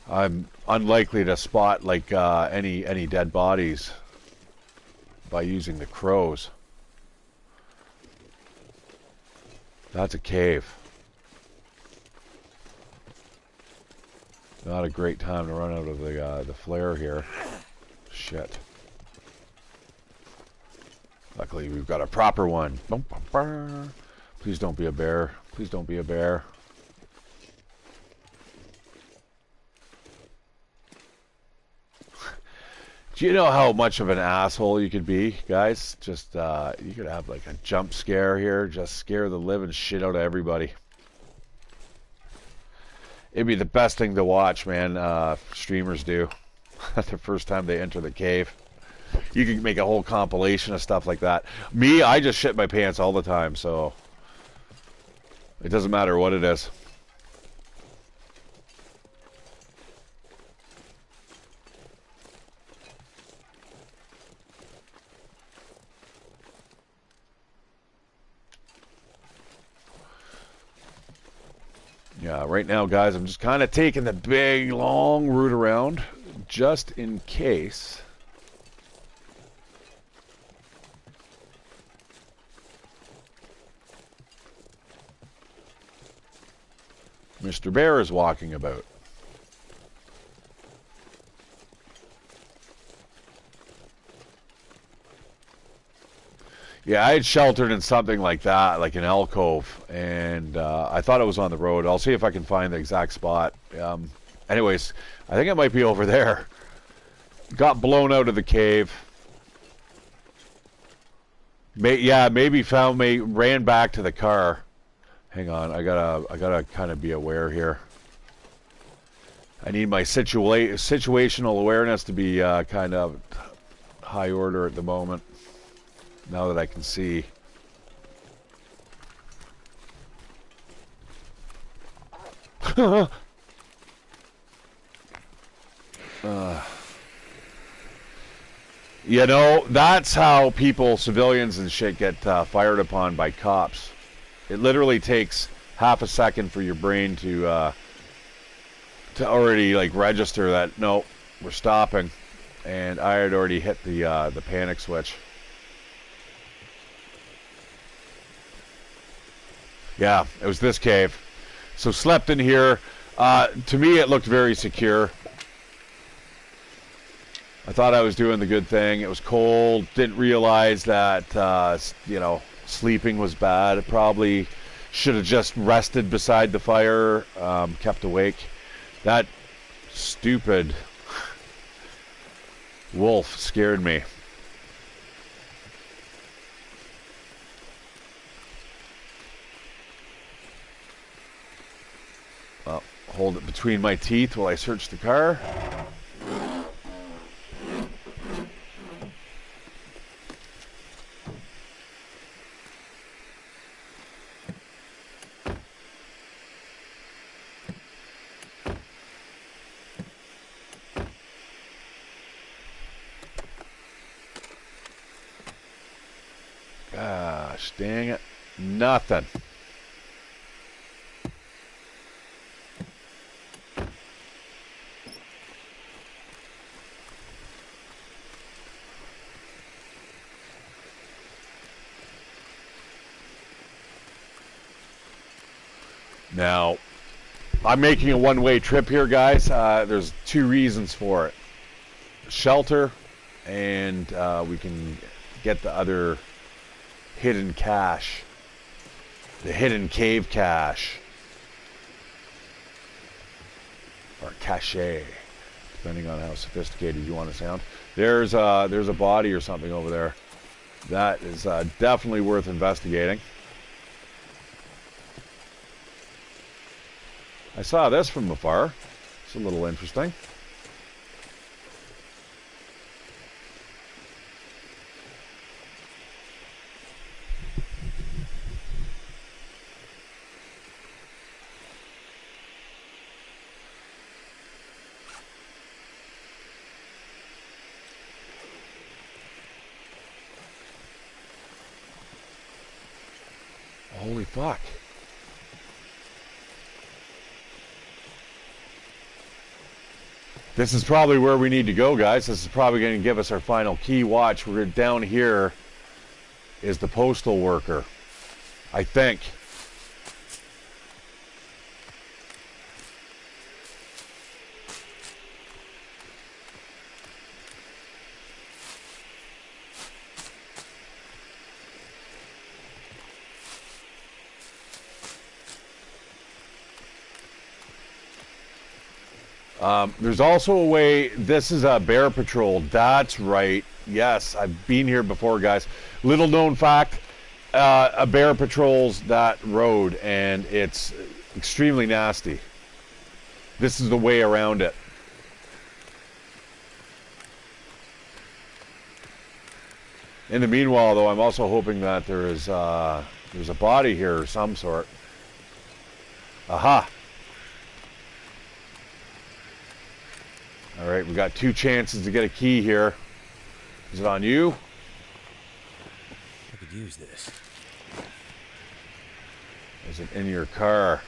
I'm unlikely to spot like any dead bodies by using the crows. That's a cave. Not a great time to run out of the flare here. Shit. Luckily, we've got a proper one. Please don't be a bear. Please don't be a bear. Do you know how much of an asshole you could be, guys? Just, you could have like a jump scare here. Just scare the living shit out of everybody. It'd be the best thing to watch, man. Streamers do. The first time they enter the cave. You can make a whole compilation of stuff like that. Me, I just shit my pants all the time, so it doesn't matter what it is. Yeah, right now, guys, I'm just kind of taking the big, long route around, just in case. Mr. Bear is walking about. Yeah, I had sheltered in something like that, like an alcove, and I thought it was on the road. I'll see if I can find the exact spot. Anyways, I think it might be over there. Got blown out of the cave. Maybe found me, ran back to the car. Hang on, I gotta kind of be aware here. I need my situational awareness to be kind of high order at the moment. Now that I can see. You know, that's how people, civilians and shit, get fired upon by cops. It literally takes half a second for your brain to already like register that no, we're stopping, and I had already hit the panic switch. Yeah, it was this cave. So slept in here. To me, it looked very secure. I thought I was doing the good thing. It was cold. Didn't realize that, you know, sleeping was bad. It probably should have just rested beside the fire, kept awake. That stupid wolf scared me. Well, hold it between my teeth while I search the car. Gosh, dang it. Nothing. Now, I'm making a one-way trip here, guys. There's two reasons for it. Shelter, and we can get the other hidden cache. The hidden cave cache. Or cache, depending on how sophisticated you want to sound. There's a body or something over there. That is definitely worth investigating. I saw this from afar. It's a little interesting. Holy fuck. This is probably where we need to go, guys. This is probably going to give us our final key. Watch, we're down here is the postal worker, I think. There's also a way. This is a bear patrol. That's right. Yes, I've been here before, guys. Little known fact: a bear patrols that road, and it's extremely nasty. This is the way around it. In the meanwhile, though, I'm also hoping that there's a body here of some sort. Aha! All right, we got 2 chances to get a key here. Is it on you? I could use this. Is it in your car?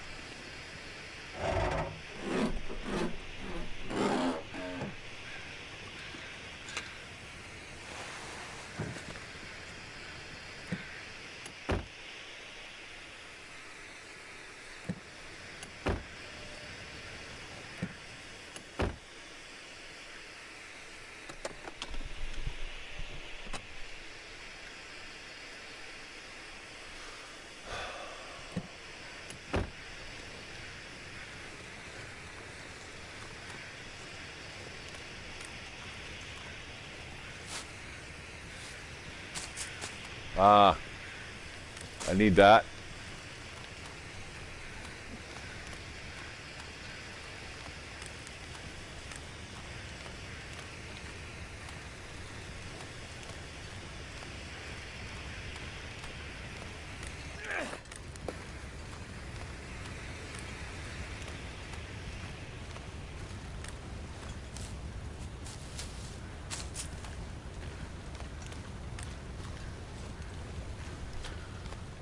I need that.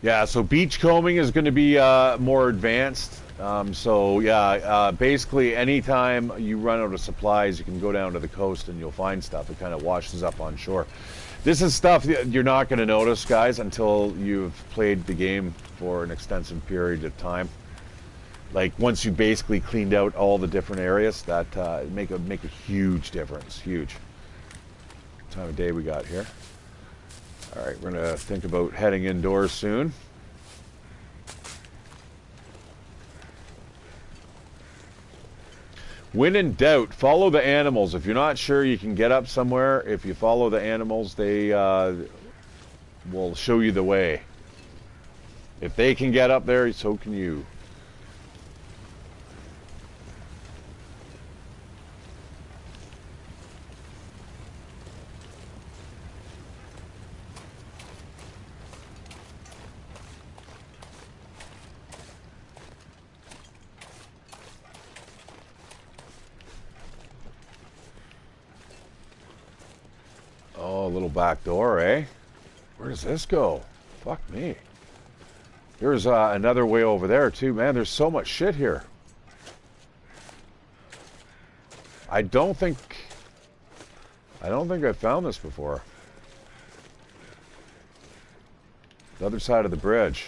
Yeah, so beachcombing is going to be more advanced. So yeah, basically anytime you run out of supplies, you can go down to the coast and you'll find stuff. It kind of washes up on shore. This is stuff that you're not going to notice, guys, until you've played the game for an extensive period of time. Like once you basically cleaned out all the different areas, that make a huge difference. Huge. What time of day we got here? All right, we're gonna think about heading indoors soon. When in doubt, follow the animals. If you're not sure you can get up somewhere, if you follow the animals, they will show you the way. If they can get up there, so can you. Oh, a little back door, eh? Where does this go? Fuck me. There's another way over there, too. Man, there's so much shit here. I don't think I've found this before. The other side of the bridge.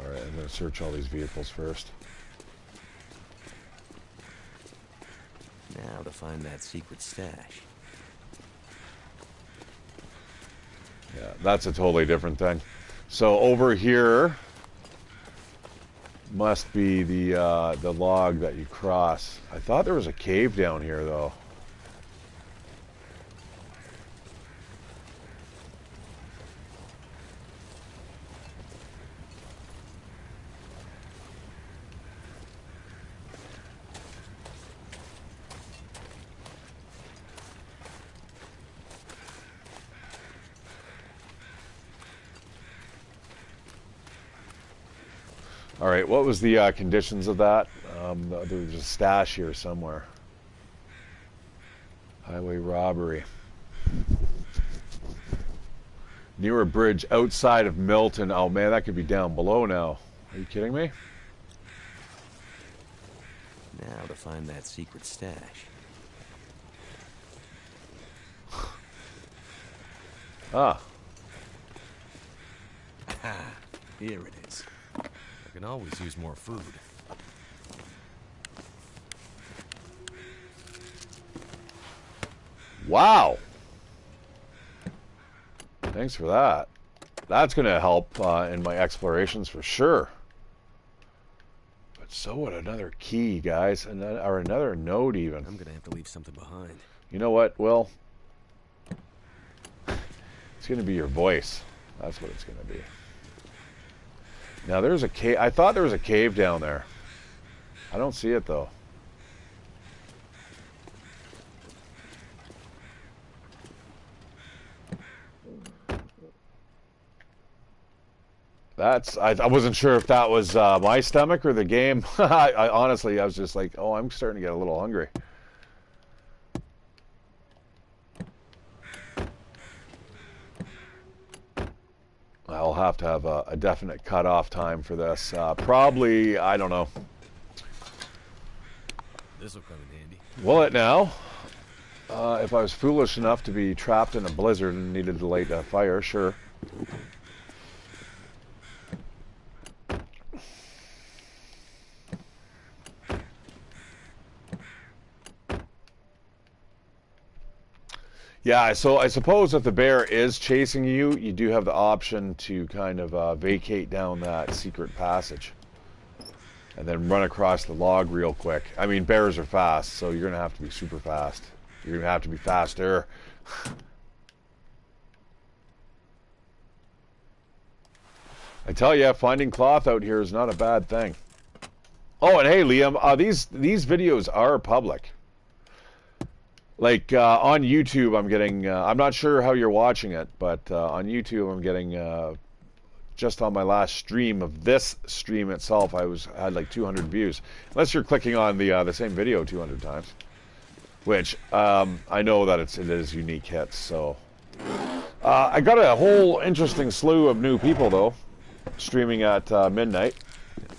Alright, I'm going to search all these vehicles first. Now to find that secret stash. Yeah, that's a totally different thing. So over here must be the log that you cross. I thought there was a cave down here, though. All right, what was the conditions of that? There was a stash here somewhere. Highway robbery. Near a bridge outside of Milton. Oh man, that could be down below now. Are you kidding me? Now to find that secret stash. Ah. Here it is. I can always use more food. Wow. Thanks for that. That's going to help in my explorations for sure. But so would another key, guys, or another node even. I'm going to have to leave something behind. You know what, Will? It's going to be your voice. That's what it's going to be. Now, there's a cave. I thought there was a cave down there. I don't see it, though. I wasn't sure if that was my stomach or the game. Honestly, I was just like, oh, I'm starting to get a little hungry. I'll have to have a definite cutoff time for this. Probably, I don't know. This will come in handy. Will it now? If I was foolish enough to be trapped in a blizzard and needed to light a fire, sure. Yeah, so I suppose if the bear is chasing you, you do have the option to kind of vacate down that secret passage. And then run across the log real quick. I mean, bears are fast, so you're going to have to be super fast. You're going to have to be faster. I tell you, finding cloth out here is not a bad thing. Oh, and hey, Liam, these videos are public. Like, on YouTube, I'm getting, I'm not sure how you're watching it, but on YouTube, I'm getting, just on my last stream of this stream itself, I had like 200 views. Unless you're clicking on the same video 200 times. Which, I know that it is unique hits, so. I got a whole interesting slew of new people, though, streaming at midnight.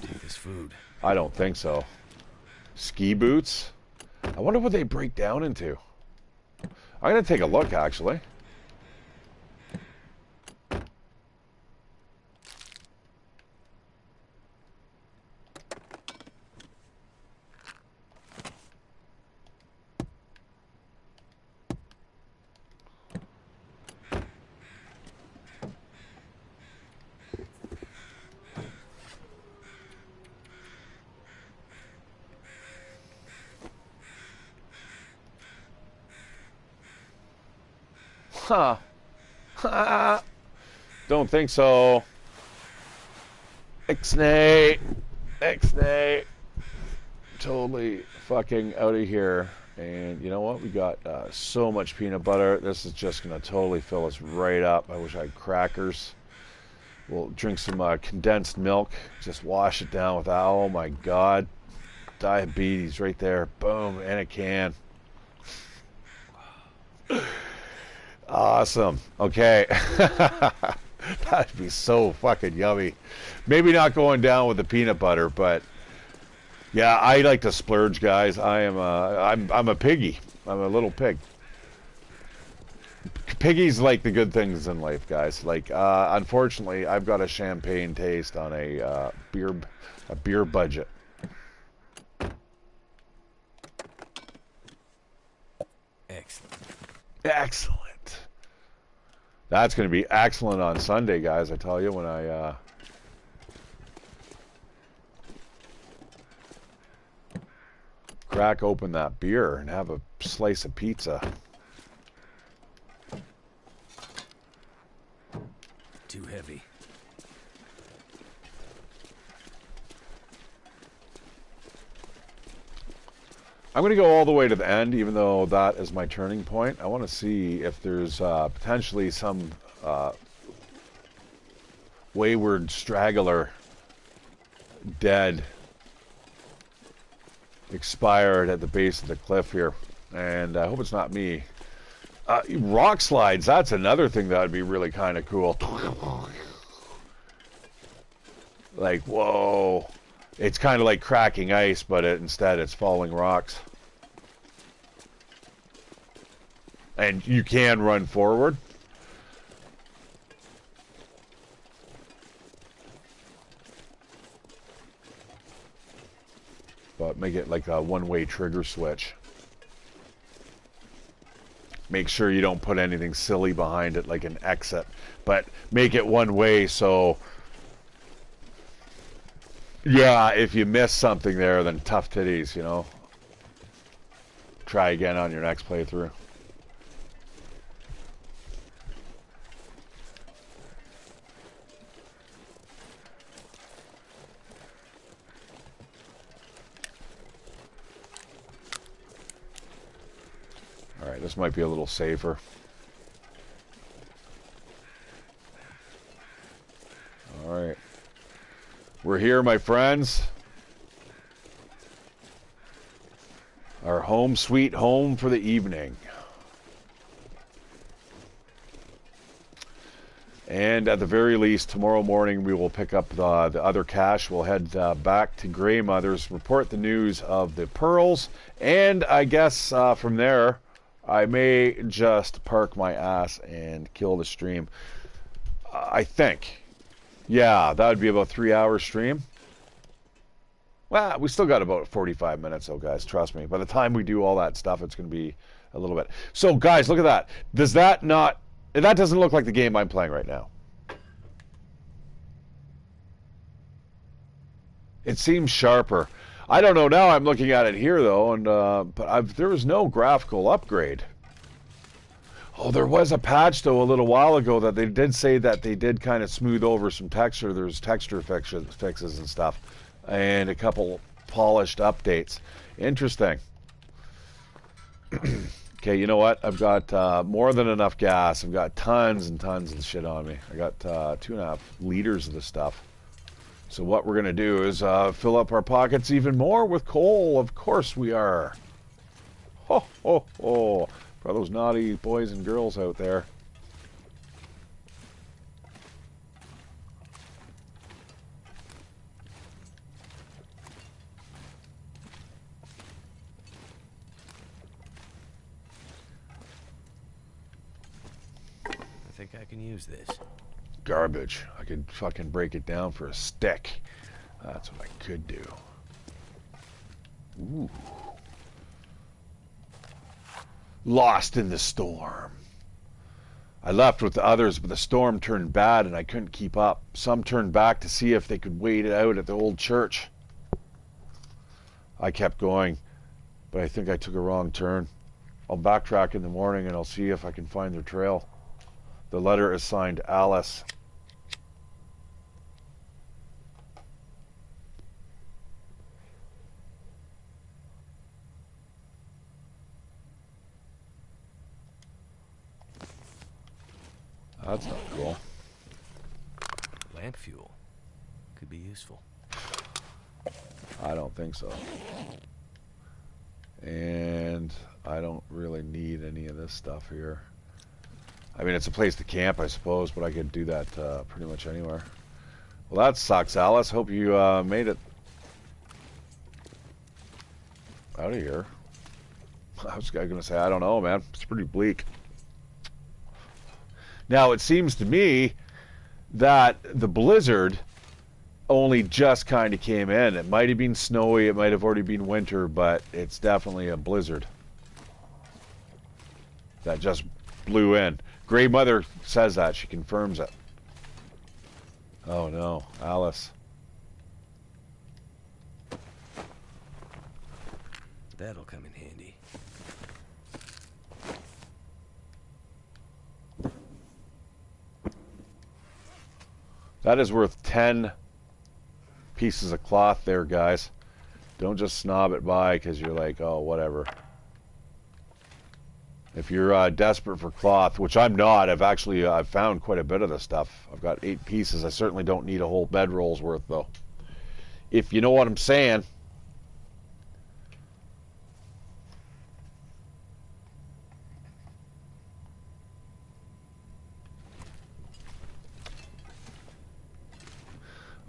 Take this food. I don't think so. Ski boots? I wonder what they break down into. I'm going to take a look, actually. Huh. Don't think so. Ixnay. Ixnay. Totally fucking out of here. And you know what? We got so much peanut butter. This is just going to totally fill us right up. I wish I had crackers. We'll drink some condensed milk. Just wash it down with that. Oh my God. Diabetes right there. Boom. In a can. Awesome. Okay. That'd be so fucking yummy. Maybe not going down with the peanut butter, but yeah, I like to splurge, guys. I'm a piggy. I'm a little pig. Piggies like the good things in life, guys. Like, unfortunately, I've got a champagne taste on a beer budget. Excellent. Excellent. That's going to be excellent on Sunday, guys. I tell you, when I crack open that beer and have a slice of pizza. Too heavy. I'm going to go all the way to the end, even though that is my turning point. I want to see if there's potentially some wayward straggler dead, expired at the base of the cliff here. And I hope it's not me. Rock slides, that's another thing that would be really kind of cool. Like, whoa. It's kind of like cracking ice, but instead it's falling rocks. And you can run forward. But make it like a one-way trigger switch. make sure you don't put anything silly behind it like an exit, but make it one way, so yeah, if you miss something there, then tough titties, you know. Try again on your next playthrough. Alright, this might be a little safer. Alright. We're here, my friends. Our home sweet home for the evening. And at the very least, tomorrow morning we will pick up the other cache. We'll head back to Grey Mother's, report the news of the pearls, and I guess from there, I may just park my ass and kill the stream. I think. Yeah, that would be about 3-hour stream. Well, we still got about 45 minutes, though, guys. Trust me. By the time we do all that stuff, it's going to be a little bit. So, guys, look at that. Does that not... That doesn't look like the game I'm playing right now. It seems sharper. I don't know now. I'm looking at it here, though, and but there was no graphical upgrade. Oh, there was a patch, though, a little while ago that they did say that they did kind of smooth over some texture. There's texture fixes and stuff, and a couple polished updates. Interesting. Okay, you know what? I've got more than enough gas. I've got tons and tons of shit on me. I got 2.5 liters of this stuff. So what we're going to do is fill up our pockets even more with coal. Of course we are. Ho, ho, ho. For those naughty boys and girls out there. I think I can use this. Garbage. I could fucking break it down for a stick. That's what I could do. Ooh. Lost in the storm. I left with the others, but the storm turned bad and I couldn't keep up. Some turned back to see if they could wait it out at the old church. I kept going, but I think I took a wrong turn. I'll backtrack in the morning and I'll see if I can find their trail. The letter is signed Alice. That's not cool. Lamp fuel. Could be useful. I don't think so. And I don't really need any of this stuff here. I mean, it's a place to camp, I suppose, but I could do that pretty much anywhere. Well, that sucks, Alice. Hope you made it out of here. I was going to say, I don't know, man. It's pretty bleak. Now, it seems to me that the blizzard only just kind of came in. It might have been snowy, it might have already been winter, but it's definitely a blizzard that just blew in. Grey Mother says that. She confirms it. Oh no, Alice. That'll come in handy. That is worth 10 pieces of cloth there, guys. Don't just snob it by because you're like, oh, whatever. If you're desperate for cloth, which I'm not, I've found quite a bit of this stuff. I've got 8 pieces. I certainly don't need a whole bedroll's worth, though. If you know what I'm saying.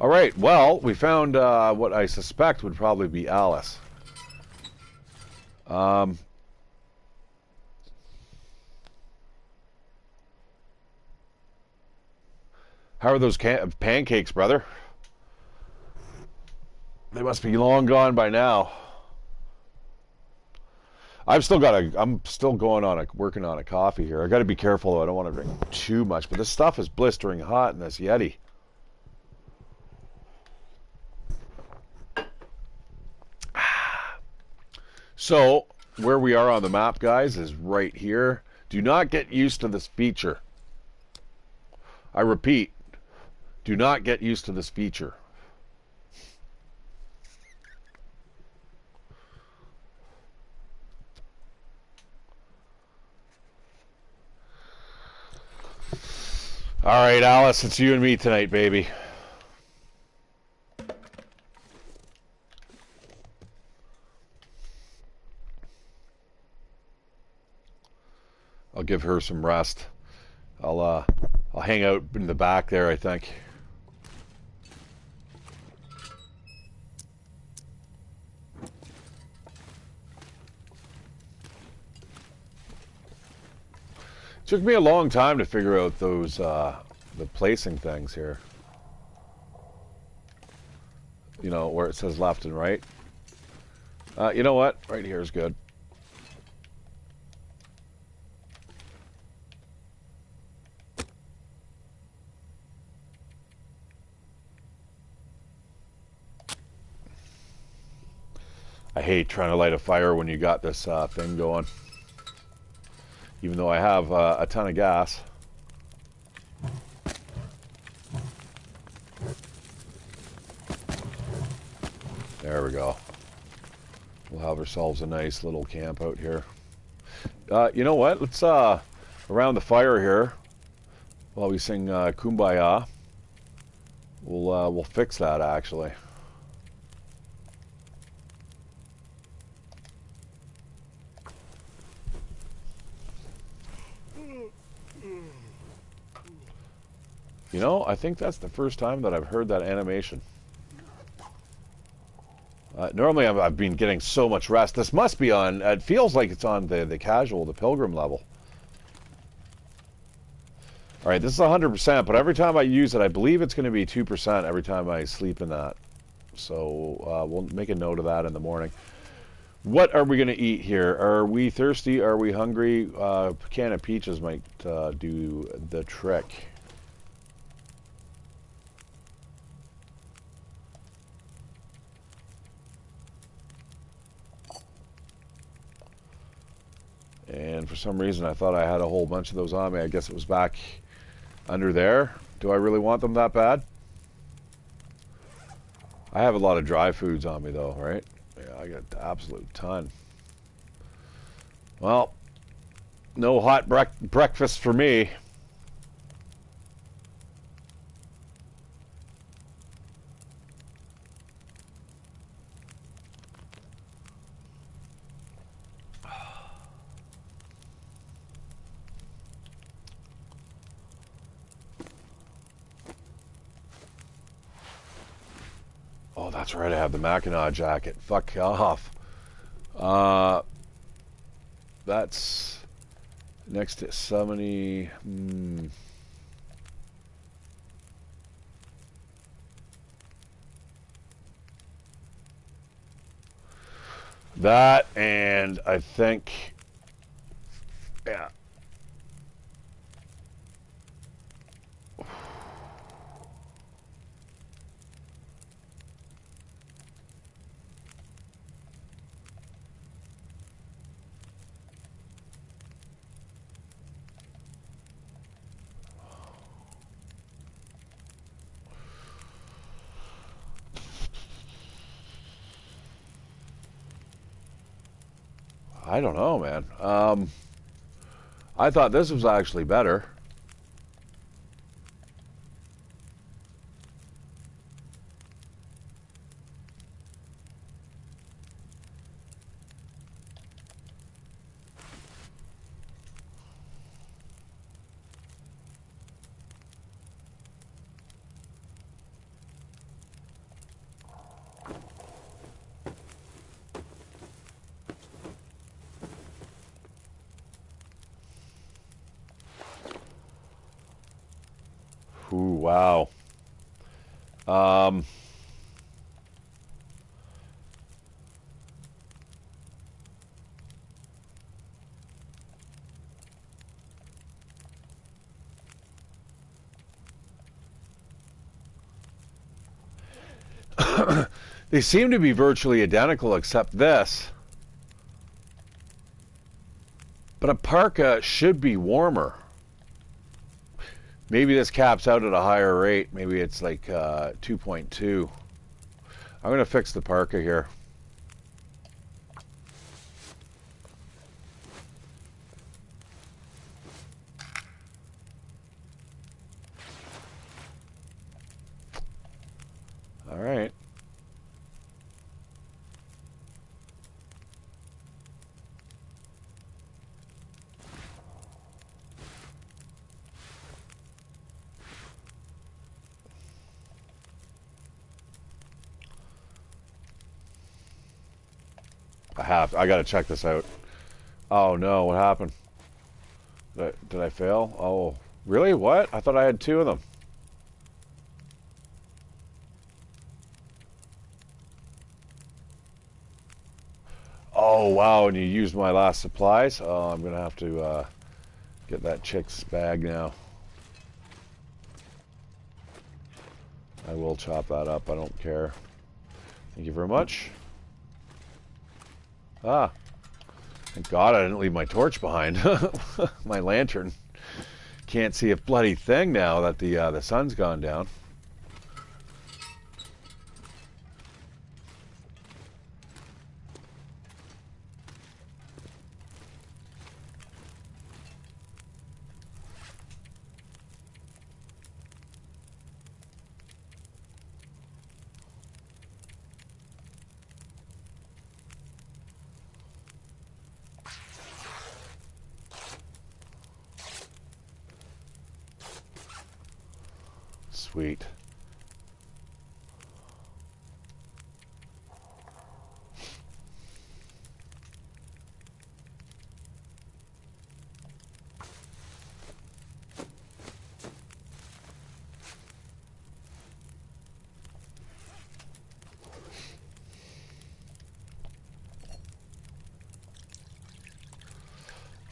All right, well, we found what I suspect would probably be Alice. How are those pancakes, brother? They must be long gone by now. I'm still going on working on a coffee here. I got to be careful though. I don't want to drink too much, but this stuff is blistering hot in this Yeti. So, where we are on the map, guys, is right here. Do not get used to this feature. I repeat, do not get used to this feature. All right, Alice, it's you and me tonight, baby. I'll give her some rest. I'll hang out in the back there, I think. Took me a long time to figure out those the placing things here. You know, where it says left and right. You know what? Right here is good. I hate trying to light a fire when you got this thing going. Even though I have a ton of gas. There we go. We'll have ourselves a nice little camp out here. You know what? Let's around the fire here while we sing Kumbaya. We'll fix that actually. You know, I think that's the first time that I've heard that animation. Normally I've been getting so much rest. This must be on, it feels like it's on the casual, the pilgrim level. Alright, this is 100%, but every time I use it, I believe it's going to be 2% every time I sleep in that. So we'll make a note of that in the morning. What are we going to eat here? Are we thirsty? Are we hungry? A can of peaches might do the trick. And for some reason I thought I had a whole bunch of those on me. I guess it was back under there. Do I really want them that bad? I have a lot of dry foods on me though, right? Yeah, I got an absolute ton. Well, no hot breakfast for me. Oh, that's right. I have the Mackinac jacket. Fuck off. That's next to 70. That, and I think, yeah. I don't know, man. I thought this was actually better. Ooh, wow. They seem to be virtually identical except this. But a parka should be warmer. Maybe this caps out at a higher rate. Maybe it's like 2.2. I'm going to fix the parka here. All right. I gotta check this out. Oh no, what happened? Did I fail? Oh, really? What? I thought I had 2 of them. Oh wow, and you used my last supplies? Oh, I'm gonna have to get that chick's bag now. I will chop that up, I don't care. Thank you very much. Ah, thank God I didn't leave my torch behind. My lantern. Can't see a bloody thing now that the sun's gone down. Sweet.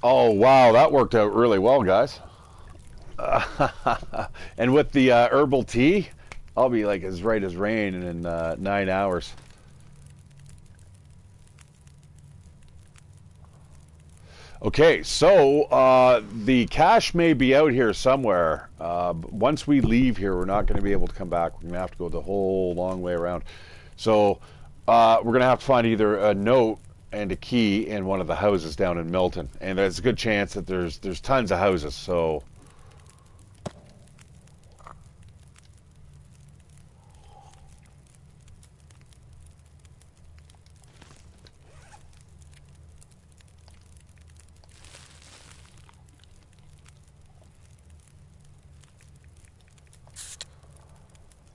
Oh wow, that worked out really well, guys. And with the herbal tea, I'll be like as right as rain in 9 hours. Okay, so the cache may be out here somewhere. Once we leave here, we're not going to be able to come back. We're going to have to go the whole long way around. So we're going to have to find either a note and a key in one of the houses down in Milton. And there's a good chance that there's tons of houses, so...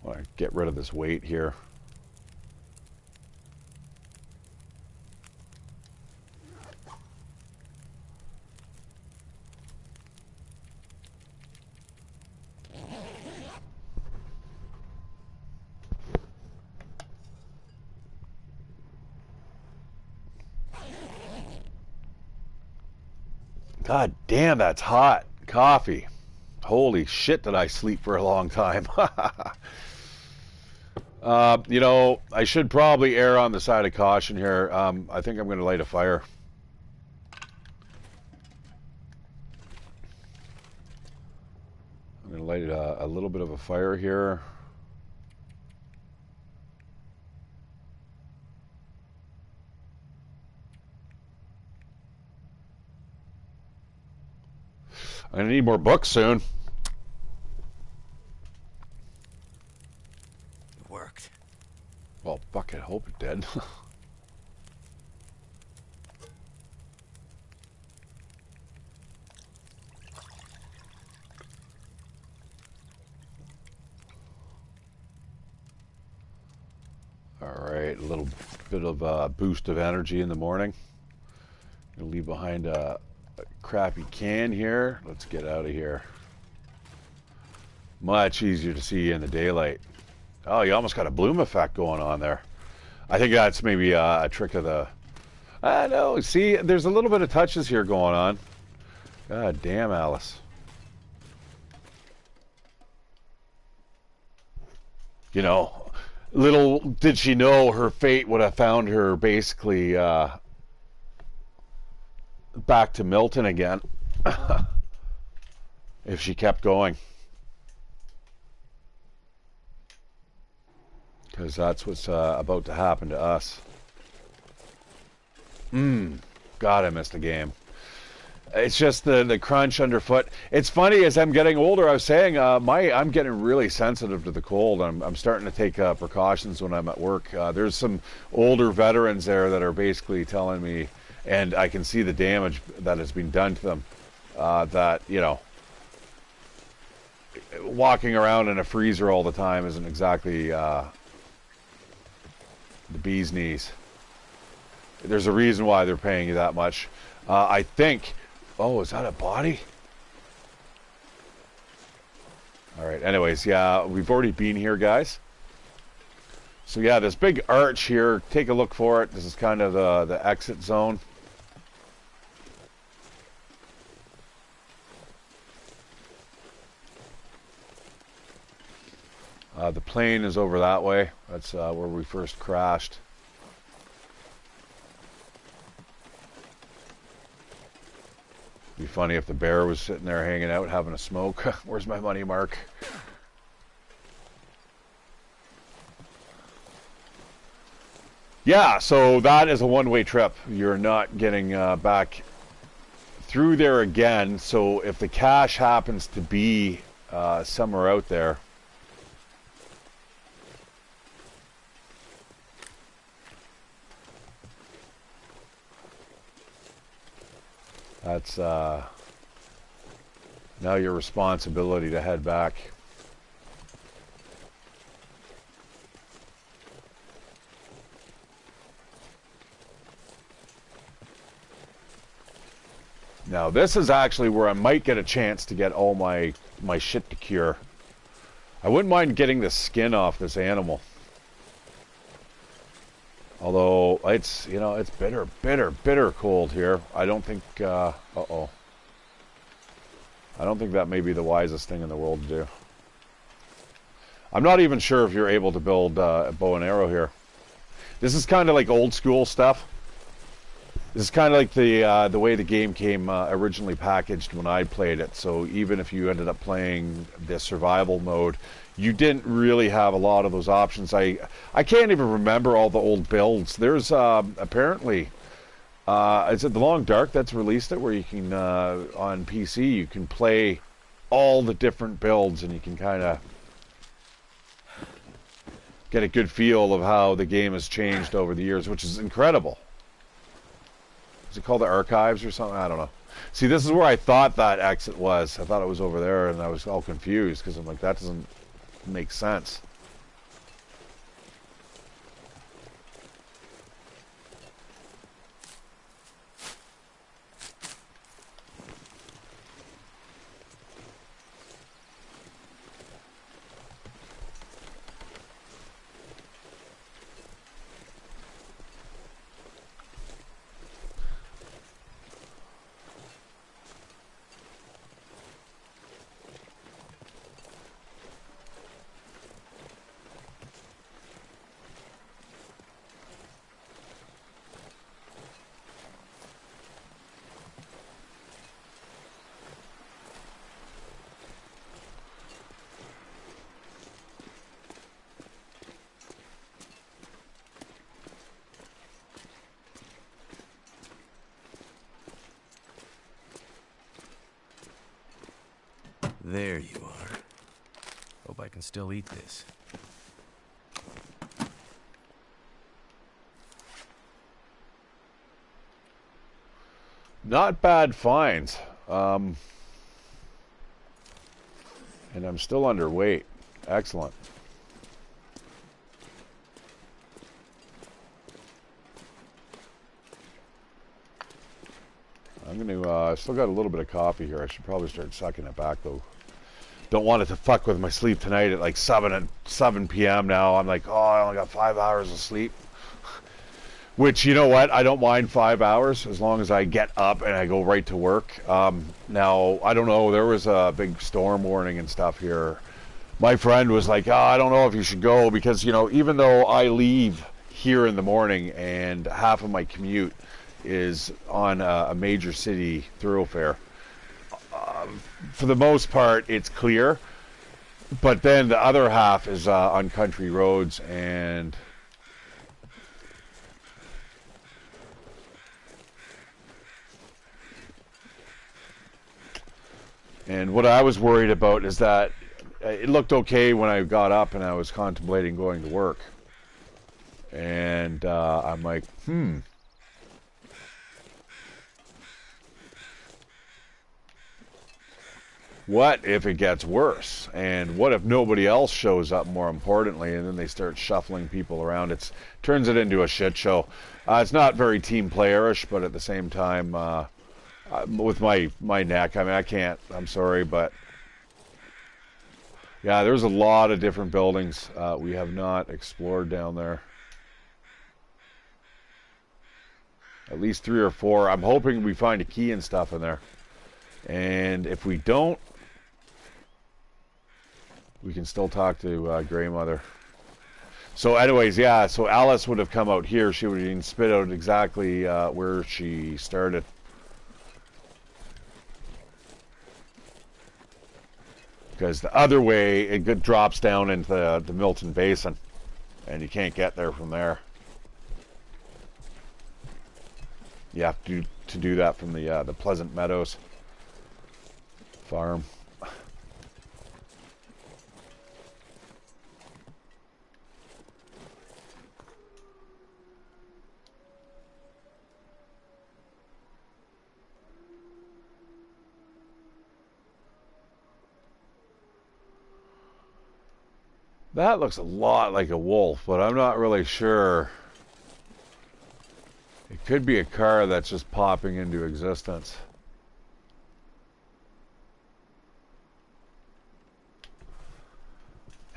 I'll get rid of this weight here. God damn, that's hot coffee. Holy shit, did I sleep for a long time. You know, I should probably err on the side of caution here. I think I'm going to light a fire. I'm going to light a little bit of a fire here. I'm going to need more books soon. It worked. Well, fuck it, hope it did. Alright, a little bit of a boost of energy in the morning. Gonna leave behind a crappy can here. Let's get out of here. Much easier to see in the daylight. Oh, you almost got a bloom effect going on there. I think that's maybe a trick of the... I know, see, there's a little bit of touches here going on. God damn, Alice. You know, Little did she know her fate would have found her basically back to Milton again if she kept going. Because that's what's about to happen to us. God, I missed the game. It's just the crunch underfoot. It's funny, as I'm getting older, I was saying, I'm getting really sensitive to the cold. I'm starting to take precautions when I'm at work. There's some older veterans there that are basically telling me, and I can see the damage that has been done to them, that, you know, walking around in a freezer all the time isn't exactly the bee's knees. There's a reason why they're paying you that much. I think... Oh, is that a body? Alright, anyways, yeah, we've already been here, guys. So yeah, this big arch here, take a look for it. This is kind of the exit zone. The plane is over that way. That's where we first crashed. Be funny if the bear was sitting there hanging out having a smoke. Where's my money mark? Yeah, so that is a one-way trip. You're not getting back through there again. So if the cache happens to be somewhere out there, that's now your responsibility to head back. Now this is actually where I might get a chance to get all my shit to cure. I wouldn't mind getting the skin off this animal. Although it's, you know, it's bitter, bitter, bitter cold here. I don't think, uh-oh. I don't think that may be the wisest thing in the world to do. I'm not even sure if you're able to build a bow and arrow here. This is kind of like old school stuff. This is kind of like the way the game came originally packaged when I played it. So even if you ended up playing the survival mode, you didn't really have a lot of those options. I can't even remember all the old builds. There's apparently, is it The Long Dark that's released it, where you can, on PC, you can play all the different builds and you can kind of get a good feel of how the game has changed over the years, which is incredible. Is it called the Archives or something? I don't know. See, this is where I thought that exit was. I thought it was over there, and I was all confused because I'm like, that doesn't make sense. There you are. Hope I can still eat this. Not bad finds. And I'm still underweight. Excellent. I'm going to, I still got a little bit of coffee here. I should probably start sucking it back, though. Don't want it to fuck with my sleep tonight at like 7 p.m. now. I'm like, oh, I only got 5 hours of sleep. Which, you know what? I don't mind 5 hours as long as I get up and I go right to work. Now, I don't know. There was a big storm warning and stuff here my friend was like, oh, I don't know if you should go because, you know, even though I leave here in the morning and half of my commute is on a major city thoroughfare, for the most part, it's clear. But then the other half is on country roads, and what I was worried about is that it looked okay when I got up and I was contemplating going to work. And I'm like, what if it gets worse? And what if nobody else shows up, more importantly, and then they start shuffling people around? It turns it into a shit show. It's not very team playerish, but at the same time, with my neck, I mean, I can't, I'm sorry, but yeah, there's a lot of different buildings we have not explored down there. At least 3 or 4. I'm hoping we find a key and stuff in there. And if we don't, we can still talk to Grey Mother. So anyways, yeah, so Alice would have come out here. She would have spit out exactly where she started. Because the other way, it drops down into the Milton Basin. And you can't get there from there. You have to do that from the Pleasant Meadows farm. That looks a lot like a wolf, but I'm not really sure. It could be a car that's just popping into existence.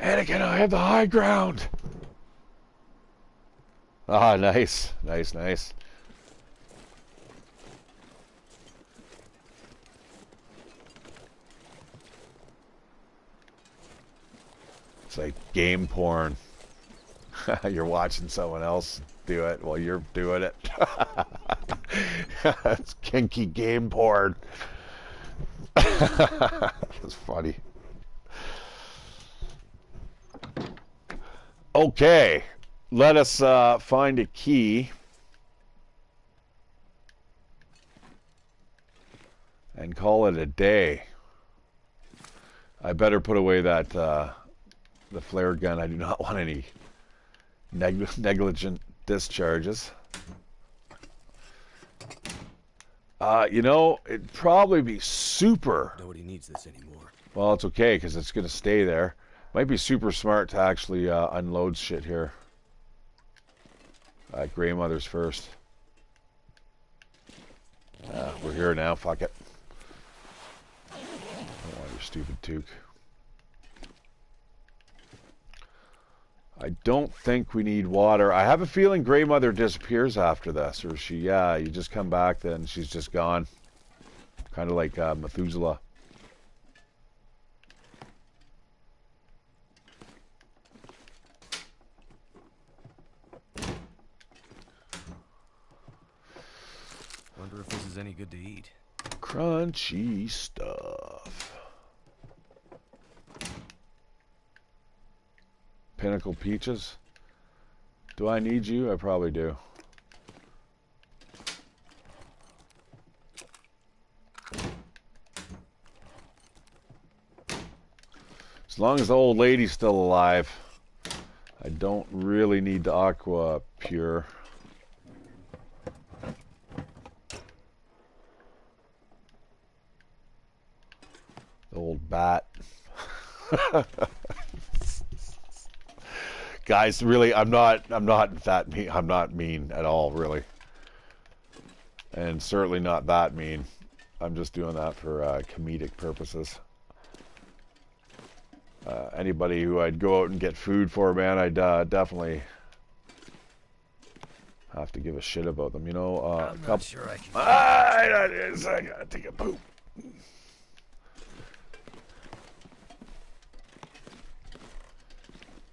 Anakin, I have the high ground. Ah, nice. Nice, nice. It's like game porn. You're watching someone else do it while you're doing it. It's kinky game porn. That's funny. Okay, let us find a key and call it a day. I better put away that the flare gun. I do not want any negligent discharges. You know, it'd probably be super. Nobody needs this anymore. Well, it's okay because it's going to stay there. Might be super smart to actually unload shit here. Grey Mother's first. We're here now. Fuck it. I don't want your stupid toque. I don't think we need water. I have a feeling Grey Mother disappears after this, or she, yeah, you just come back, then she's just gone. Kind of like Methuselah. Wonder if this is any good to eat. Crunchy stuff. Pinnacle peaches. Do I need you? I probably do. As long as the old lady's still alive, I don't really need the aqua pure. The old bat. Guys, really, I'm not that mean. I'm not mean at all, really. And certainly not that mean. I'm just doing that for comedic purposes. Anybody who I'd go out and get food for, man, I'd definitely have to give a shit about them, you know. I'm not sure I can. I gotta take a poop.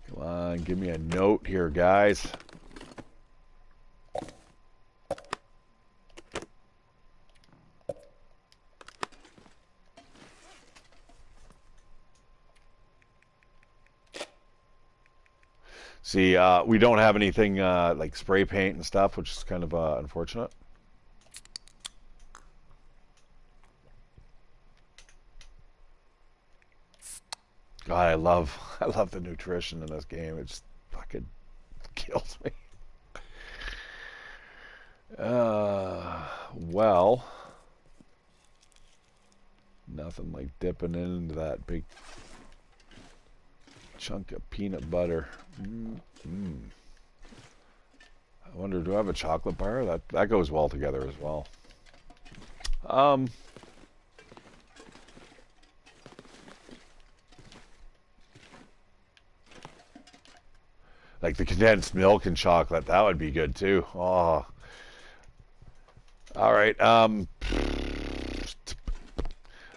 Come on, give me a note here, guys. See, we don't have anything like spray paint and stuff, which is kind of unfortunate. God, I love the nutrition in this game. It just fucking kills me. Well, nothing like dipping into that big chunk of peanut butter. I wonder, do I have a chocolate bar? That goes well together as well. Like the condensed milk and chocolate, that would be good too. Oh. All right. I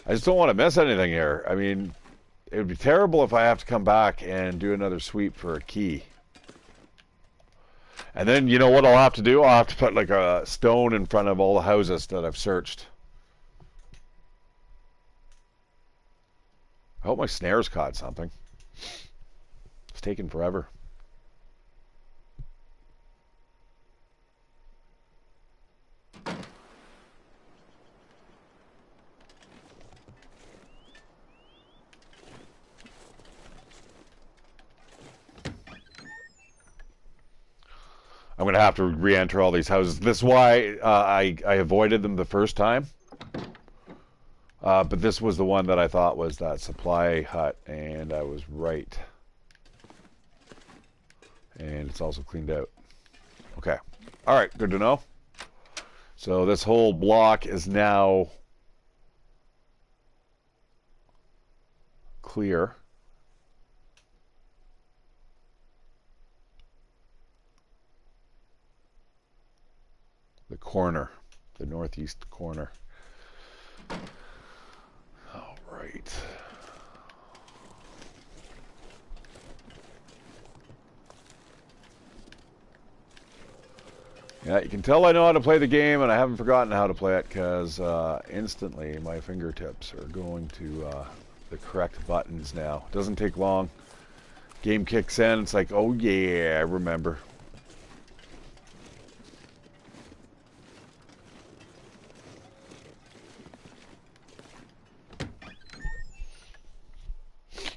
just don't want to miss anything here. I mean, it would be terrible if I have to come back and do another sweep for a key. And then, you know what I'll have to do? I'll have to put like a stone in front of all the houses that I've searched. I hope my snares caught something. It's taking forever. I'm going to have to re-enter all these houses. This is why I avoided them the first time. But this was the one that I thought was that supply hut, and I was right. And it's also cleaned out. Okay. All right, good to know. So this whole block is now clear. The corner, the northeast corner. All right. Yeah, you can tell I know how to play the game, and I haven't forgotten how to play it because instantly my fingertips are going to the correct buttons now. It doesn't take long. Game kicks in, it's like, oh yeah, I remember.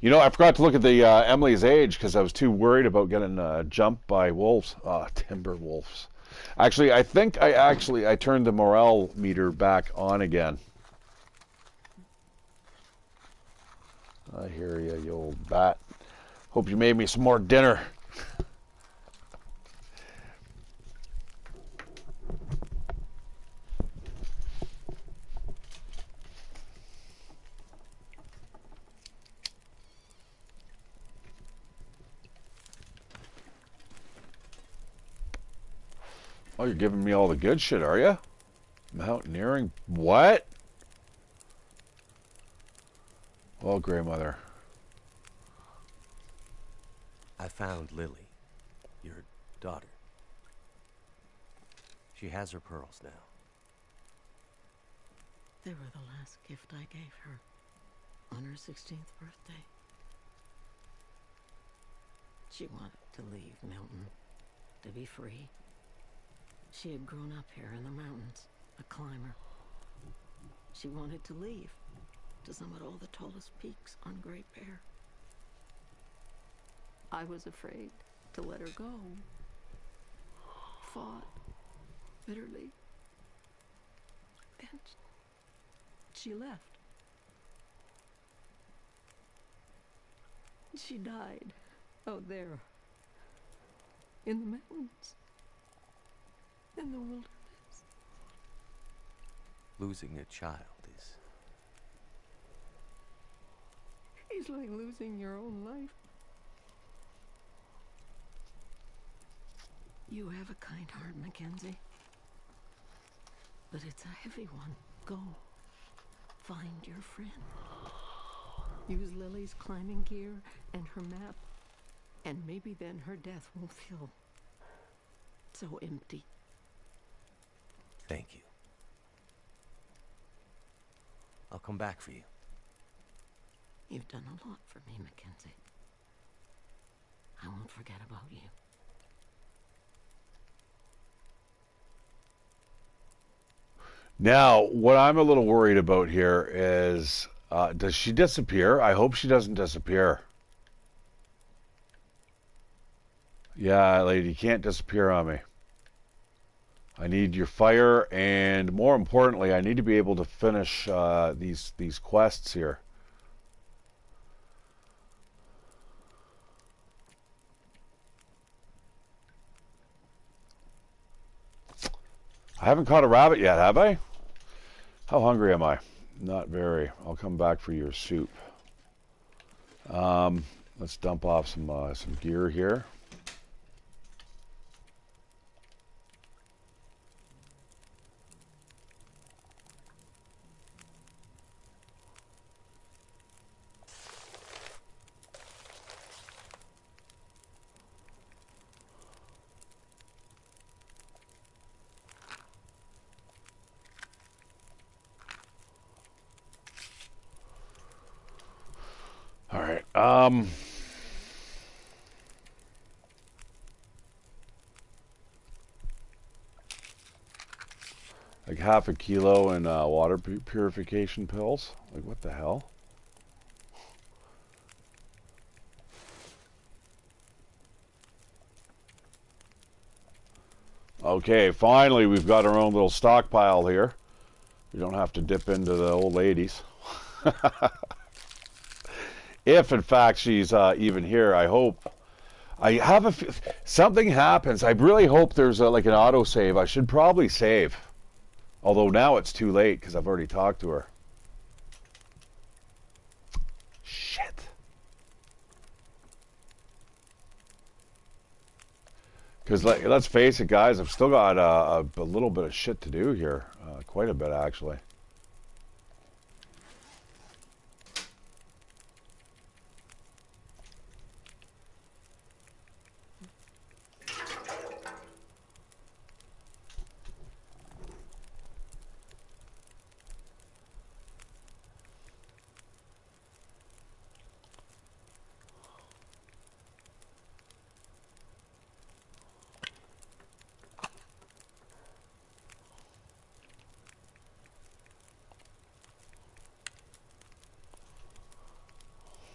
You know, I forgot to look at the Emily's age because I was too worried about getting jumped by wolves. Timber wolves. Actually, I think I turned the morale meter back on again. I hear you old bat. Hope you made me some more dinner. Oh, you're giving me all the good shit, are you? Mountaineering? What? Well, grandmother. I found Lily, your daughter. She has her pearls now. They were the last gift I gave her on her 16th birthday. She wanted to leave Milton, to be free. She had grown up here in the mountains, a climber. She wanted to leave, to summit all the tallest peaks on Great Bear. I was afraid to let her go. Fought bitterly. And she left. She died out there in the mountains, in the wilderness. Losing a child is... It's like losing your own life. You have a kind heart, Mackenzie. But it's a heavy one. Go. Find your friend. Use Lily's climbing gear and her map And maybe then her death won't feel so empty. Thank you. I'll come back for you. You've done a lot for me, Mackenzie. I won't forget about you. Now, what I'm a little worried about here is, does she disappear? I hope she doesn't disappear. Yeah, lady, you can't disappear on me. I need your fire, and more importantly, I need to be able to finish these quests here. I haven't caught a rabbit yet, have I? How hungry am I? Not very. I'll come back for your soup. Let's dump off some gear here. All right. Like half a kilo in water purification pills. Like, what the hell? Okay, finally we've got our own little stockpile here. We don't have to dip into the old ladies. If, in fact, she's even here, I hope. I have a something happens. I really hope there's like an autosave. I should probably save. Although now it's too late because I've already talked to her. Shit. Because let's face it, guys, I've still got a little bit of shit to do here. Quite a bit, actually.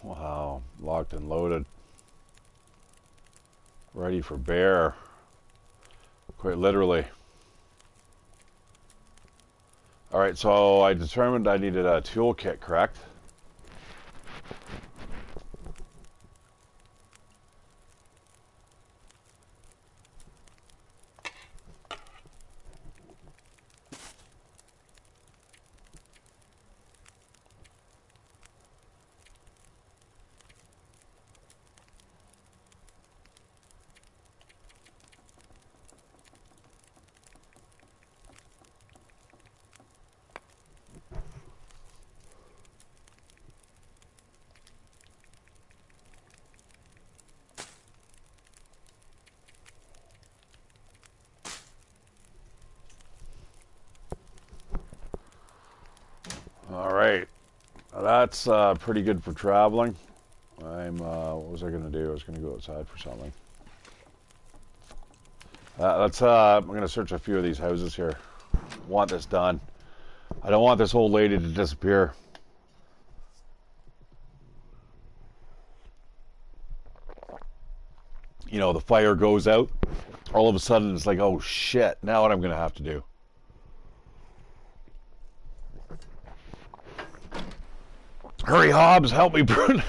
Wow, locked and loaded. Ready for bear. Quite literally. Alright, so I determined I needed a toolkit, correct? Alright. That's pretty good for traveling. What was I going to do? I was going to go outside for something. I'm going to search a few of these houses here. Want this done. I don't want this old lady to disappear. You know, the fire goes out. All of a sudden, it's like, oh shit, now what I'm going to have to do. Hurry, Hobbs, help me burn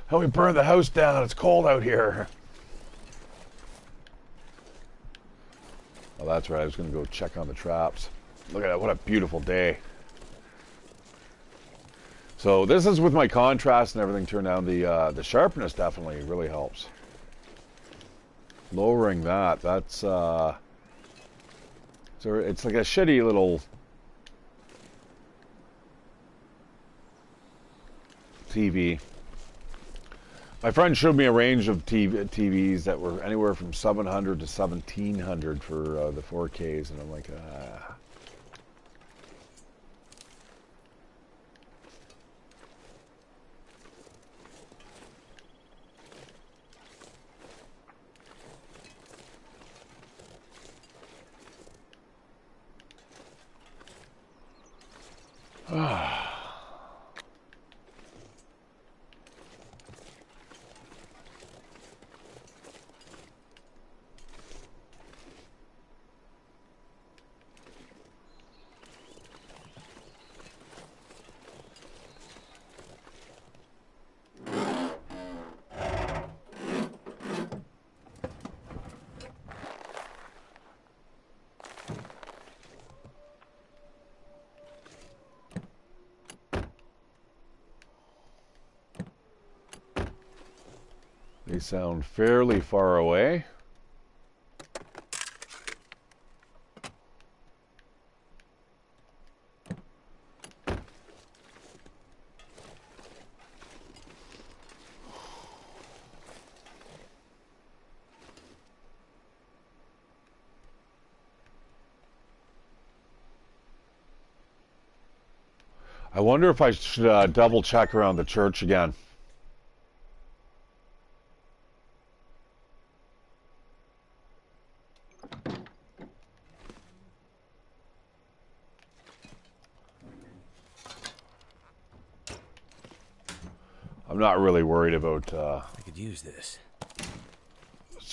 the house down. It's cold out here. Oh, that's right. I was going to go check on the traps. Look at that. What a beautiful day. So this is with my contrast and everything turned down. The sharpness definitely really helps. Lowering that's so it's like a shitty little TV. My friend showed me a range of TVs that were anywhere from 700 to 1700 for the 4Ks, and I'm like, ah. They sound fairly far away. I wonder if I should double check around the church again. I'm not really worried about I could use this.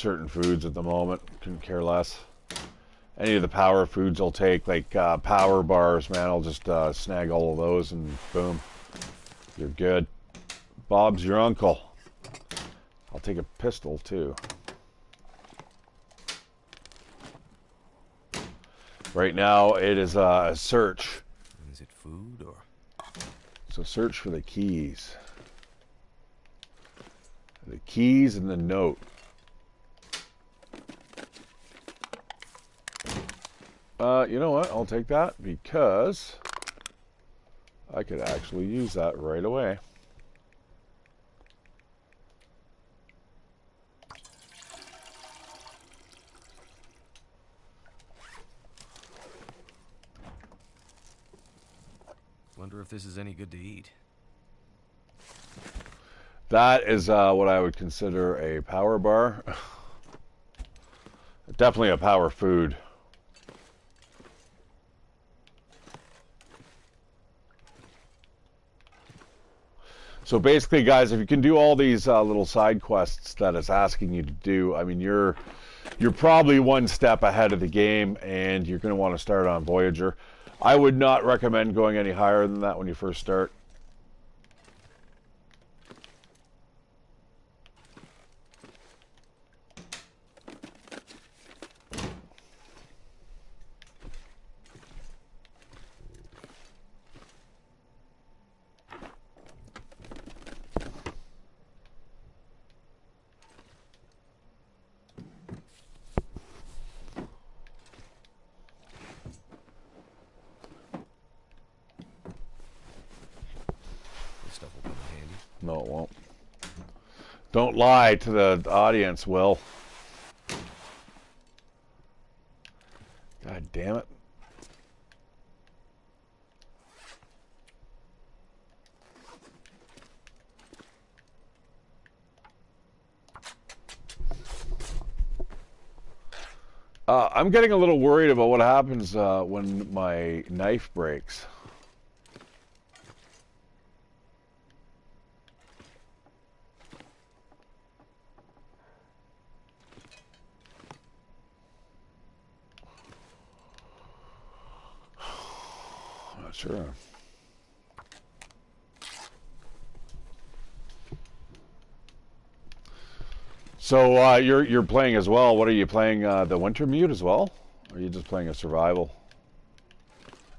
certain foods at the moment. Couldn't care less. Any of the power foods I'll take, like power bars, man. I'll just snag all of those and boom, you're good. Bob's your uncle. I'll take a pistol too. Right now it is a search. Is it food or? So search for the keys. The keys and the note. You know what? I'll take that because I could actually use that right away. Wonder if this is any good to eat. That is what I would consider a power bar. Definitely a power food. So basically, guys, if you can do all these little side quests that it's asking you to do, I mean, you're probably one step ahead of the game, and you're going to want to start on Voyager. I would not recommend going any higher than that when you first start. No, it won't. Don't lie to the audience, Will. God damn it. I'm getting a little worried about what happens when my knife breaks. Not sure. So you're playing as well. What are you playing? The Wintermute as well? Or are you just playing a survival?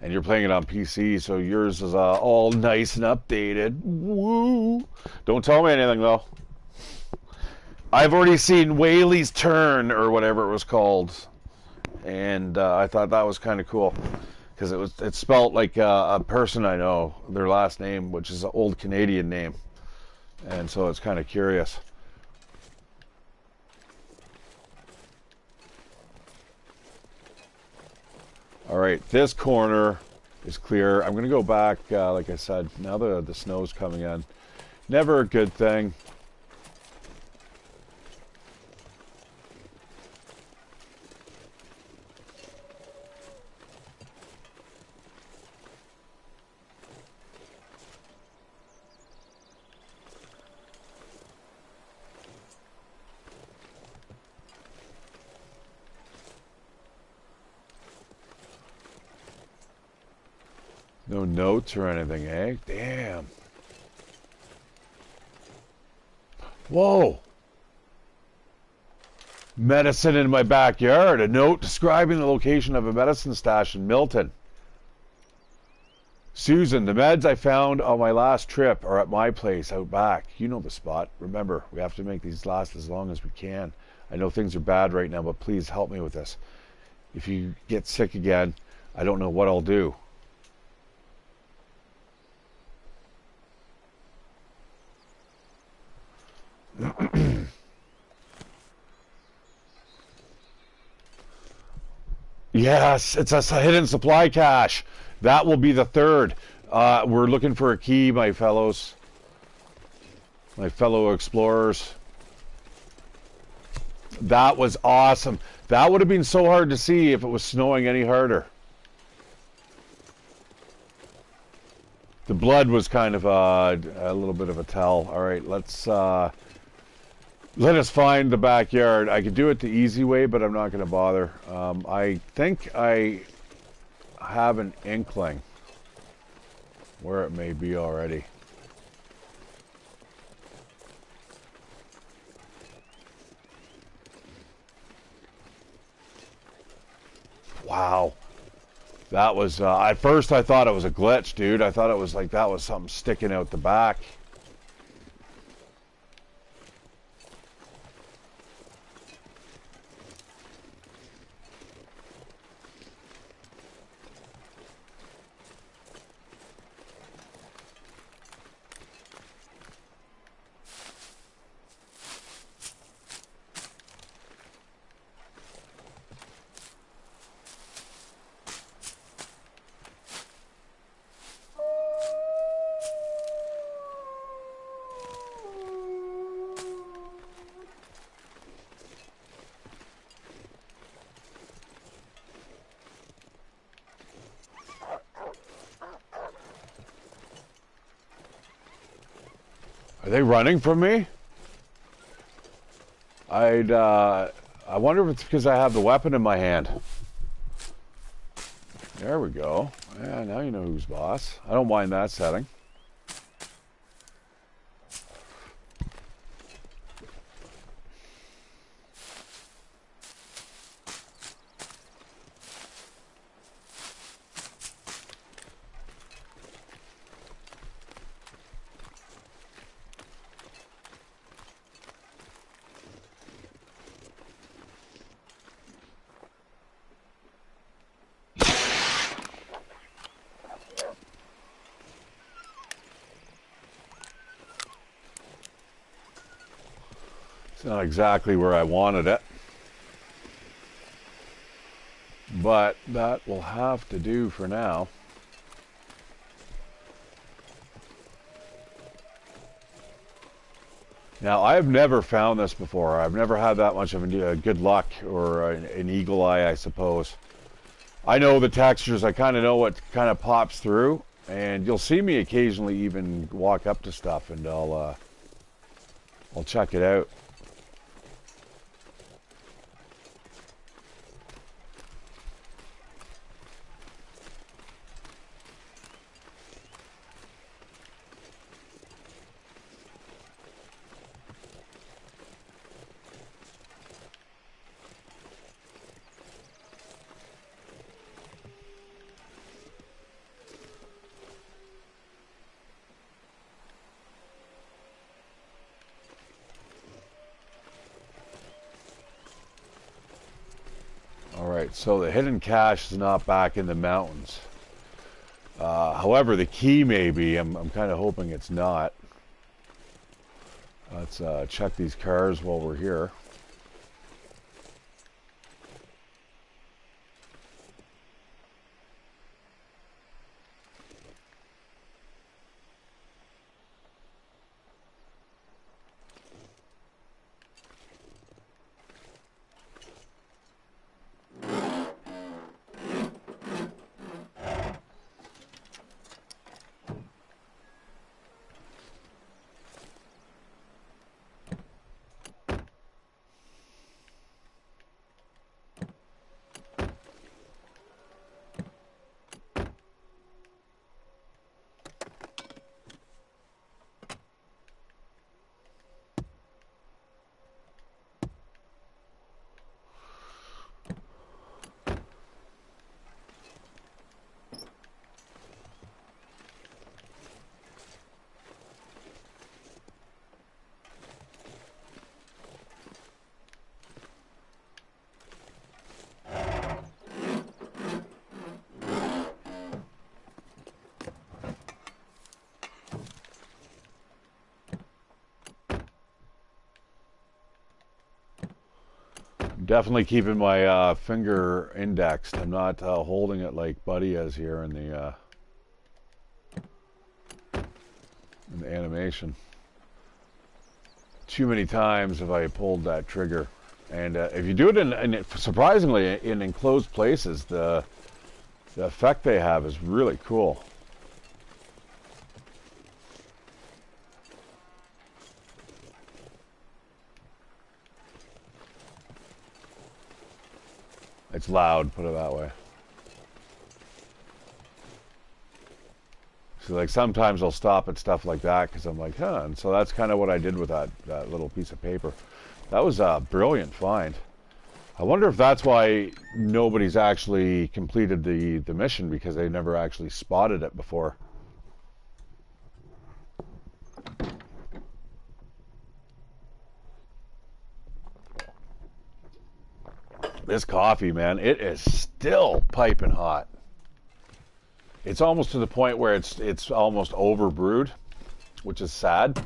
And you're playing it on PC, so yours is all nice and updated. Woo! Don't tell me anything though. I've already seen Whaley's Turn or whatever it was called, and I thought that was kind of cool because it's spelt like a person I know, their last name, which is an old Canadian name. and so it's kind of curious. All right, this corner is clear. I'm going to go back, like I said, now the snow's coming in. Never a good thing. No notes or anything, eh? Damn. Whoa. Medicine in my backyard. A note describing the location of a medicine stash in Milton. Susan, the meds I found on my last trip are at my place out back. You know the spot. Remember, we have to make these last as long as we can. I know things are bad right now, but please help me with this. If you get sick again, I don't know what I'll do. Yes, it's a hidden supply cache. That will be the third. We're looking for a key, my fellows. My fellow explorers. That was awesome. That would have been so hard to see if it was snowing any harder. The blood was kind of a little bit of a tell. All right, let us find the backyard. I could do it the easy way, but I'm not going to bother. I think I have an inkling where it may be already. Wow. That was, at first I thought it was a glitch, dude. I thought it was like that was something sticking out the back. Are they running from me? I wonder if it's because I have the weapon in my hand. There we go. Yeah, now you know who's boss. I don't mind that setting. It's not exactly where I wanted it, but that will have to do for now. Now, I've never found this before. I've never had that much of a good luck or an eagle eye, I suppose. I know the textures. I kind of know what kind of pops through, and you'll see me occasionally even walk up to stuff, and I'll check it out. Alright, so the hidden cache is not back in the mountains. However, the key may be. I'm kind of hoping it's not. Let's check these cars while we're here. Definitely keeping my finger indexed. I'm not holding it like Buddy is here in the animation. Too many times have I pulled that trigger, and if you do it in surprisingly in enclosed places, the effect they have is really cool. It's loud, put it that way. So like sometimes I'll stop at stuff like that because I'm like, huh. And so that's kind of what I did with that little piece of paper. That was a brilliant find. I wonder if that's why nobody's actually completed the mission, because they never actually spotted it before. This coffee, man, it is still piping hot. It's almost to the point where it's almost over brewed, which is sad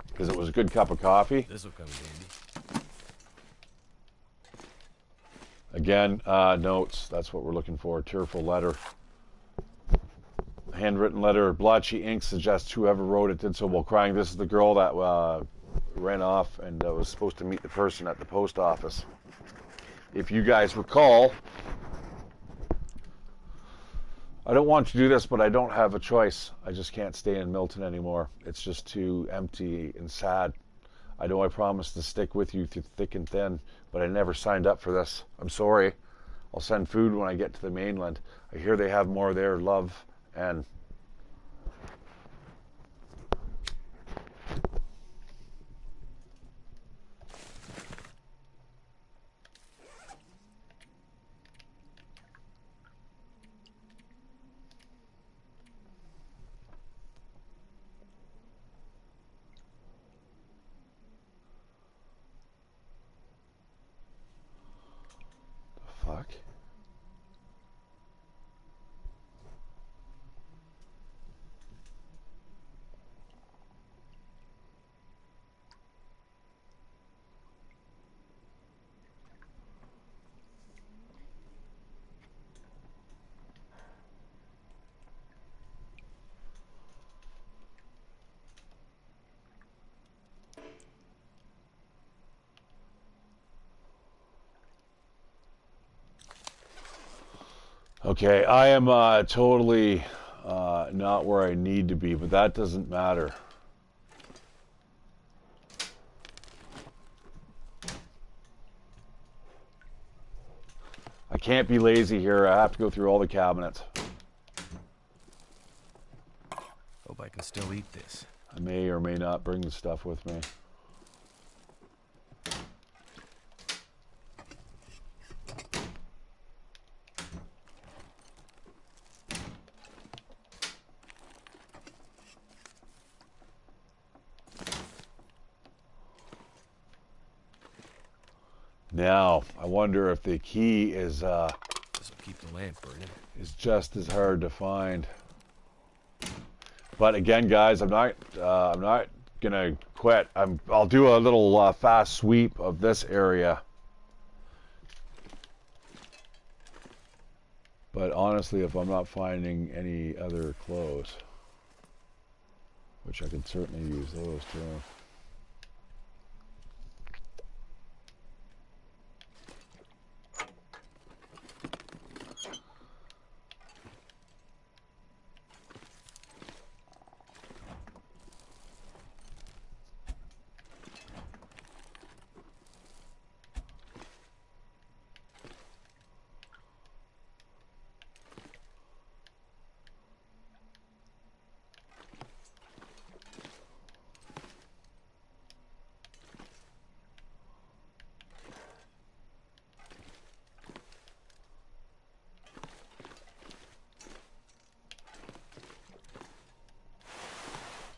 because it was a good cup of coffee. This will come in handy. Again, notes. That's what we're looking for. Tearful letter. Handwritten letter. Blotchy ink suggests whoever wrote it did so while crying. This is the girl that ran off and was supposed to meet the person at the post office. If you guys recall, I don't want to do this, but I don't have a choice. I just can't stay in Milton anymore. It's just too empty and sad. I know I promised to stick with you through thick and thin, but I never signed up for this. I'm sorry. I'll send food when I get to the mainland. I hear they have more there, love, and... Fuck. Okay, I am totally not where I need to be, but that doesn't matter. I can't be lazy here. I have to go through all the cabinets. Hope I can still eat this. I may or may not bring the stuff with me. Now, I wonder if the key is This will keep the lamp burning. is just as hard to find. But again, guys, I'm not gonna quit. I'll do a little fast sweep of this area. But honestly, if I'm not finding any other clothes, which I could certainly use those too.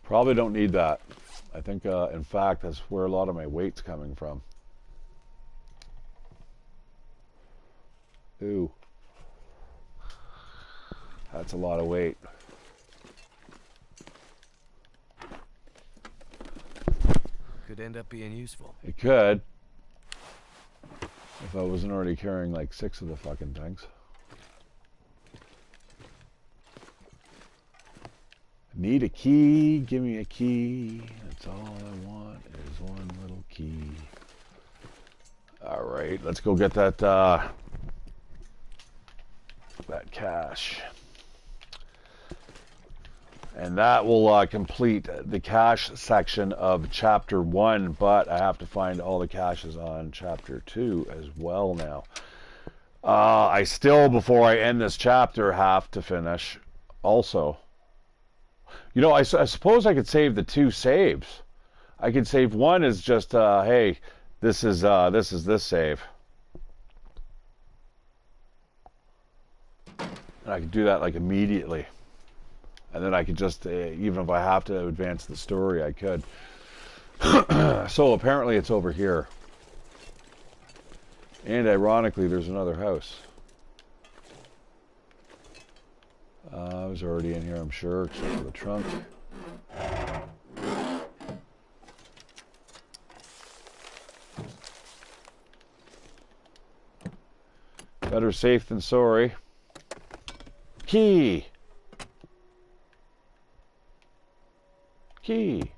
Probably don't need that. I think, in fact, that's where a lot of my weight's coming from. Ooh. That's a lot of weight. Could end up being useful. It could. If I wasn't already carrying like 6 of the fucking things. Need a key, give me a key. That's all I want is one little key. Alright, let's go get that that cache. And that will complete the cache section of chapter 1, but I have to find all the caches on chapter 2 as well now. I still, before I end this chapter, have to finish also. You know, I suppose I could save the 2 saves. I could save one as just, hey, this is this save. And I could do that like immediately. And then I could just, even if I have to advance the story, I could. So apparently it's over here. And ironically, there's another house. I was already in here, I'm sure, except for the trunk. Better safe than sorry. Key! Key!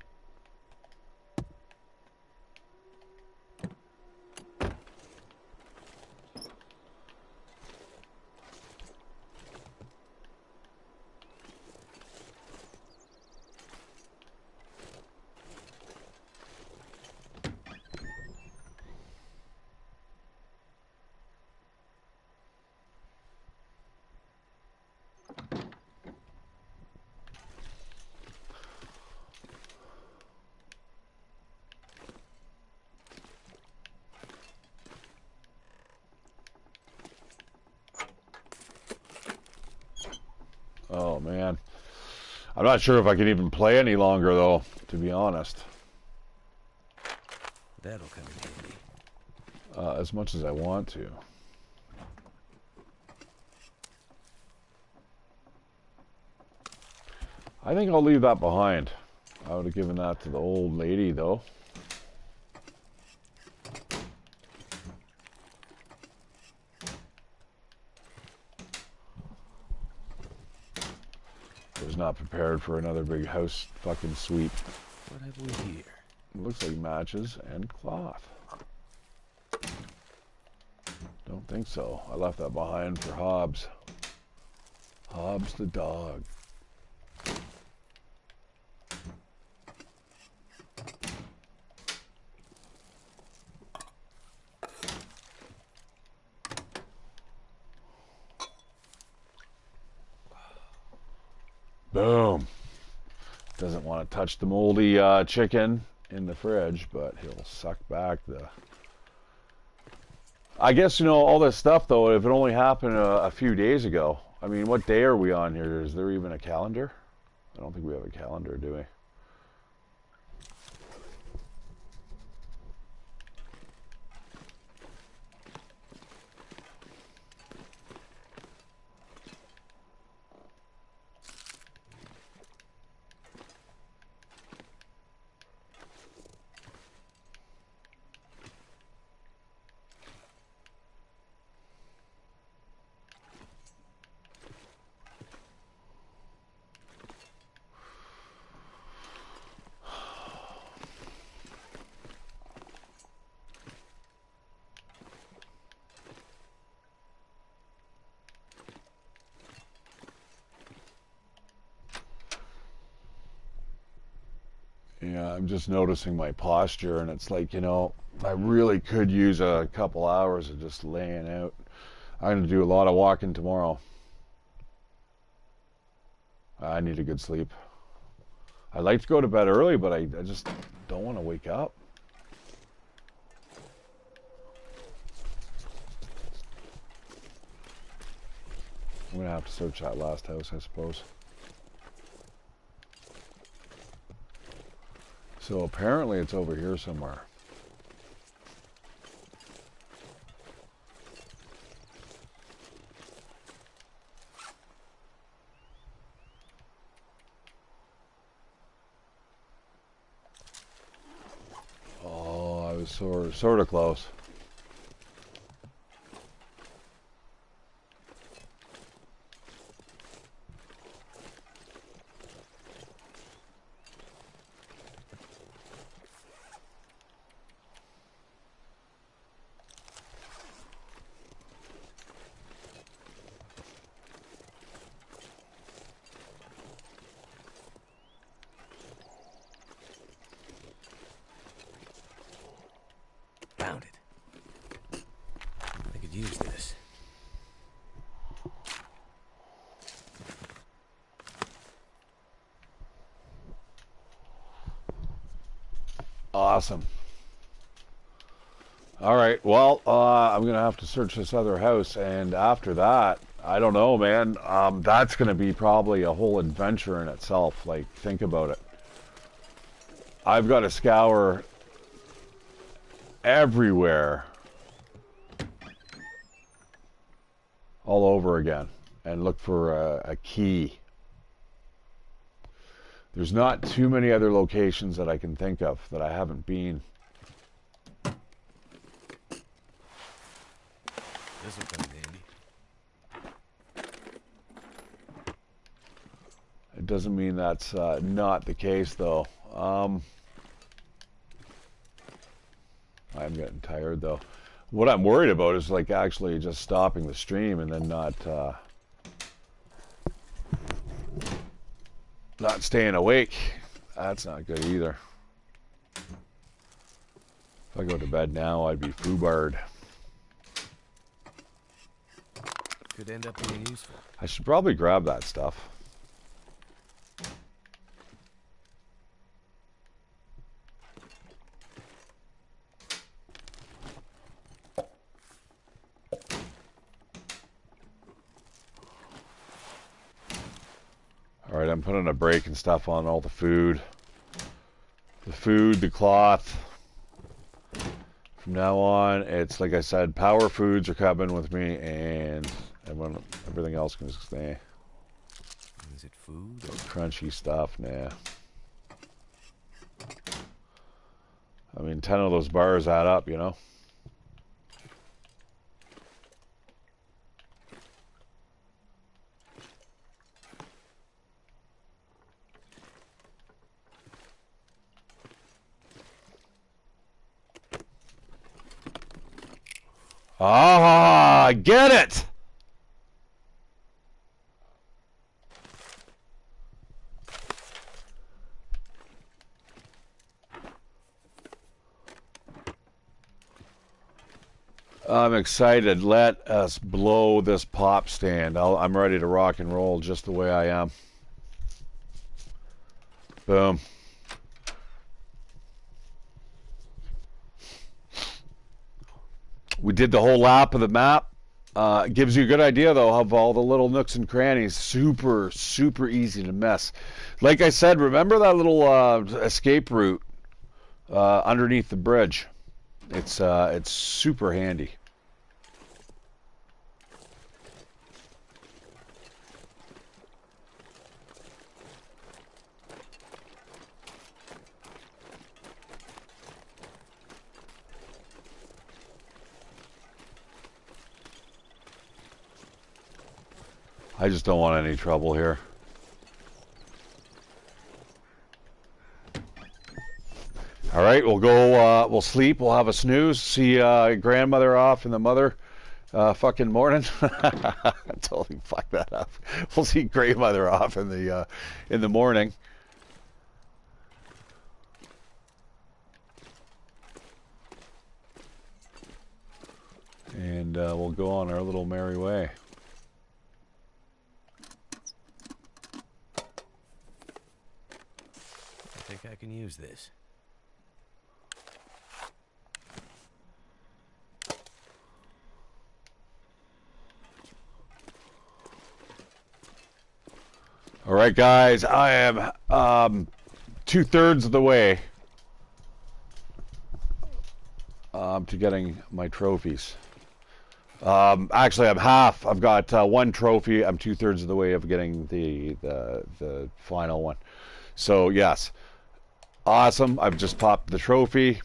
Oh man, I'm not sure if I can even play any longer though, to be honest. That'll come in handy. As much as I want to. I think I'll leave that behind. I would have given that to the old lady though. Was not prepared for another big house fucking sweep. What have we here? It looks like matches and cloth. Don't think so. I left that behind for Hobbs. Hobbs the dog. Boom. Doesn't want to touch the moldy chicken in the fridge, but he'll suck back the... I guess, you know, all this stuff, though, if it only happened a few days ago. I mean, what day are we on here? Is there even a calendar? I don't think we have a calendar, do we? Yeah, I'm just noticing my posture, and it's like, I really could use a couple hours of just laying out. I'm going to do a lot of walking tomorrow. I need a good sleep. I'd like to go to bed early, but I just don't want to wake up. I'm going to have to search that last house, I suppose. So apparently it's over here somewhere. Oh, I was sort of close. Found it. I could use this. Awesome. All right. Well, I'm going to have to search this other house, and after that, I don't know, man. That's going to be probably a whole adventure in itself. Like, think about it. I've got to scour everywhere all over again and look for a key. There's not too many other locations that I can think of that I haven't been. This will come in handy. It doesn't mean that's not the case, though. I'm getting tired, though. What I'm worried about is like actually just stopping the stream and then not staying awake. That's not good either. If I go to bed now, I'd be foobarred. Could end up being useful. I should probably grab that stuff. All right, I'm putting a break and stuff on all the food. The cloth. From now on, it's like I said, power foods are coming with me, and everything else can stay. Is it food? Crunchy stuff, nah. I mean, 10 of those bars add up, you know? Ah, get it! I'm excited. Let us blow this pop stand. I'm ready to rock and roll just the way I am. Boom. We did the whole lap of the map. It gives you a good idea, though, of all the little nooks and crannies. Super, super easy to miss. Like I said, remember that little escape route underneath the bridge? It's super handy. I just don't want any trouble here. All right, we'll go, we'll sleep, we'll have a snooze, see grandmother off in the mother fucking morning. Totally fucked that up. We'll see grandmother off in the morning. And we'll go on our little merry way. I think I can use this. All right, guys, I am 2/3 of the way to getting my trophies. Actually, I'm half. I've got one trophy. I'm 2/3 of the way of getting the final one. So yes, awesome. I've just popped the trophy.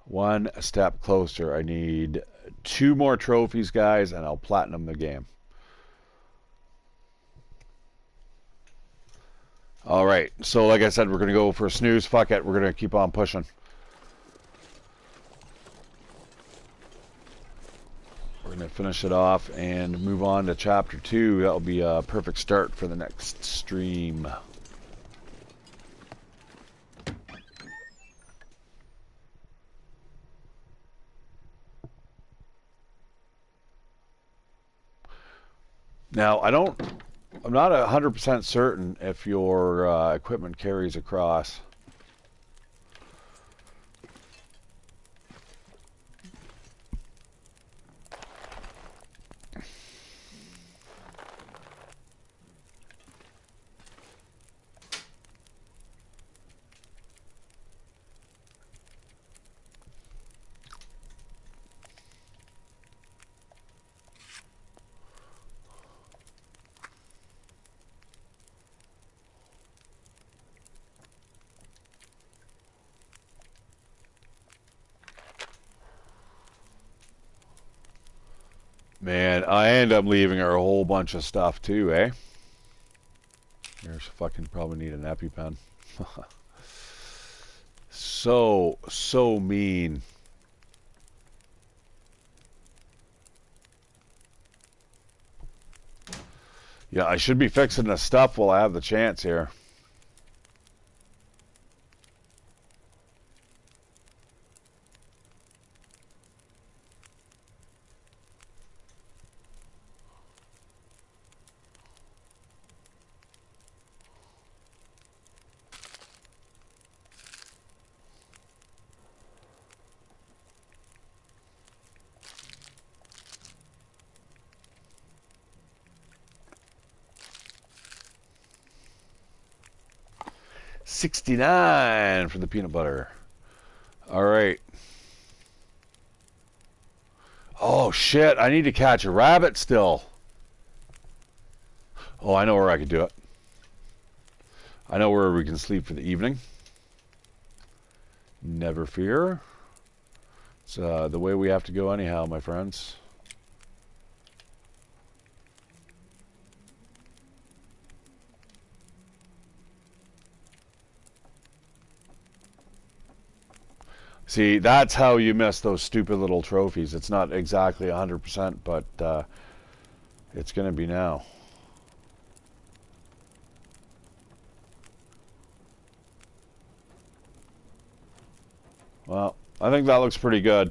One step closer. I need 2 more trophies, guys, and I'll platinum the game. All right. So like I said, we're going to go for a snooze. Fuck it. We're going to keep on pushing. We're going to finish it off and move on to chapter 2. That'll be a perfect start for the next stream. Now, I'm not 100% certain if your equipment carries across. Man, I end up leaving her a whole bunch of stuff too, eh? There's fucking probably need an EpiPen. So mean. Yeah, I should be fixing the stuff while I have the chance here. $69 for the peanut butter. All right. Oh shit! I need to catch a rabbit still. Oh, I know where I could do it. I know where we can sleep for the evening. Never fear. It's the way we have to go anyhow, my friends. See, that's how you miss those stupid little trophies. It's not exactly 100%, but it's going to be now. Well, I think that looks pretty good.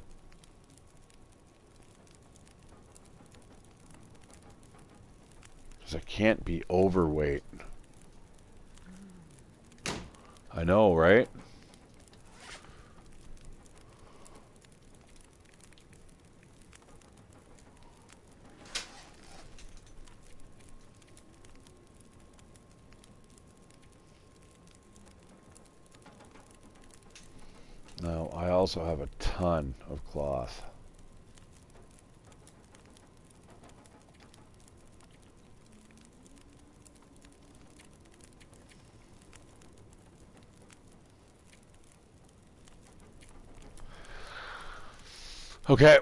Because I can't be overweight. I know, right? Now, I also have a ton of cloth. Okay,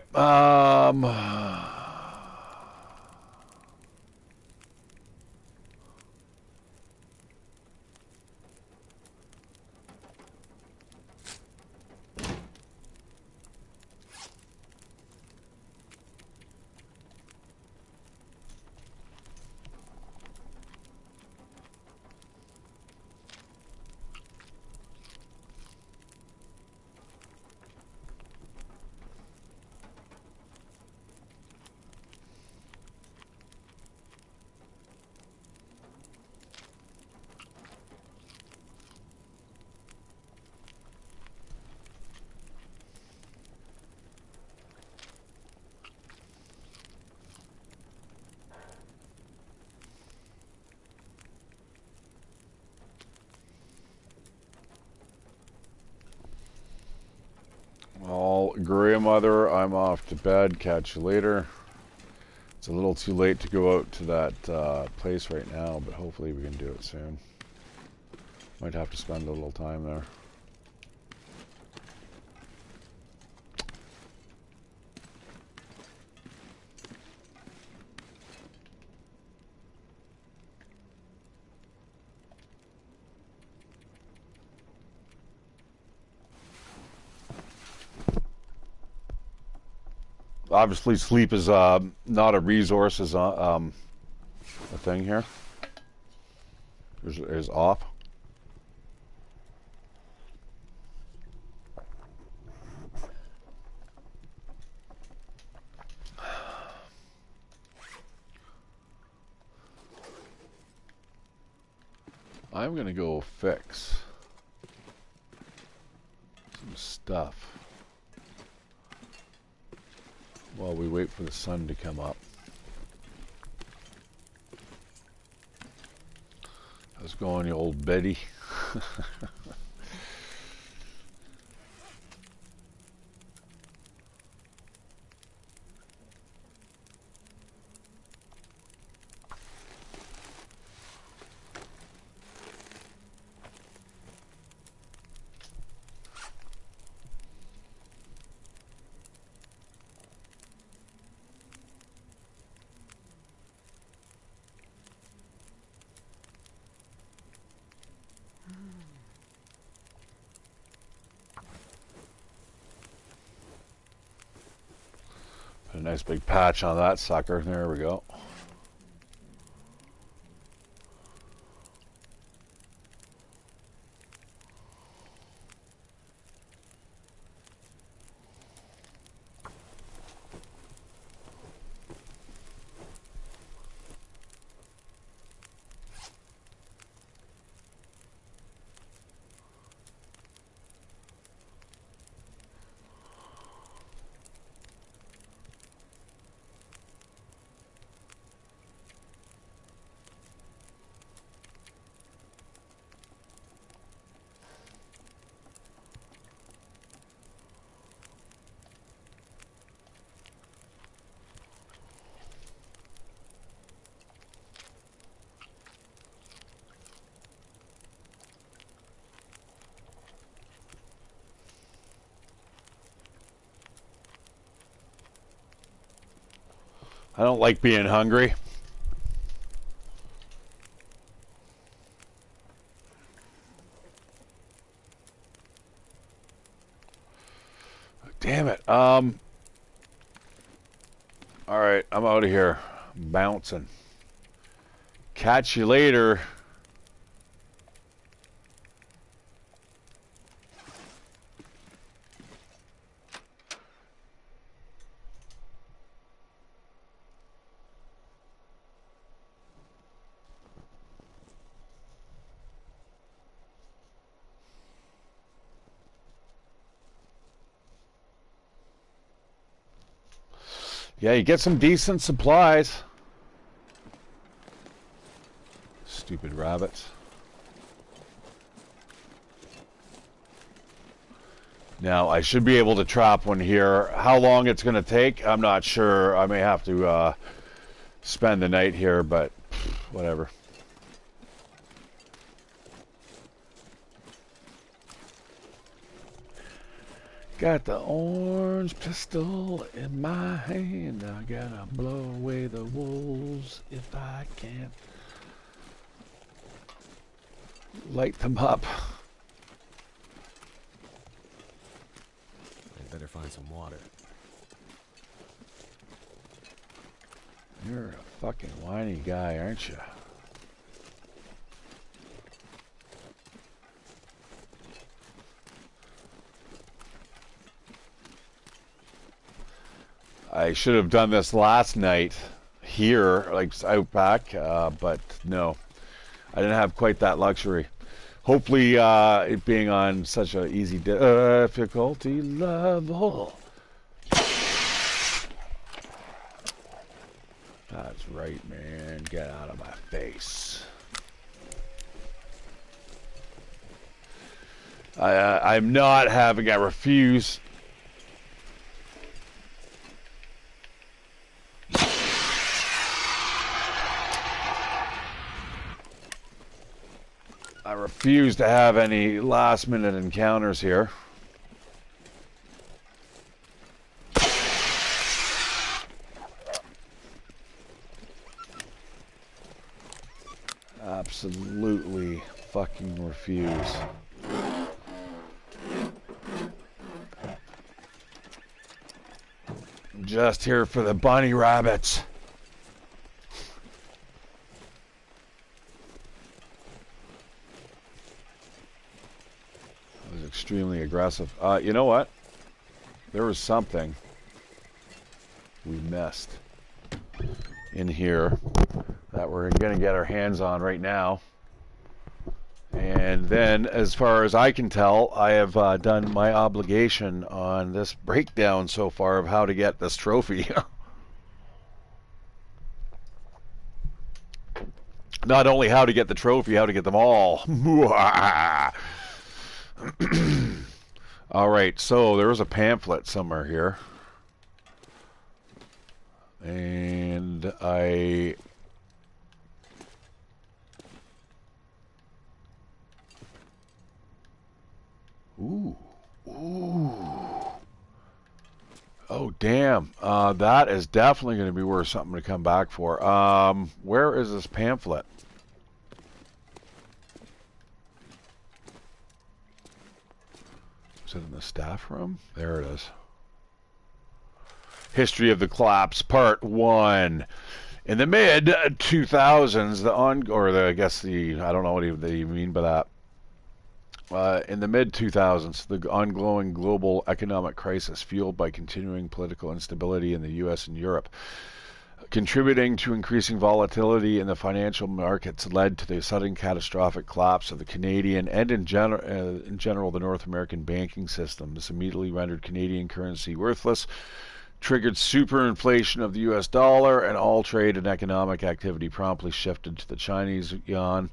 grandmother, I'm off to bed. Catch you later. It's a little too late to go out to that place right now, but hopefully we can do it soon. Might have to spend a little time there. Obviously, sleep is not a resource, is a thing here. Is off. I'm gonna go fix some stuff while we wait for the sun to come up. How's it going, you old Betty? A nice big patch on that sucker. There we go. I don't like being hungry. Damn it. All right, I'm out of here. I'm bouncing. Catch you later. Yeah, you get some decent supplies. Stupid rabbits. Now, I should be able to trap one here. How long it's going to take, I'm not sure. I may have to spend the night here, but whatever. Got the orange pistol in my hand. I gotta blow away the wolves if I can. Light them up. I'd better find some water. You're a fucking whiny guy, aren't you? I should have done this last night here, like out back, but no. I didn't have quite that luxury. Hopefully, it being on such an easy difficulty level. That's right, man. Get out of my face. I'm not having. I refuse refuse to have any last-minute encounters here. Absolutely fucking refuse. I'm just here for the bunny rabbits. That was extremely aggressive. You know what? There was something we missed in here that we're going to get our hands on right now. And then, as far as I can tell, I have done my obligation on this breakdown so far of how to get this trophy. Not only how to get the trophy, how to get them all. All right, so there was a pamphlet somewhere here. And Ooh. Oh, damn. That is definitely going to be worth something to come back for. Where is this pamphlet? Is it in the staff room? There it is. History of the Collapse, Part 1. In the mid-2000s, I don't know what they mean by that. In the mid-2000s, the ongoing global economic crisis fueled by continuing political instability in the U.S. and Europe, contributing to increasing volatility in the financial markets, led to the sudden catastrophic collapse of the Canadian and in general the North American banking system. This immediately rendered Canadian currency worthless, triggered superinflation of the U.S. dollar, and all trade and economic activity promptly shifted to the Chinese yuan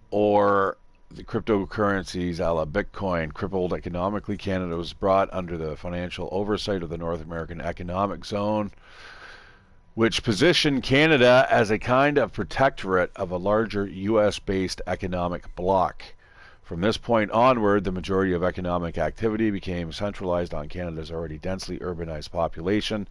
or the cryptocurrencies a la Bitcoin. Crippled economically, Canada was brought under the financial oversight of the North American Economic Zone, which positioned Canada as a kind of protectorate of a larger U.S.-based economic bloc. From this point onward, the majority of economic activity became centralized on Canada's already densely urbanized population,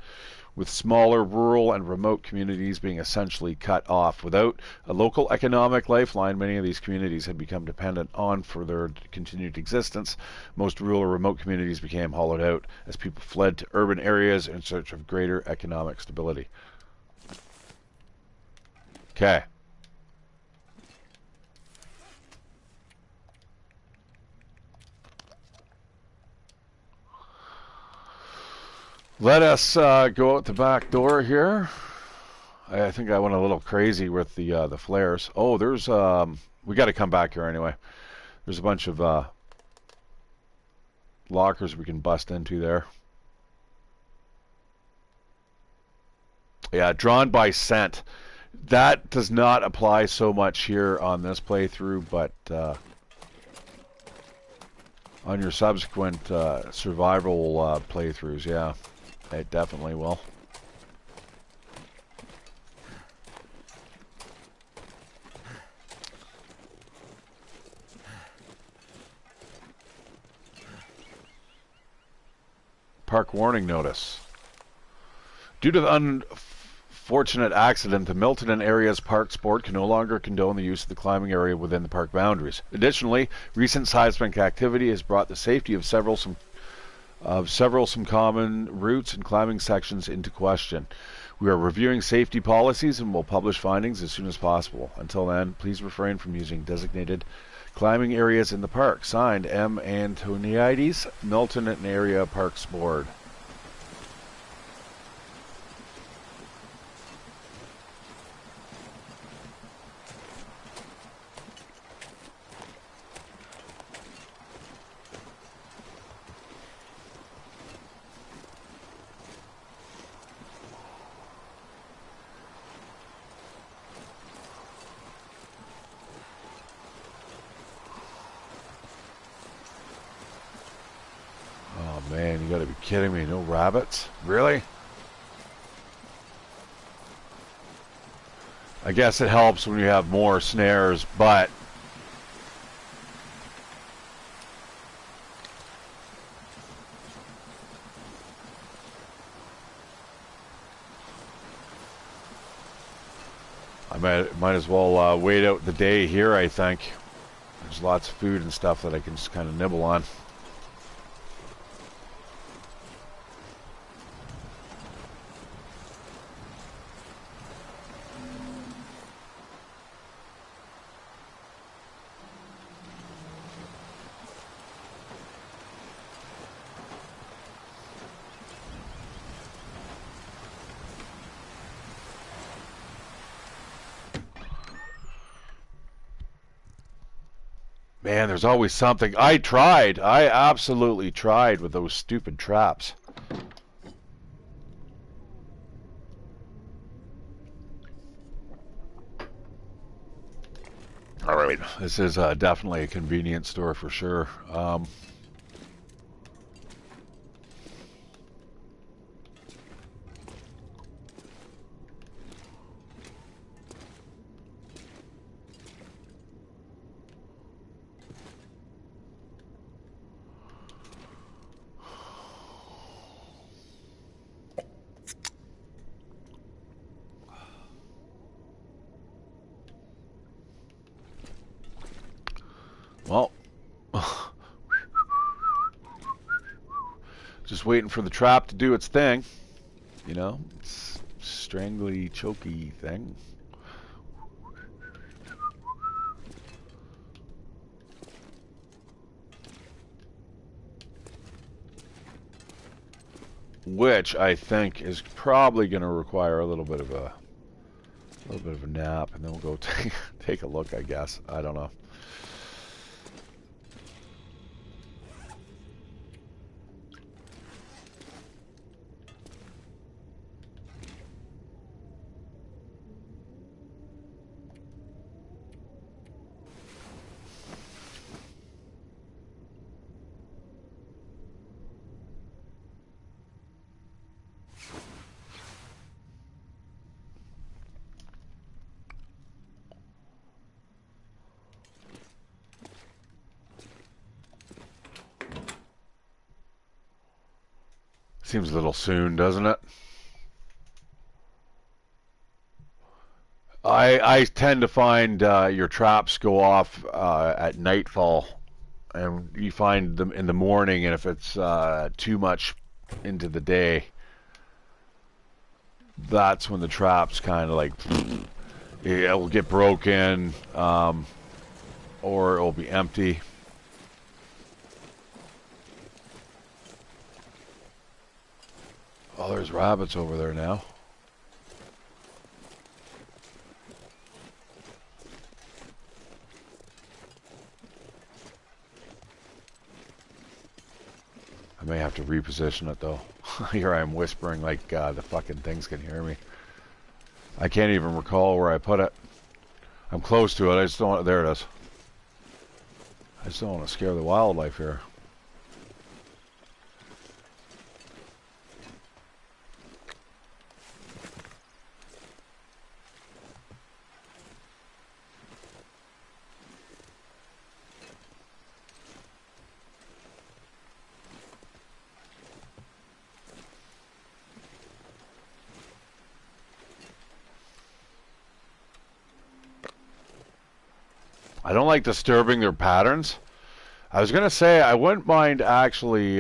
with smaller rural and remote communities being essentially cut off. Without a local economic lifeline, many of these communities had become dependent on for their continued existence. Most rural or remote communities became hollowed out as people fled to urban areas in search of greater economic stability. Okay. Let us go out the back door here. I think I went a little crazy with the flares. Oh, there's we got to come back here anyway. There's a bunch of lockers we can bust into there. Yeah, drawn by scent. That does not apply so much here on this playthrough, but on your subsequent survival playthroughs, yeah. It definitely will. Park warning notice. Due to the unfortunate accident, the Milton and Areas Parks Board can no longer condone the use of the climbing area within the park boundaries. Additionally, recent seismic activity has brought the safety of several common routes and climbing sections into question. We are reviewing safety policies and will publish findings as soon as possible. Until then, please refrain from using designated climbing areas in the park. Signed, M. Antoniades, Milton and Area Parks Board. Man, you gotta be kidding me. No rabbits? Really? I guess it helps when you have more snares, but I might as well wait out the day here, I think. There's lots of food and stuff that I can just kind of nibble on. Man, there's always something. I absolutely tried with those stupid traps. All right, this is definitely a convenience store for sure. Well, just waiting for the trap to do its thing. You know, it's strangly choky thing. Which I think is probably going to require a little bit of a nap, and then we'll go take a look, I guess. I don't know. Seems a little soon, doesn't it? I tend to find your traps go off at nightfall, and you find them in the morning, and if it's too much into the day, that's when the traps kind of like it will get broken, or it will be empty. Oh, there's rabbits over there now. I may have to reposition it though. Here I am whispering like the fucking things can hear me. I can't even recall where I put it. I'm close to it. I just don't want. There it is. I just don't want to scare the wildlife here. I don't like disturbing their patterns. I was gonna say I wouldn't mind actually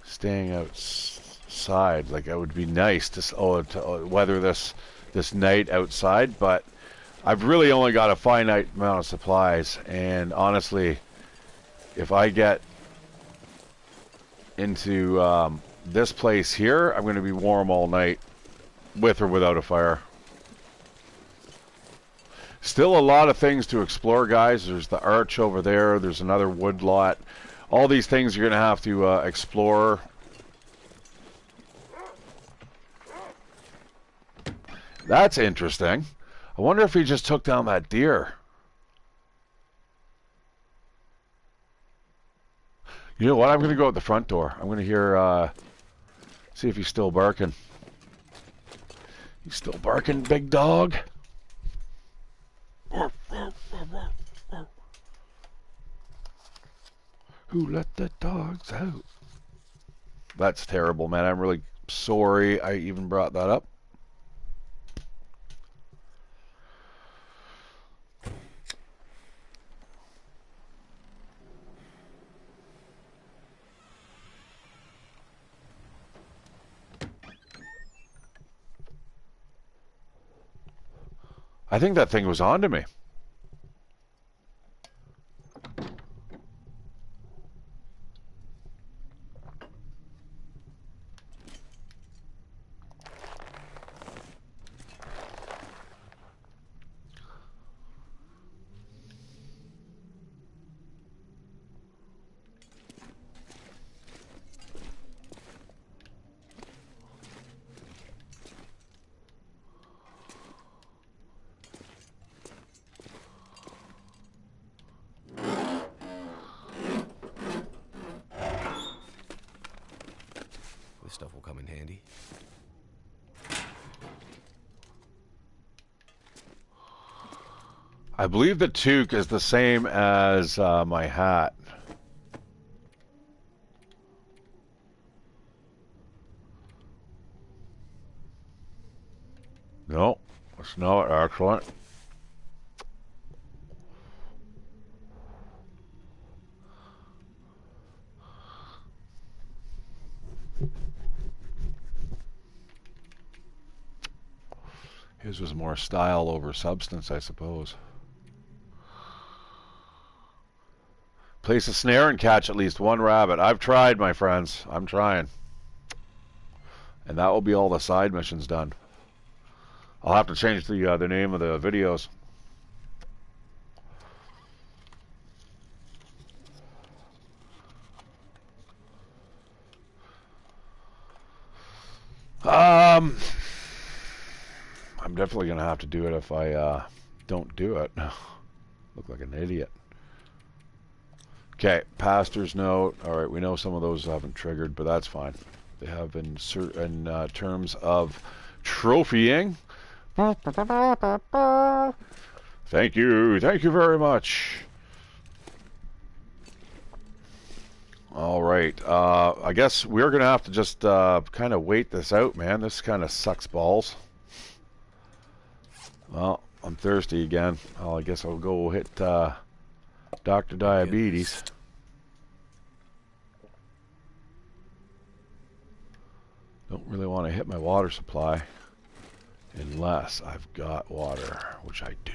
staying outside. Like it would be nice to weather this night outside, but I've really only got a finite amount of supplies, and honestly, if I get into this place here, I'm going to be warm all night, with or without a fire. Still a lot of things to explore, guys. There's the arch over there. There's another wood lot. All these things you're going to have to explore. That's interesting. I wonder if he just took down that deer. You know what? I'm going to go at the front door. I'm going to hear, see if he's still barking. He's still barking, big dog. Who let the dogs out? That's terrible, man. I'm really sorry I even brought that up. I think that thing was onto me. This stuff will come in handy. I believe the toque is the same as my hat. No, it's not. Excellent. His was more style over substance, I suppose. Place a snare and catch at least one rabbit. I've tried, my friends. I'm trying. And that will be all the side missions done. I'll have to change the name of the videos. I'm definitely going to have to do it if I don't do it. Look like an idiot. Okay, pastor's note. All right, we know some of those haven't triggered, but that's fine. They have in terms of trophying. Thank you very much. All right, I guess we're gonna have to just kind of wait this out, man. This kind of sucks balls. Well, I'm thirsty again. Well, I guess I'll go hit Dr. Diabetes. Don't really want to hit my water supply unless I've got water, which I do.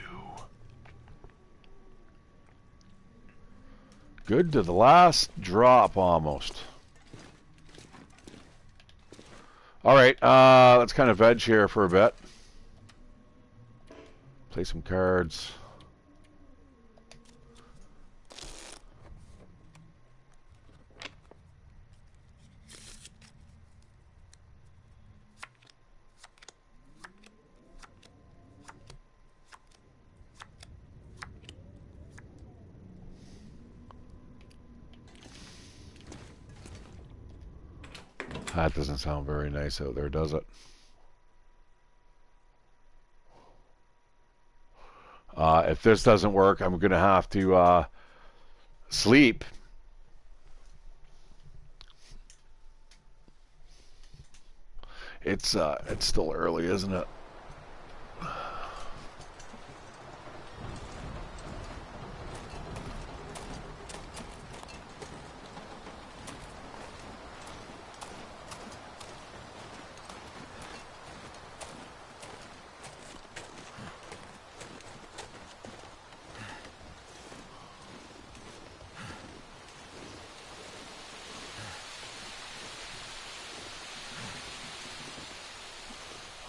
Good to the last drop almost. All right, let's kind of veg here for a bit. Play some cards. That doesn't sound very nice out there, does it? If this doesn't work, I'm going to have to sleep. It's still early, isn't it?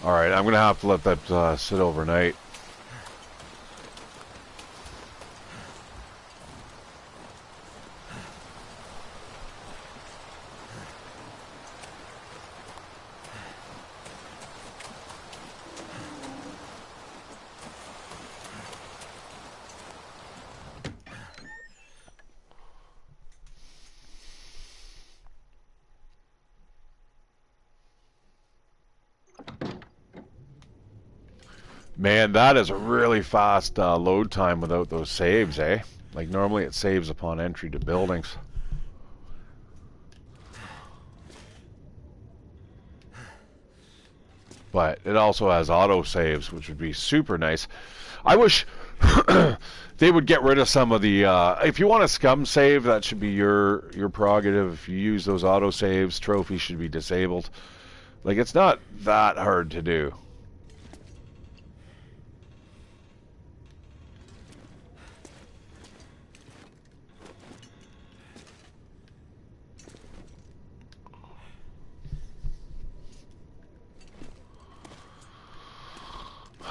All right, I'm going to have to let that sit overnight. Man, that is a really fast load time without those saves, eh? Like normally it saves upon entry to buildings. But it also has auto saves, which would be super nice. I wish they would get rid of some of the. If you want a scum save, that should be your prerogative. If you use those auto saves, trophies should be disabled. Like, it's not that hard to do.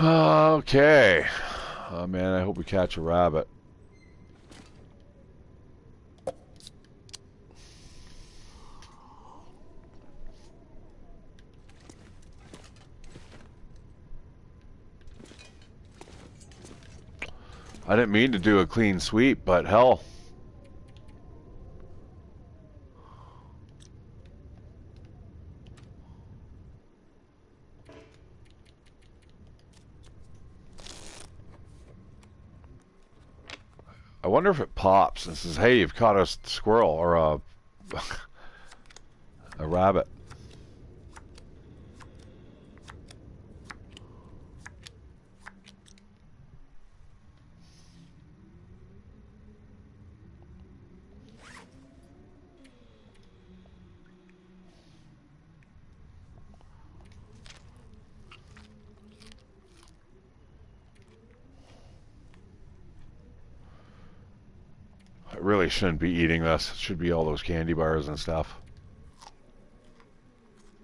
Okay. Oh man, I hope we catch a rabbit. I didn't mean to do a clean sweep, but hell. I wonder if it pops and says, hey, you've caught a squirrel or a rabbit. I really shouldn't be eating this. It should be all those candy bars and stuff.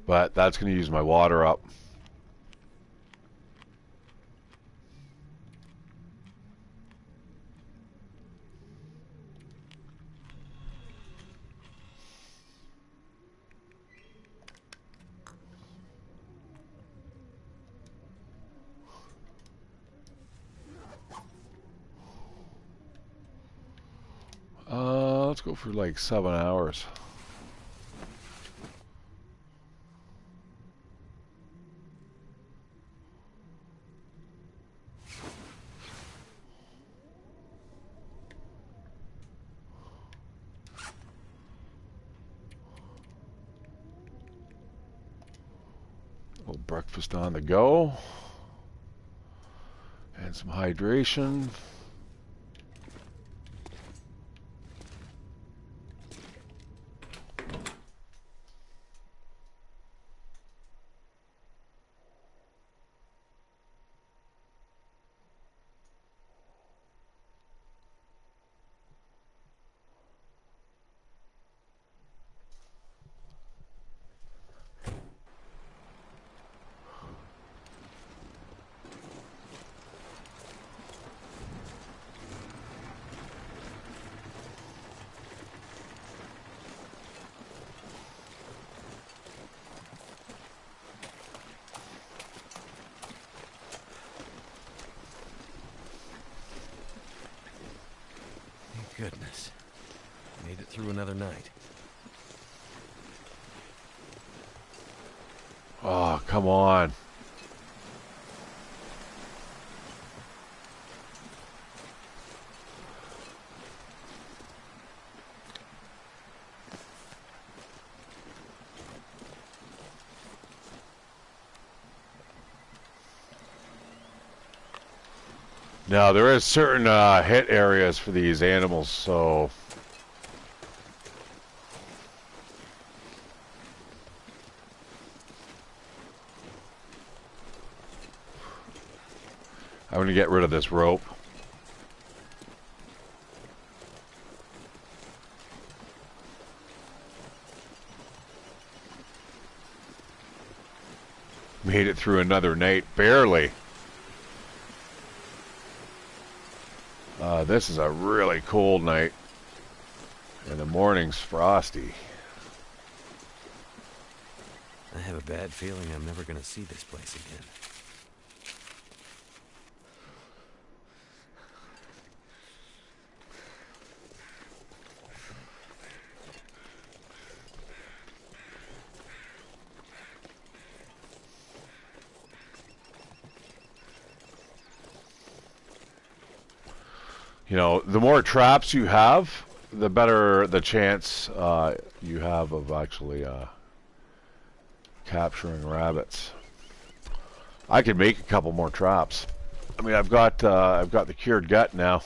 But that's going to use my water up. Let's go for like 7 hours. A little breakfast on the go. And some hydration. Goodness. Made it through another night. Oh, come on. Now, there is certain hit areas for these animals, so... I'm going to get rid of this rope. Made it through another night, barely. This is a really cold night, and the morning's frosty. I have a bad feeling I'm never going to see this place again. You know, the more traps you have, the better the chance you have of actually capturing rabbits. I could make a couple more traps. I mean, I've got the cured gut now.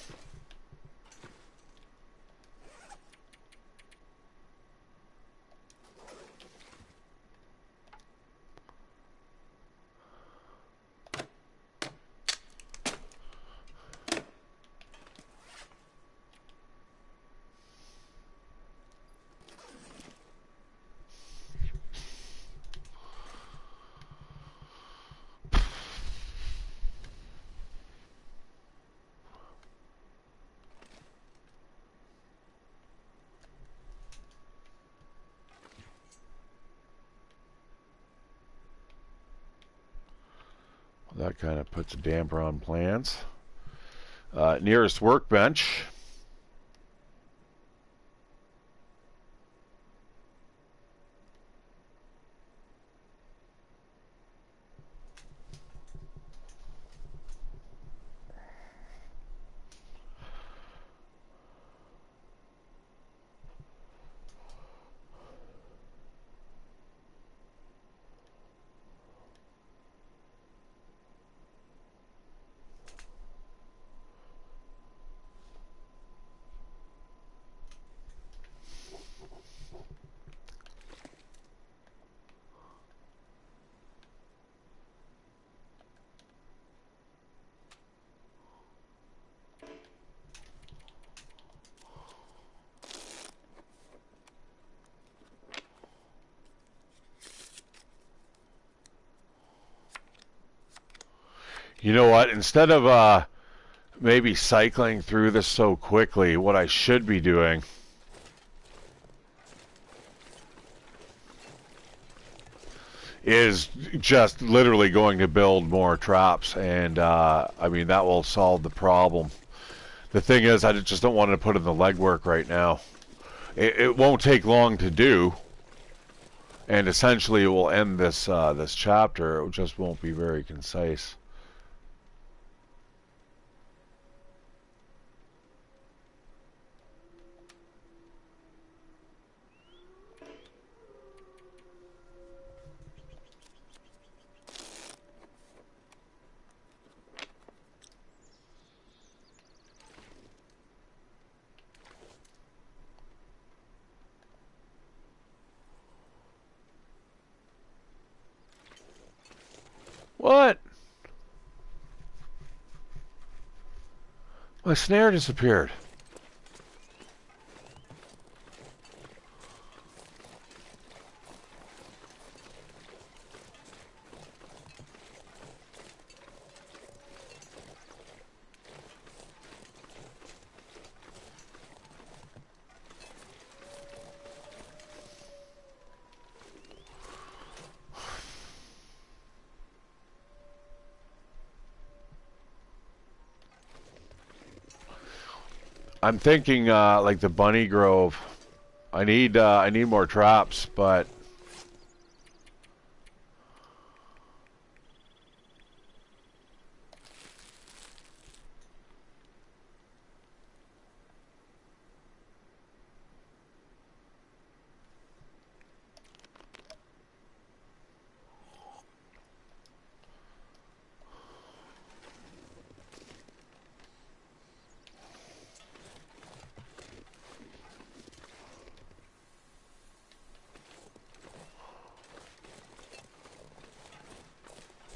That kind of puts a damper on plans. Nearest workbench. You know what? Instead of maybe cycling through this so quickly, what I should be doing is just literally going to build more traps, and I mean, that will solve the problem. The thing is, I just don't want to put in the legwork right now. It won't take long to do, and essentially it will end this this chapter. It just won't be very concise. What? My snare disappeared. I'm thinking like the Bunny Grove. I need more traps, but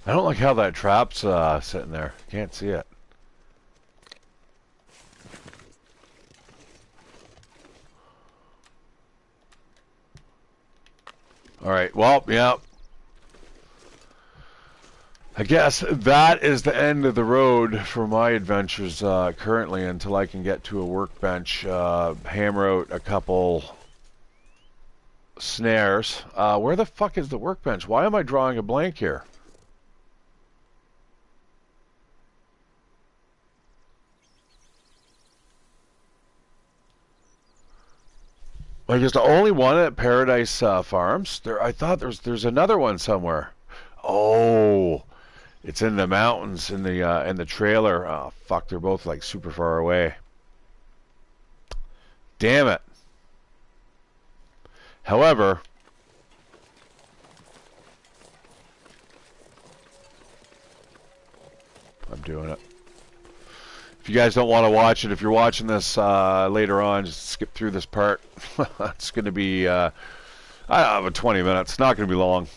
I don't like how that trap's sitting there. Can't see it. All right. Well, yeah. I guess that is the end of the road for my adventures currently until I can get to a workbench, hammer out a couple snares. Where the fuck is the workbench? Why am I drawing a blank here? Like, is the only one at Paradise Farms? I thought there's another one somewhere. Oh, it's in the mountains in the trailer. Oh fuck, they're both like super far away. Damn it. However, doing it. If you guys don't want to watch it, if you're watching this later on, just skip through this part. It's going to be, I don't know, 20 minutes. It's not going to be long.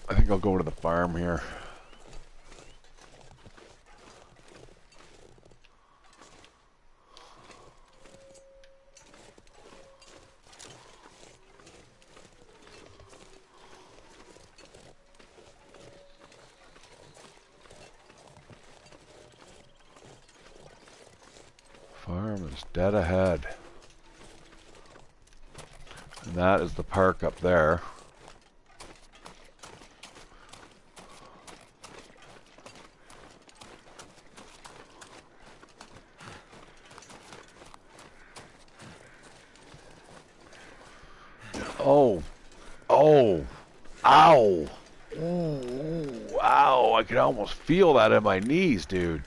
I think I'll go to the farm here. Farm is dead ahead. And that is the park up there. Oh, oh, ow, ooh, ow, I can almost feel that in my knees, dude.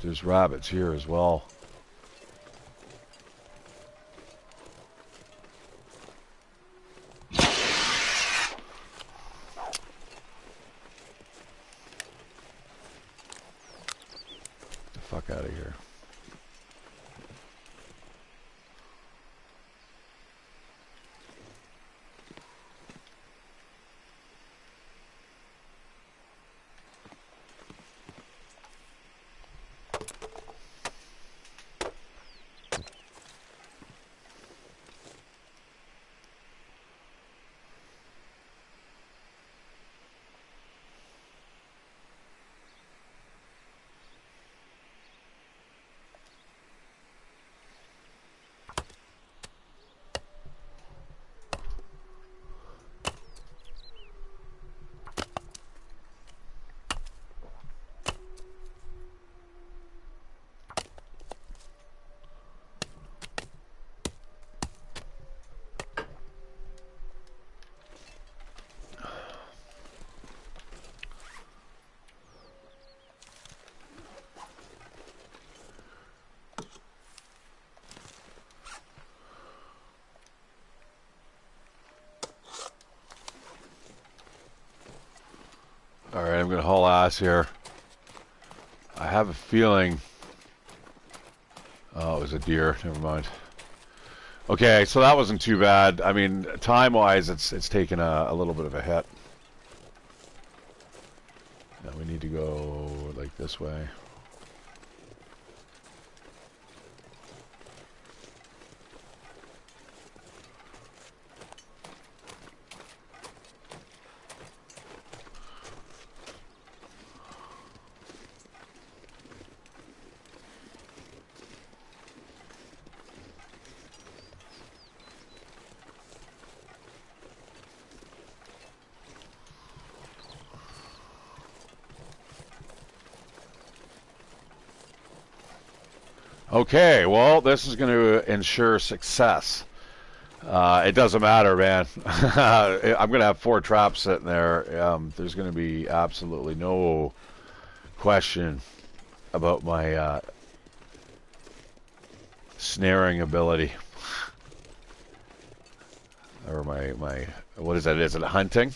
There's rabbits here as well. Get the fuck out of here. Alright, I'm going to haul ass here. I have a feeling... Oh, it was a deer. Never mind. Okay, so that wasn't too bad. I mean, time-wise, it's taken a little bit of a hit. Now we need to go like this way. Okay, well, this is going to ensure success. It doesn't matter, man. I'm going to have 4 traps sitting there. There's going to be absolutely no question about my snaring ability. Or my what is that? Is it hunting?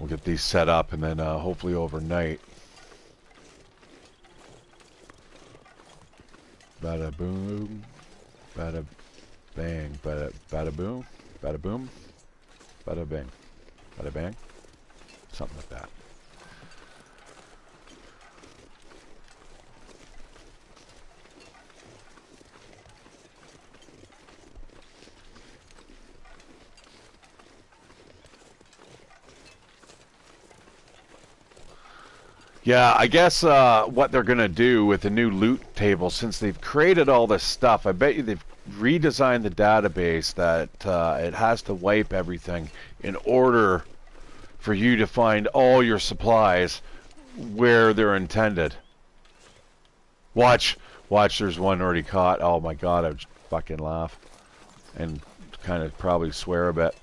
We'll get these set up and then hopefully overnight. Bada boom, bada bang, bada boom, bada boom, bada bang, bada bang, something like that. Yeah, I guess what they're going to do with the new loot table, since they've created all this stuff, I bet you they've redesigned the database that it has to wipe everything in order for you to find all your supplies where they're intended. Watch, there's one already caught. Oh my god, I would fucking laugh. And kind of probably swear a bit.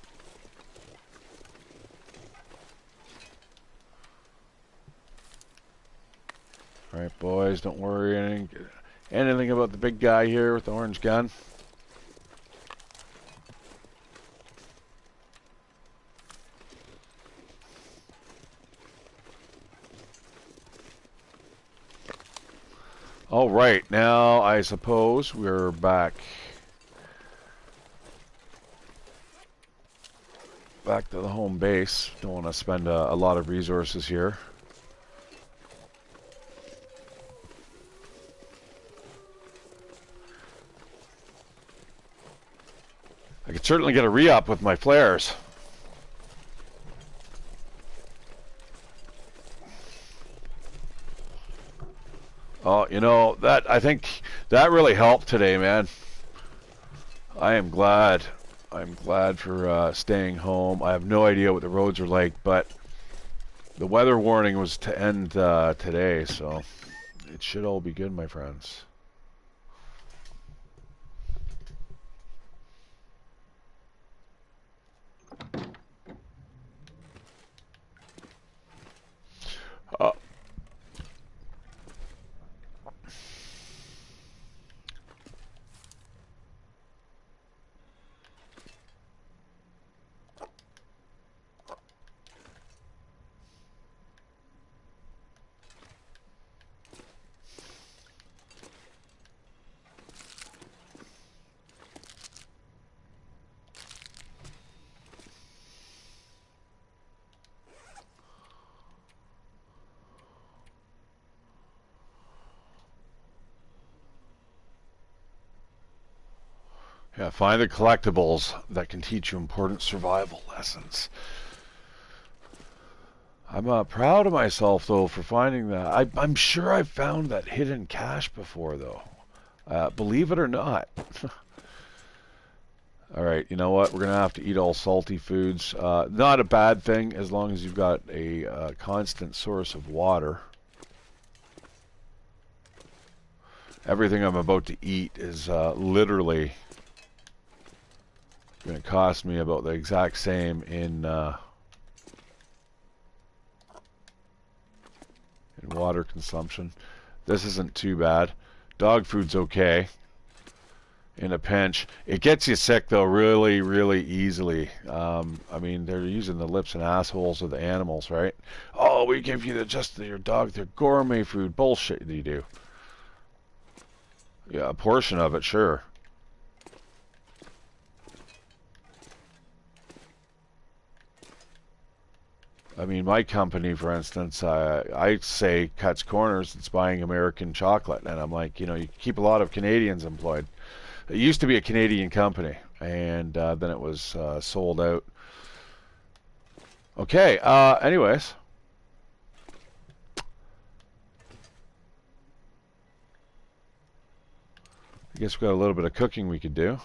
Alright, boys, don't worry anything about the big guy here with the orange gun. Alright, now I suppose we're back to the home base. Don't want to spend a lot of resources here. I could certainly get a re-up with my flares. Oh, you know, I think that really helped today, man. I am glad. I'm glad for staying home. I have no idea what the roads are like, but the weather warning was to end today, so it should all be good, my friends. Yeah, find the collectibles that can teach you important survival lessons. I'm proud of myself, though, for finding that. I'm sure I've found that hidden cache before, though. Believe it or not. Alright, you know what? We're going to have to eat all salty foods. Not a bad thing, as long as you've got a constant source of water. Everything I'm about to eat is literally going to cost me about the exact same in water consumption. This isn't too bad. Dog food's okay in a pinch. It gets you sick though really, really easily. I mean, they're using the lips and assholes of the animals, right? Oh, we give you your dog their gourmet food. Bullshit you do. Yeah, a portion of it, sure. I mean, my company, for instance, I say cuts corners. It's buying American chocolate, and I'm like, you know, you keep a lot of Canadians employed. It used to be a Canadian company, and then it was sold out. Okay. Anyways, I guess we got a little bit of cooking we could do.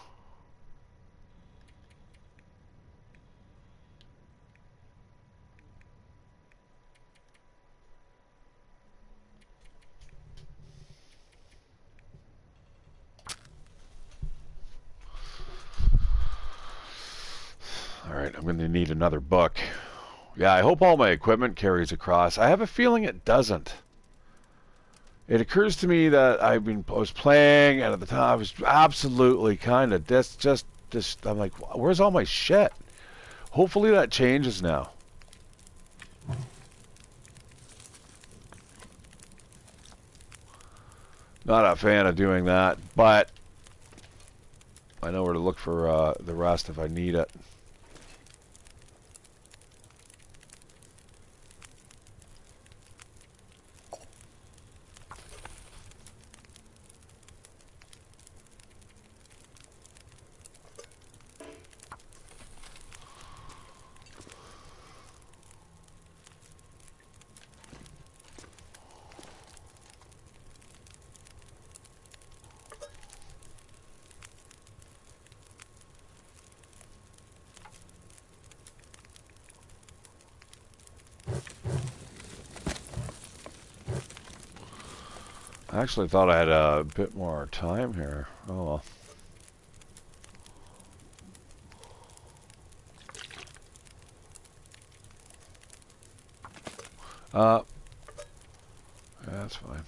Alright, I'm going to need another book. Yeah, I hope all my equipment carries across. I have a feeling it doesn't. It occurs to me that I was playing, and at the time I was absolutely kind of just I'm like, where's all my shit? Hopefully that changes now. Not a fan of doing that, but I know where to look for the rest if I need it. I actually thought I had a bit more time here. Oh well. Yeah, that's fine.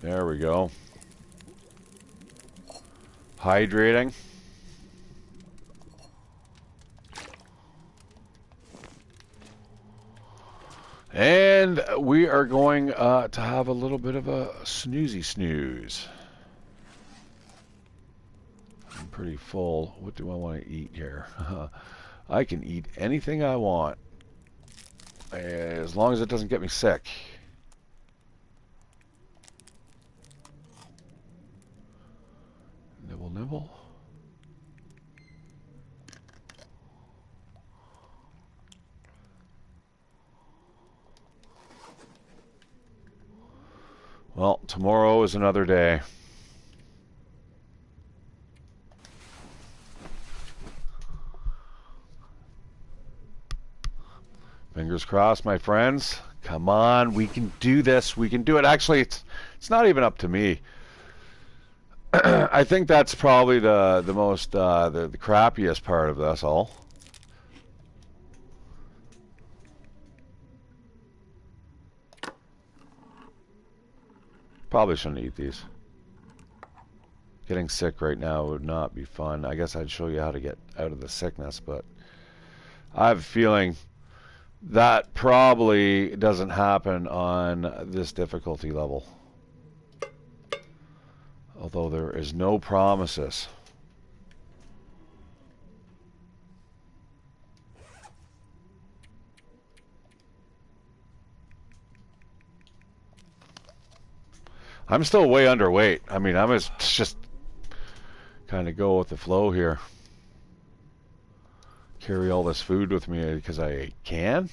There we go. Hydrating. And we are going to have a little bit of a snoozy snooze. I'm pretty full. What do I want to eat here? I can eat anything I want, as long as it doesn't get me sick. Nibble, nibble. Well, tomorrow is another day. Fingers crossed, my friends. Come on, we can do this. We can do it. Actually, it's not even up to me. I think that's probably the most the crappiest part of this all. Probably shouldn't eat these. Getting sick right now would not be fun. I guess I'd show you how to get out of the sickness, but I have a feeling that probably doesn't happen on this difficulty level. Although there is no promises. I'm still way underweight. I mean, I'm just kind of go with the flow here. Carry all this food with me because I can.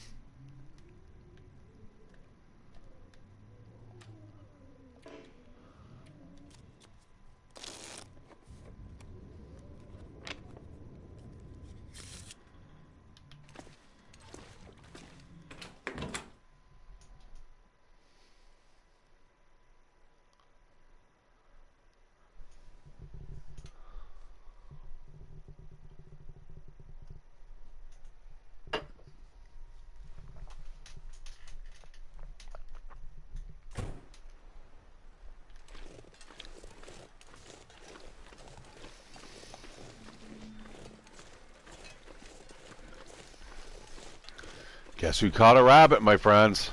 Guess who caught a rabbit, my friends?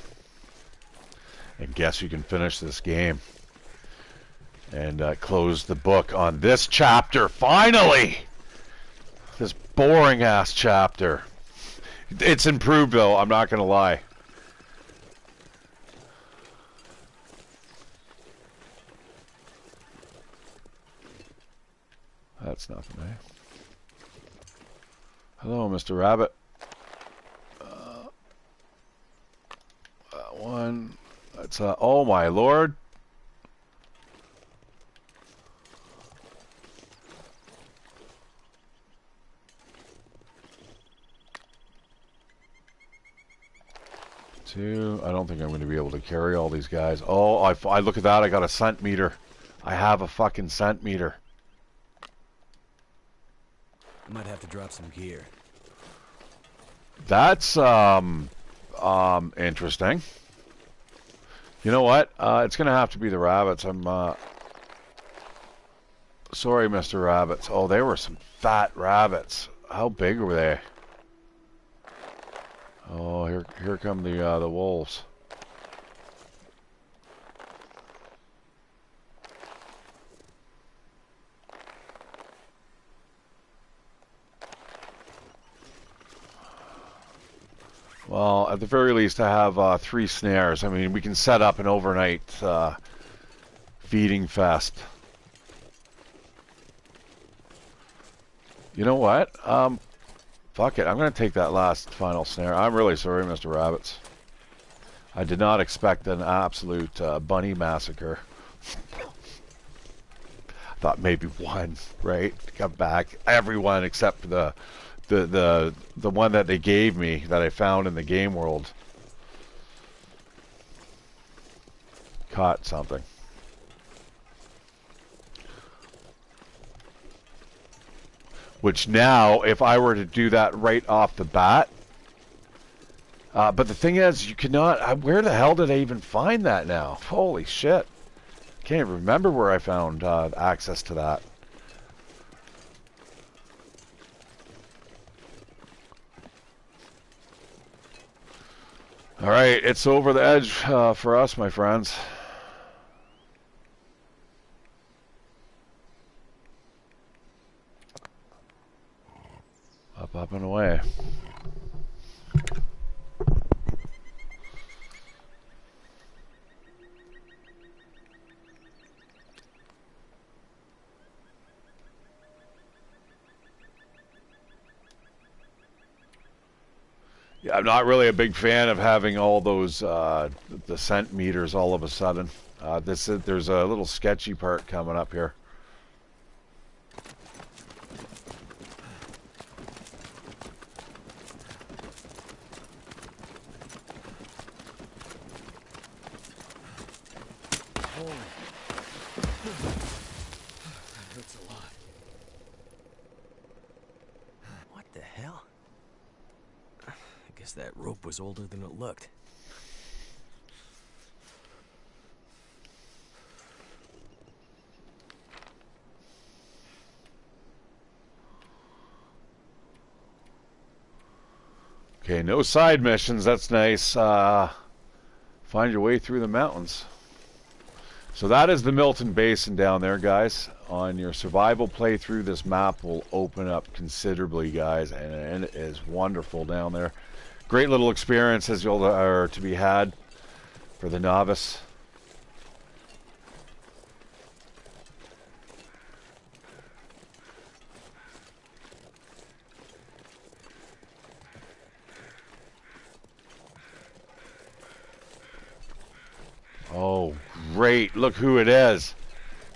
And guess who can finish this game? And close the book on this chapter, finally! This boring-ass chapter. It's improved, though, I'm not going to lie. That's nothing, eh? Hello, Mr. Rabbit. One. That's oh my lord. 2. I don't think I'm going to be able to carry all these guys. Oh, I look at that. I got a scent meter. I have a fucking scent meter. I might have to drop some gear. That's interesting. You know what? It's going to have to be the rabbits. I'm sorry, Mr. Rabbits. Oh, they were some fat rabbits. How big were they? Oh, here come the wolves. Well, at the very least, I have 3 snares. I mean, we can set up an overnight feeding fest. You know what? Fuck it. I'm going to take that last final snare. I'm really sorry, Mr. Rabbits. I did not expect an absolute bunny massacre. I thought maybe one, right? Come back. Everyone except for the one that they gave me that I found in the game world caught something. Which now, if I were to do that right off the bat, but the thing is, you cannot. Where the hell did I even find that now? Holy shit! Can't even remember where I found access to that. All right, it's over the edge for us, my friends. Up and away. Yeah, I'm not really a big fan of having all those the scent meters all of a sudden. There's a little sketchy part coming up here. That rope was older than it looked. Okay, no side missions. That's nice. Find your way through the mountains. So that is the Milton Basin down there, guys. On your survival playthrough, this map will open up considerably, guys, and it is wonderful down there. Great little experiences are to be had for the novice. Oh, great. Look who it is.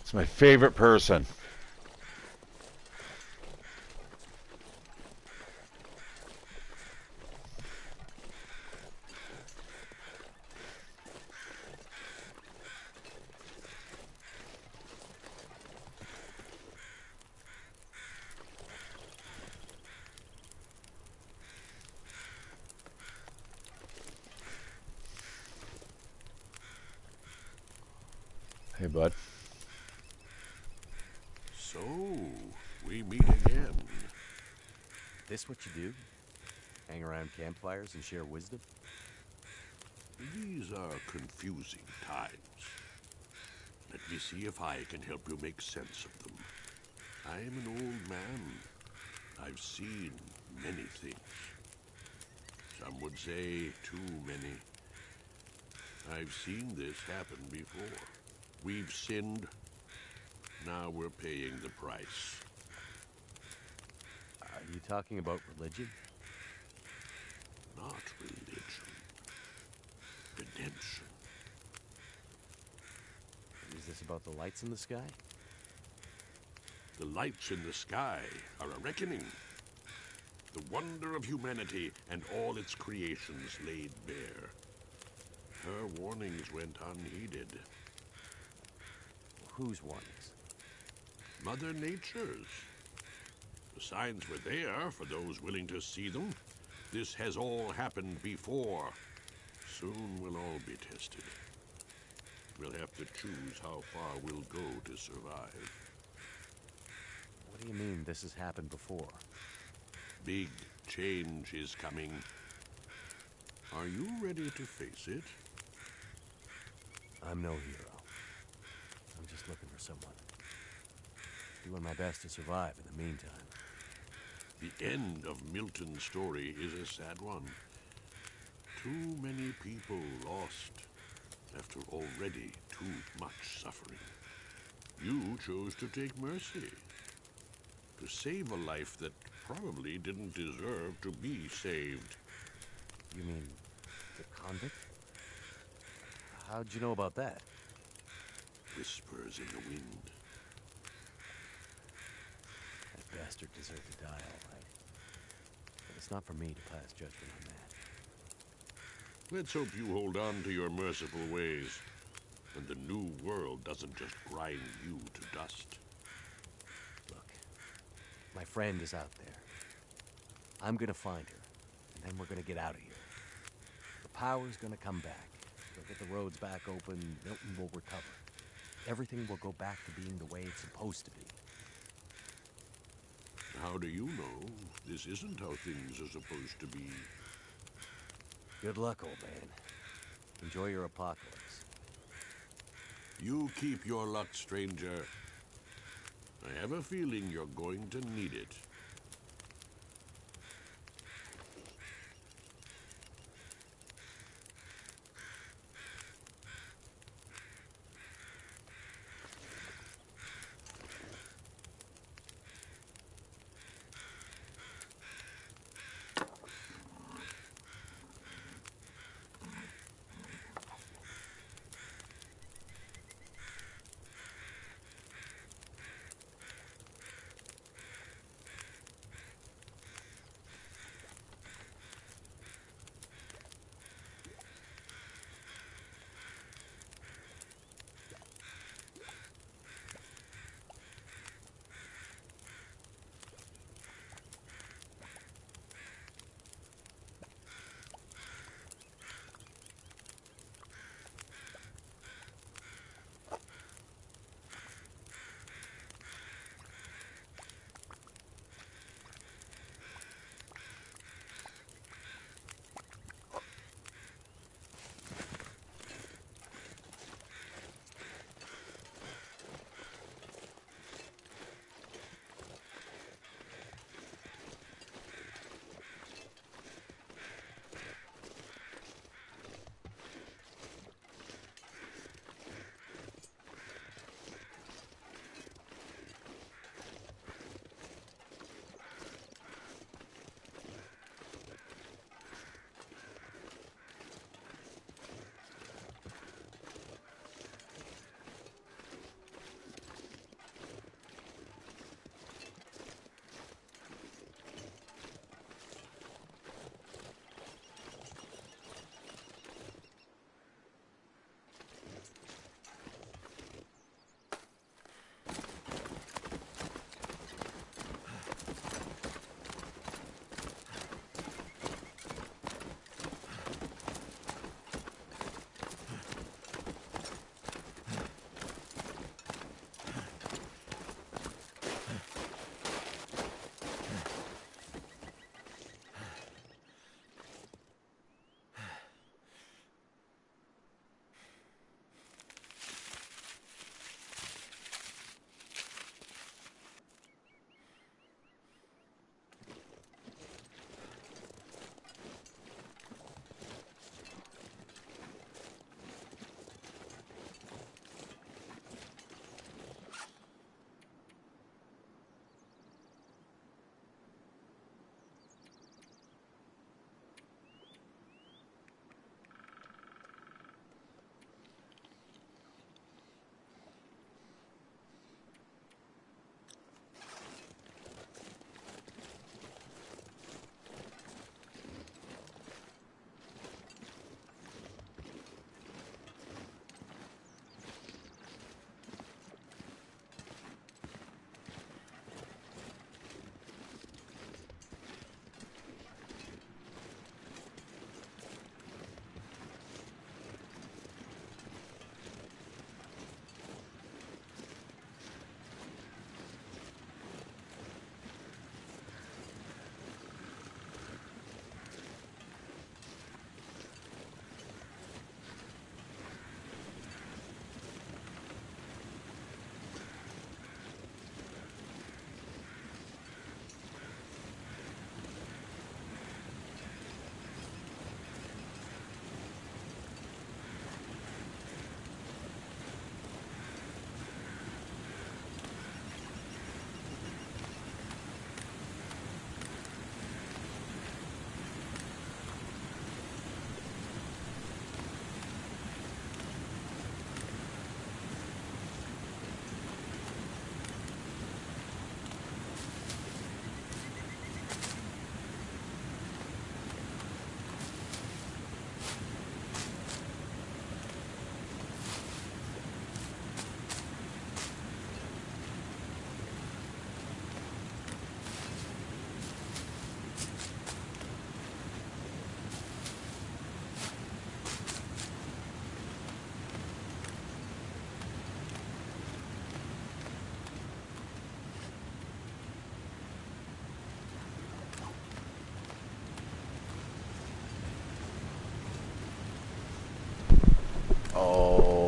It's my favorite person. Hey, bud. So, we meet again. This what you do? Hang around campfires and share wisdom? These are confusing times. Let me see if I can help you make sense of them. I am an old man. I've seen many things. Some would say too many. I've seen this happen before. We've sinned. Now we're paying the price. Are you talking about religion? Not religion. Redemption. Is this about the lights in the sky? The lights in the sky are a reckoning. The wonder of humanity and all its creations laid bare. Her warnings went unheeded. Whose warnings? Mother Nature's. The signs were there for those willing to see them. This has all happened before. Soon we'll all be tested. We'll have to choose how far we'll go to survive. What do you mean this has happened before? Big change is coming. Are you ready to face it? I'm no hero. I'm just looking for someone. Doing my best to survive in the meantime. The end of Milton's story is a sad one. Too many people lost after already too much suffering. You chose to take mercy. To save a life that probably didn't deserve to be saved. You mean the convict? How'd you know about that? Whispers in the wind. That bastard deserved to die, all right. But it's not for me to pass judgment on that. Let's hope you hold on to your merciful ways, and the new world doesn't just grind you to dust. Look, my friend is out there. I'm gonna find her, and then we're gonna get out of here. The power's gonna come back. We'll get the roads back open, Milton will recover. Everything will go back to being the way it's supposed to be. How do you know this isn't how things are supposed to be? Good luck, old man. Enjoy your apocalypse. You keep your luck, stranger. I have a feeling you're going to need it.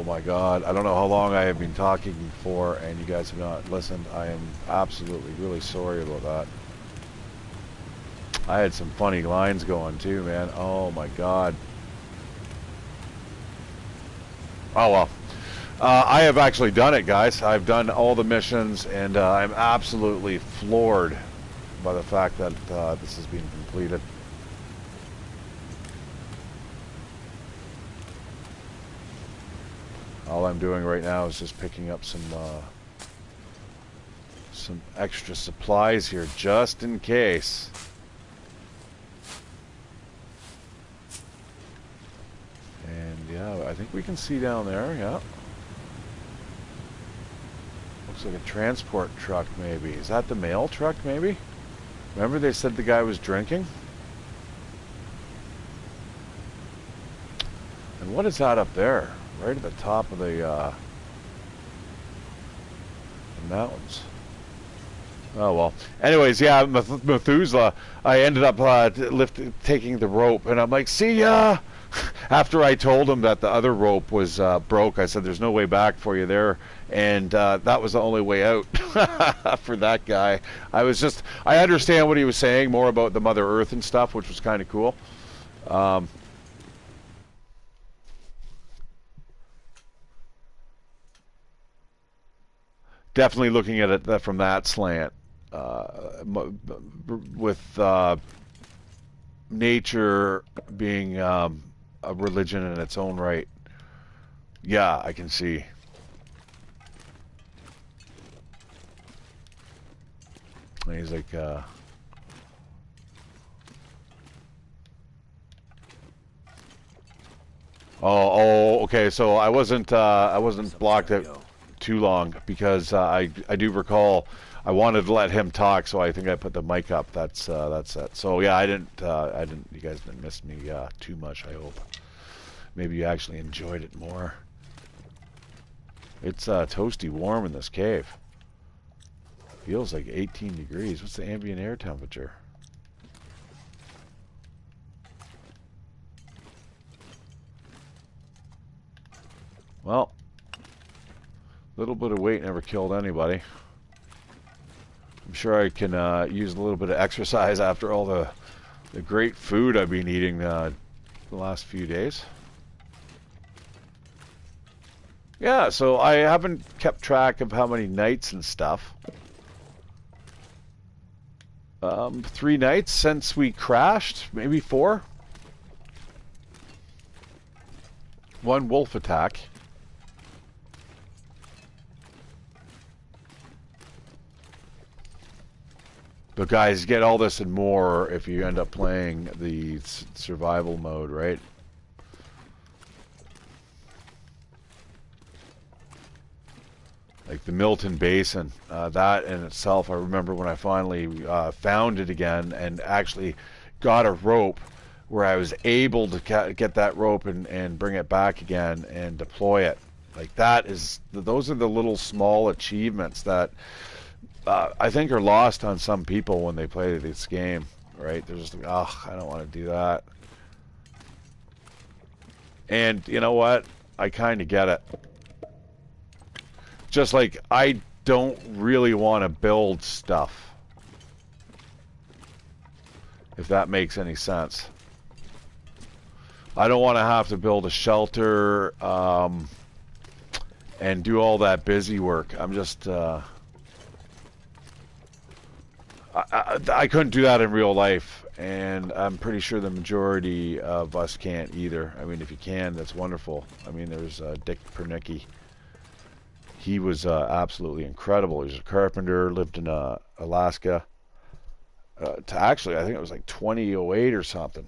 my God. I don't know how long I have been talking for and you guys have not listened. I am absolutely really sorry about that. I had some funny lines going too, man. Oh my God. Oh well. I have actually done it, guys. I've done all the missions, and I'm absolutely floored by the fact that this has been completed. All I'm doing right now is just picking up some extra supplies here, just in case. And yeah, I think we can see down there, yeah. Looks like a transport truck, maybe. Is that the mail truck, maybe? Remember they said the guy was drinking? And what is that up there? Right at the top of the mountains. Oh, well. Anyways, yeah, Methuselah, I ended up taking the rope, and I'm like, see ya! After I told him that the other rope was broke, I said, there's no way back for you there. And that was the only way out for that guy. I understand what he was saying, more about the Mother Earth and stuff, which was kind of cool. Definitely looking at it from that slant. With nature being a religion in its own right. Yeah, I can see. And he's like, okay. So I wasn't blocked it too long because I do recall I wanted to let him talk, so I think I put the mic up. That's it. So yeah, I didn't. You guys didn't miss me too much. I hope. Maybe you actually enjoyed it more. It's toasty warm in this cave. Feels like 18 degrees. What's the ambient air temperature? Well, a little bit of weight never killed anybody. I'm sure I can use a little bit of exercise after all the great food I've been eating the last few days. Yeah, so I haven't kept track of how many nights and stuff. 3 nights since we crashed, maybe 4. 1 wolf attack. But guys, get all this and more if you end up playing the survival mode, right? Like the Milton Basin, that in itself, I remember when I finally found it again and actually got a rope where I was able to get that rope and bring it back again and deploy it. Like those are the little small achievements that I think are lost on some people when they play this game, right? They're just like, oh, I don't want to do that. And you know what? I kind of get it. Just like I don't really want to build stuff, if that makes any sense. I don't want to have to build a shelter and do all that busy work. I'm just I couldn't do that in real life, and I'm pretty sure the majority of us can't either. I mean, if you can, that's wonderful. I mean, there's Dick Pernicki. He was absolutely incredible. He was a carpenter, lived in Alaska. Actually, I think it was like 2008 or something.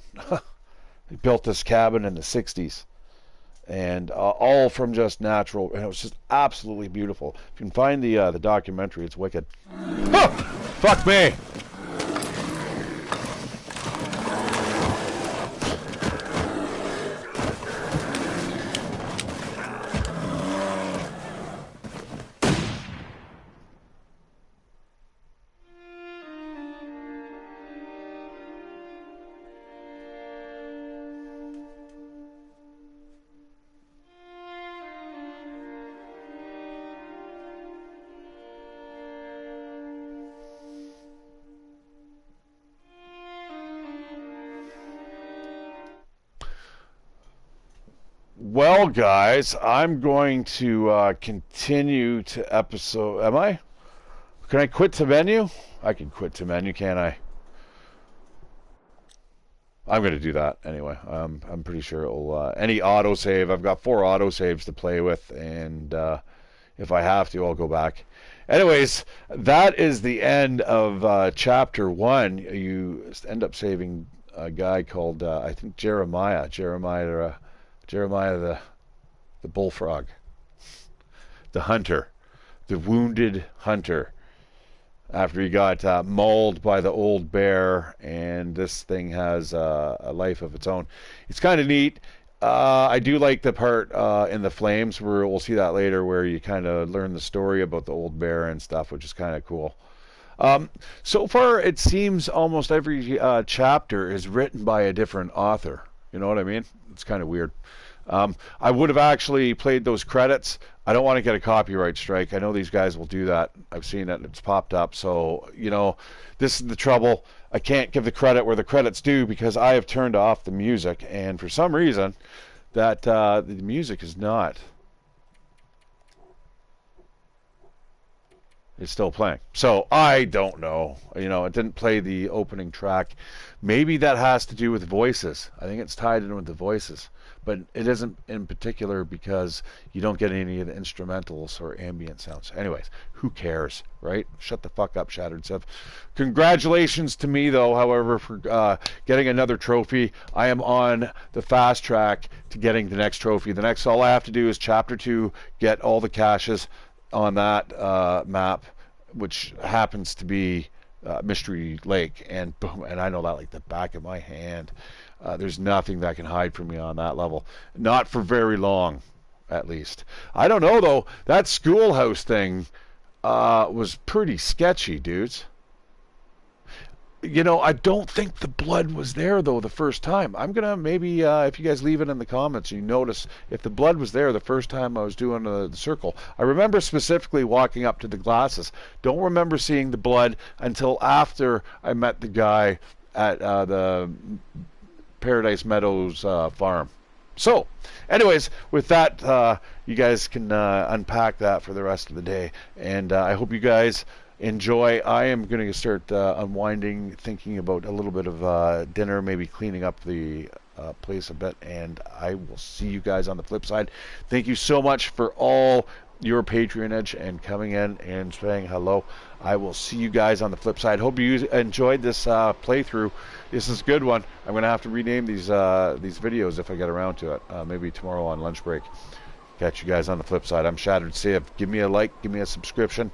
He built this cabin in the 60s. And all from just natural. And it was just absolutely beautiful. If you can find the documentary, it's wicked. Oh, fuck me! Well, guys, I'm going to continue to episode. Am I? Can I quit to menu? I can quit to menu, can't I? I'm going to do that anyway. I'm pretty sure it'll. Any autosave. I've got 4 autosaves to play with, and if I have to, I'll go back. Anyways, that is the end of chapter 1. You end up saving a guy called, I think, Jeremiah. Jeremiah the bullfrog. The hunter. The wounded hunter. After he got mauled by the old bear, and this thing has a life of its own. It's kind of neat. I do like the part in the flames where we'll see that later, where you kind of learn the story about the old bear and stuff, which is kind of cool. So far, it seems almost every chapter is written by a different author. You know what I mean? It's kind of weird. I would have actually played those credits. I don't want to get a copyright strike. I know these guys will do that. I've seen it. It's popped up. So, you know, this is the trouble. I can't give the credit where the credit's due because I have turned off the music. And for some reason, that the music is not. It's still playing. So I don't know. You know, it didn't play the opening track. Maybe that has to do with voices. I think it's tied in with the voices. But it isn't in particular because you don't get any of the instrumentals or ambient sounds. Anyways, who cares, right? Shut the fuck up, ShatteredCiv. Congratulations to me, though, however, for getting another trophy. I am on the fast track to getting the next trophy. All I have to do is Chapter 2, get all the caches on that map, which happens to be Mystery Lake, and boom, and I know that like the back of my hand. There's nothing that can hide from me on that level. Not for very long, at least. I don't know, though. That schoolhouse thing was pretty sketchy, dudes. You know, I don't think the blood was there, though, the first time. I'm going to maybe, if you guys leave it in the comments, you notice if the blood was there the first time I was doing the circle. I remember specifically walking up to the glasses. Don't remember seeing the blood until after I met the guy at the Paradise Meadows farm. So, anyways, with that, you guys can unpack that for the rest of the day. And I hope you guys enjoy. I am going to start unwinding, thinking about a little bit of dinner, maybe cleaning up the place a bit, and I will see you guys on the flip side. Thank you so much for all your patronage and coming in and saying hello. I will see you guys on the flip side. Hope you enjoyed this playthrough. This is a good one. I'm going to have to rename these videos if I get around to it. Maybe tomorrow on lunch break. Catch you guys on the flip side. I'm ShatteredCiv. Give me a like, give me a subscription,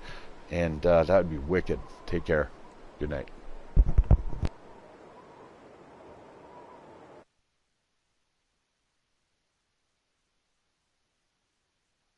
and that would be wicked. Take care. Good night.